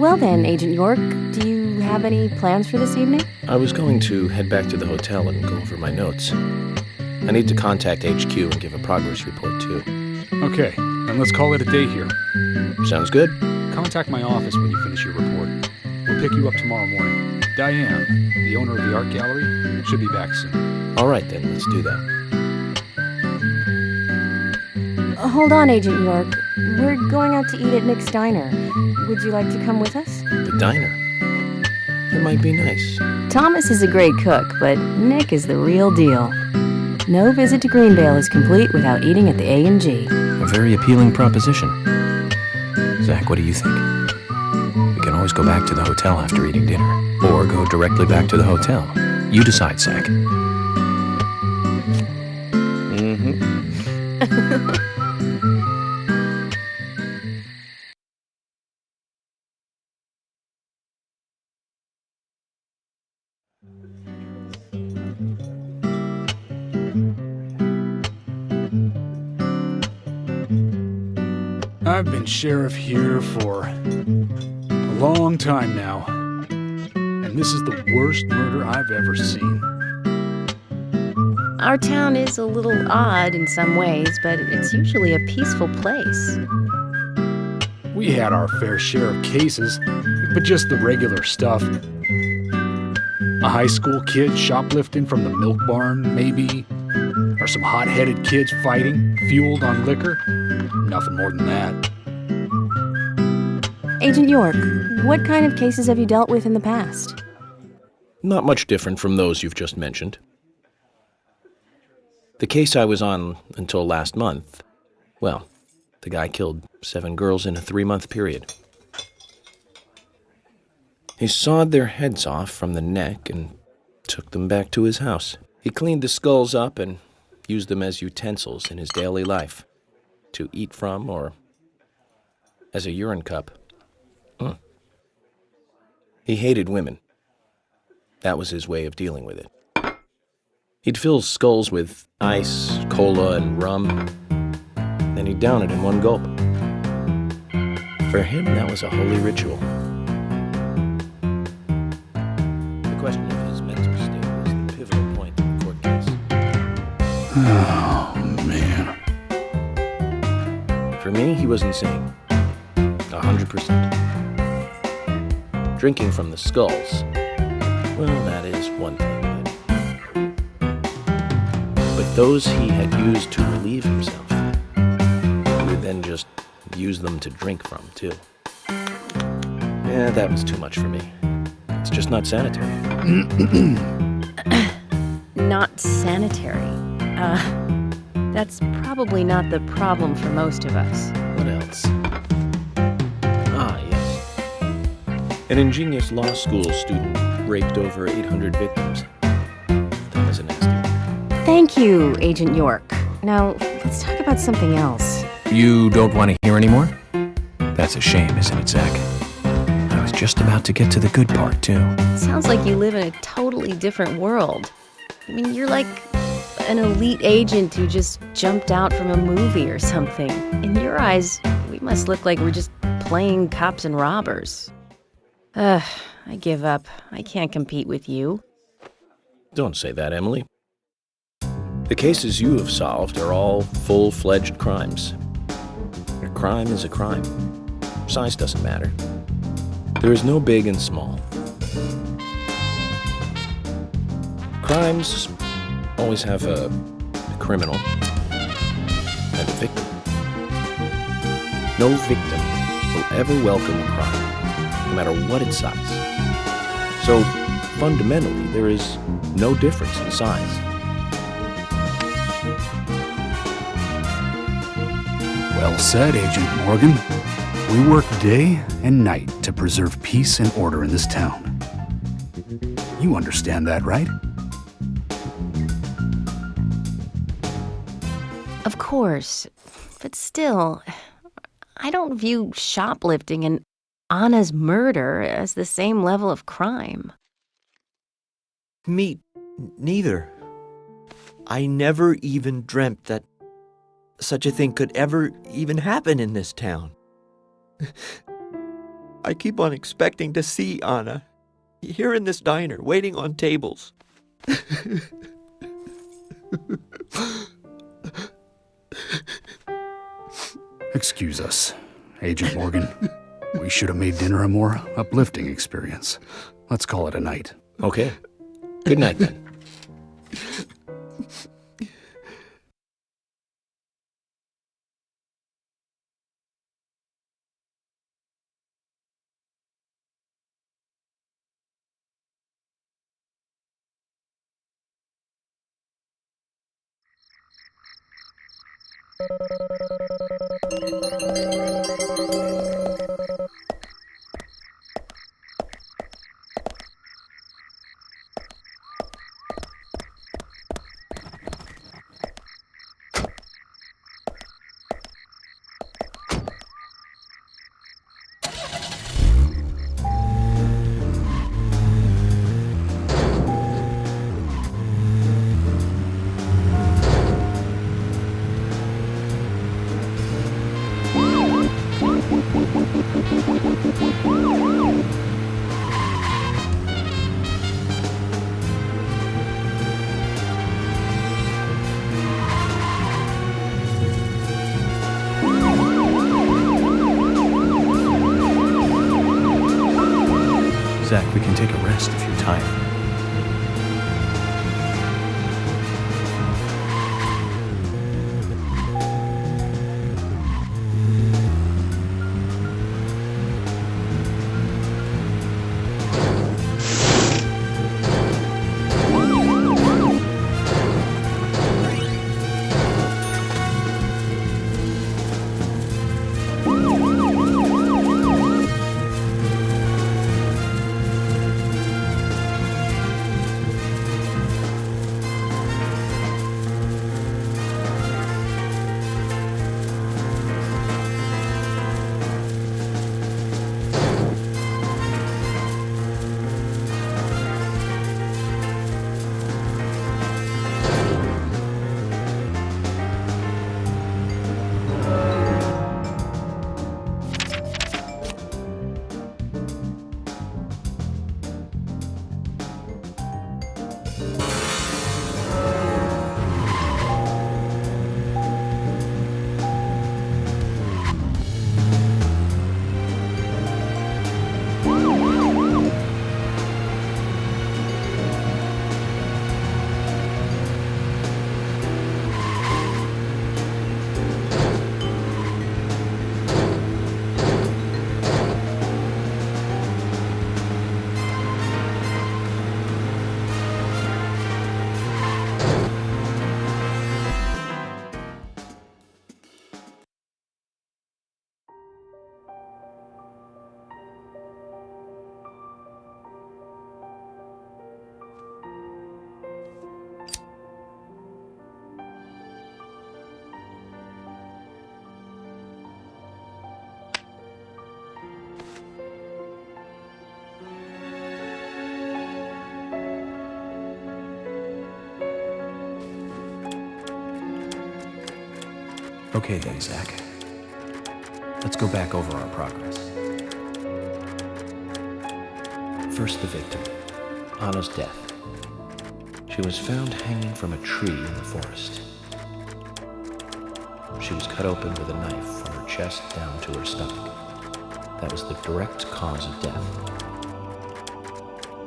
Well then, Agent York, do you have any plans for this evening? I was going to head back to the hotel and go over my notes. I need to contact HQ and give a progress report, too. Okay, then let's call it a day here. Sounds good. Contact my office when you finish your report. We'll pick you up tomorrow morning. Diane, the owner of the art gallery, should be back soon. All right, then. Let's do that. Hold on, Agent York. We're going out to eat at Nick's Diner. Would you like to come with us? The diner. It might be nice. Thomas is a great cook, but Nick is the real deal. No visit to Greenvale is complete without eating at the A&G. A very appealing proposition. Zach, what do you think? We can always go back to the hotel after eating dinner, or go directly back to the hotel. You decide, Zach. I've been sheriff here for a long time now, and this is the worst murder I've ever seen. Our town is a little odd in some ways, but it's usually a peaceful place. We had our fair share of cases, but just the regular stuff. A high school kid shoplifting from the milk barn, maybe. Or some hot-headed kids fighting, fueled on liquor. Nothing more than that. Agent York, what kind of cases have you dealt with in the past? Not much different from those you've just mentioned. The case I was on until last month, well, the guy killed 7 girls in a 3-month period. He sawed their heads off from the neck and took them back to his house. He cleaned the skulls up and used them as utensils in his daily life, to eat from or as a urine cup. He hated women. That was his way of dealing with it. He'd fill skulls with ice, cola, and rum, then he'd down it in one gulp. For him, that was a holy ritual. The question of his mental state was the pivotal point in the court case. Oh, man. For me, he was insane. 100%. Drinking from the skulls, well, that is one thing. But those he had used to relieve himself, he would then just use them to drink from, too. Yeah, that was too much for me. It's just not sanitary. Not sanitary. That's probably not the problem for most of us. What else? Ah, yes. An ingenious law school student raped over 800 victims. That was a nasty one. Thank you, Agent York. Now, let's talk about something else. You don't want to hear anymore? That's a shame, isn't it, Zach? I was just about to get to the good part, too. Sounds like you live in a totally different world. I mean, you're like an elite agent who just jumped out from a movie or something. In your eyes, we must look like we're just playing cops and robbers. I give up. I can't compete with you. Don't say that, Emily. The cases you have solved are all full-fledged crimes. A crime is a crime. Size doesn't matter. There is no big and small. Crimes always have a criminal and a victim. No victim will ever welcome a crime, no matter what its size. So, fundamentally, there is no difference in size. Well said, Agent Morgan. We work day and night to preserve peace and order in this town. You understand that, right? Of course. But still, I don't view shoplifting and Anna's murder as the same level of crime. Me neither. I never even dreamt that such a thing could ever even happen in this town. I keep on expecting to see Anna. Here in this diner, waiting on tables. Excuse us, Agent Morgan. We should have made dinner a more uplifting experience. Let's call it a night. Okay. Good night, then. Zach, we can take a rest if you're tired. Okay then, Zach. Let's go back over our progress. First, the victim, Anna's death. She was found hanging from a tree in the forest. She was cut open with a knife from her chest down to her stomach. That was the direct cause of death.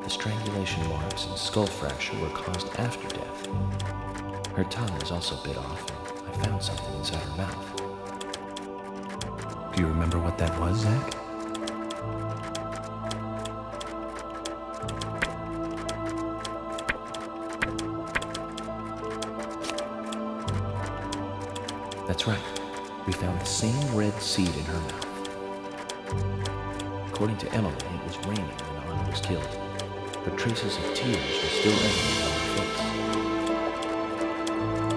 The strangulation marks and skull fracture were caused after death. Her tongue was also bit off, and I found something inside her mouth. Do you remember what that was, Zach? That's right. We found the same red seed in her mouth. According to Emily, it was raining when Anna was killed, but traces of tears were still evident on her face.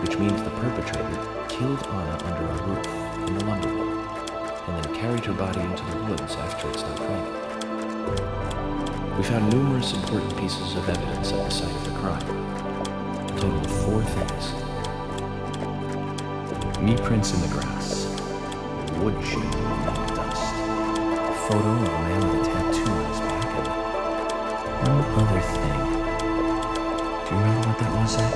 Which means the perpetrator killed Anna under a roof in the lumber mill, and then carried her body into the woods after it stopped raining. We found numerous important pieces of evidence at the site of the crime. A total of 4 things. Knee prints in the grass, wood chip on the dust, photo of a man with a tattoo on his back, and one other thing. Do you remember what that was, Zach?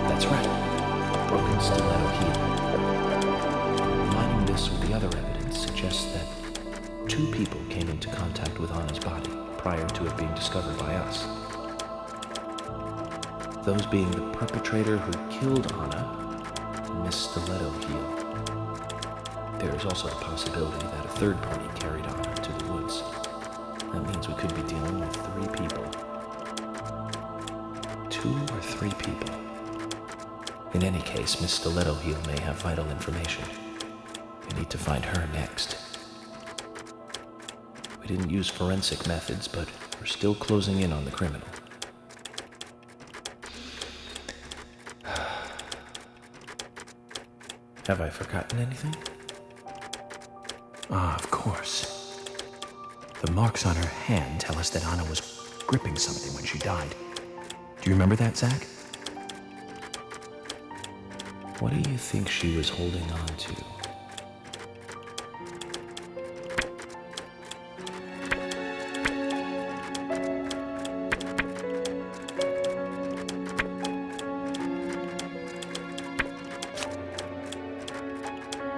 That's right. Broken stiletto heel. Combining this with the other evidence suggests that 2 people came into contact with Anna's body prior to it being discovered by us. Those being the perpetrator who killed Anna and Miss Stiletto Heel. There is also the possibility that a third party carried Anna to the woods. That means we could be dealing with 3 people. 2 or 3 people. In any case, Miss Stiletto Heel may have vital information. We need to find her next. We didn't use forensic methods, but we're still closing in on the criminal. Have I forgotten anything? Ah, of course. The marks on her hand tell us that Anna was gripping something when she died. Do you remember that, Zach? What do you think she was holding on to?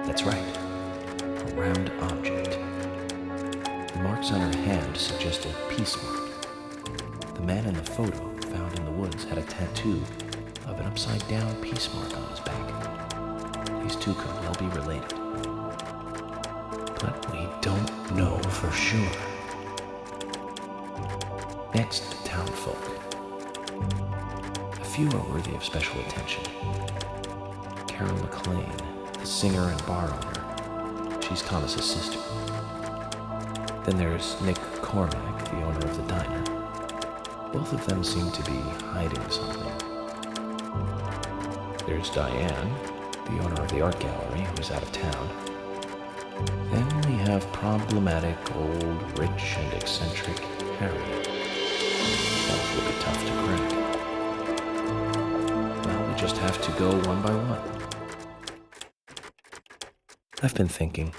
That's right. A round object. The marks on her hand suggest a peace mark. The man in the photo found in the woods had a tattoo of an upside-down peace mark on his back. These 2 could well be related. But we don't know for sure. Next, the townfolk. A few are worthy of special attention. Carol McLean, the singer and bar owner. She's Thomas's sister. Then there's Nick Cormack, the owner of the diner. Both of them seem to be hiding something. There's Diane, the owner of the art gallery, who's out of town. Then we have problematic, old, rich, and eccentric Harry. Both will be tough to crack. Well, we just have to go one by one. I've been thinking,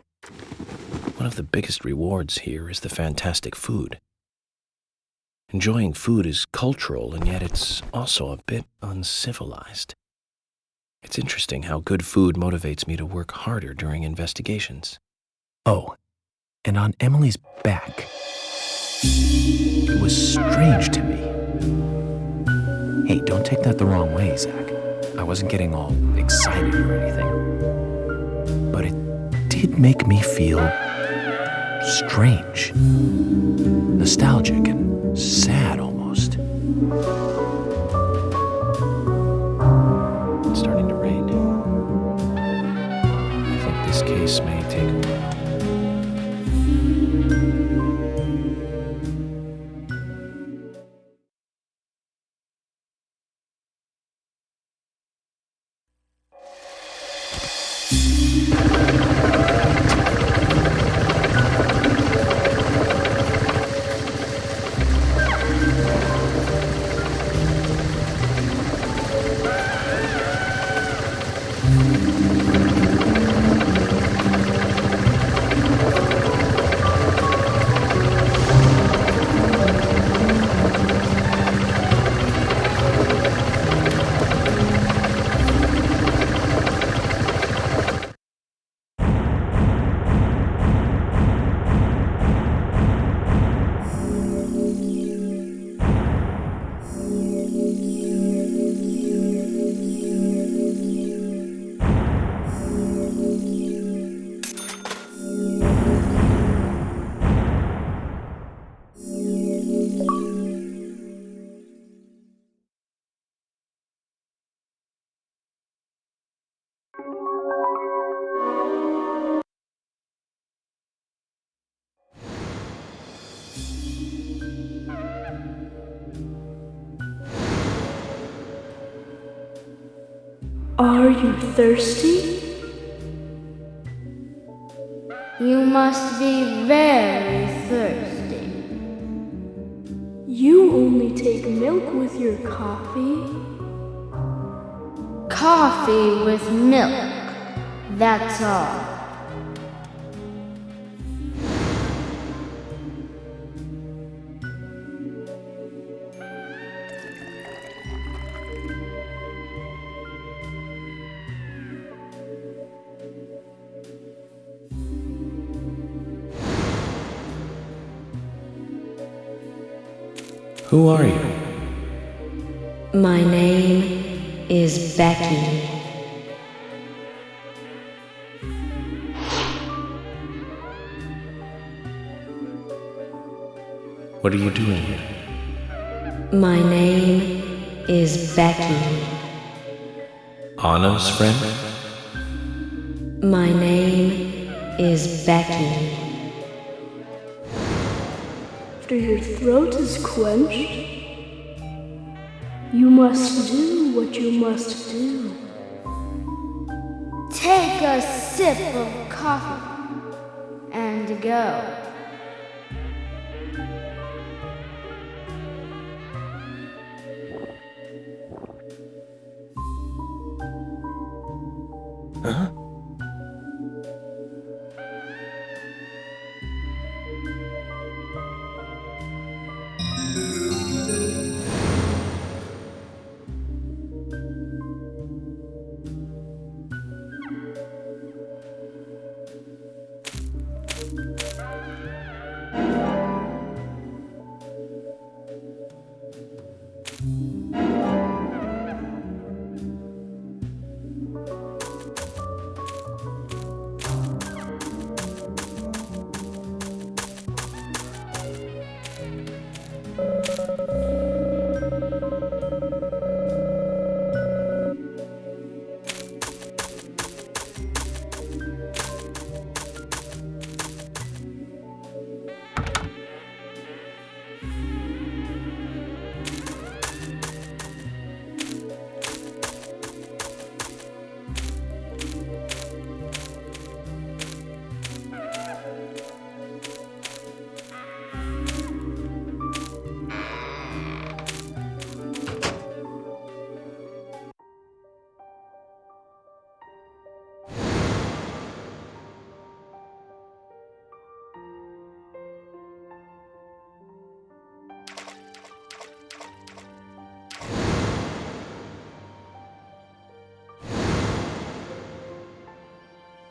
one of the biggest rewards here is the fantastic food. Enjoying food is cultural, and yet it's also a bit uncivilized. It's interesting how good food motivates me to work harder during investigations. Oh, and on Emily's back, it was strange to me. Hey, don't take that the wrong way, Zach. I wasn't getting all excited or anything. But it did make me feel strange, nostalgic, and sad almost. It's starting to rain. I think this case may take a while. Are you thirsty? You must be very thirsty. You only take milk with your coffee? coffee with milk. That's all. Who are you? My name is Becky. What are you doing here? My name is Becky. Anna's friend? My name is Becky. After your throat is quenched, you must do what you must do. Take a sip of coffee and go. Huh?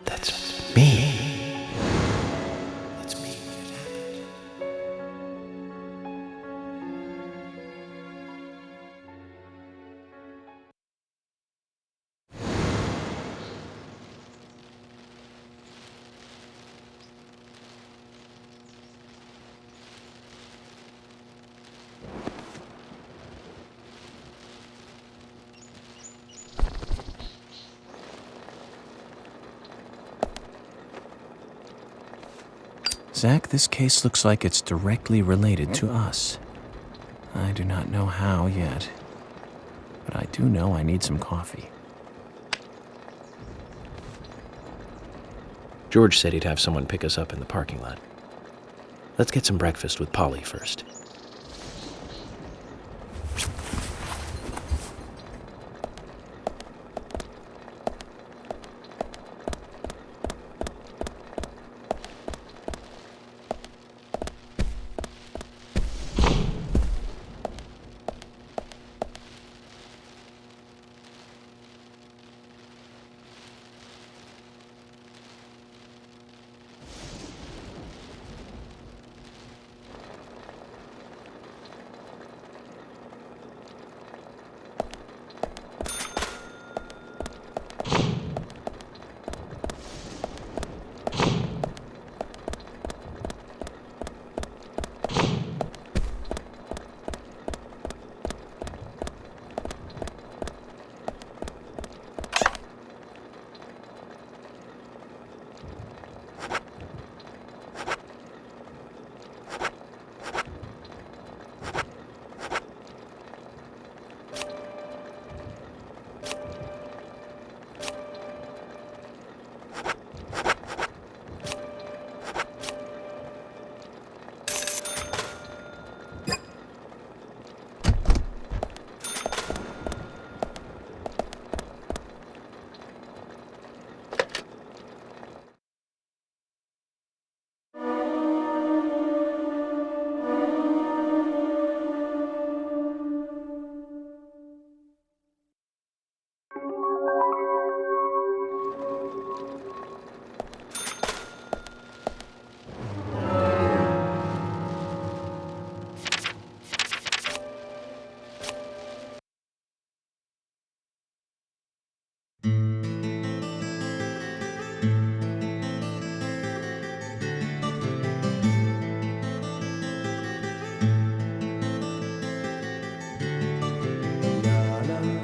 That's me. That's me. Zach, this case looks like it's directly related to us. I do not know how yet, but I do know I need some coffee. George said he'd have someone pick us up in the parking lot. Let's get some breakfast with Polly first.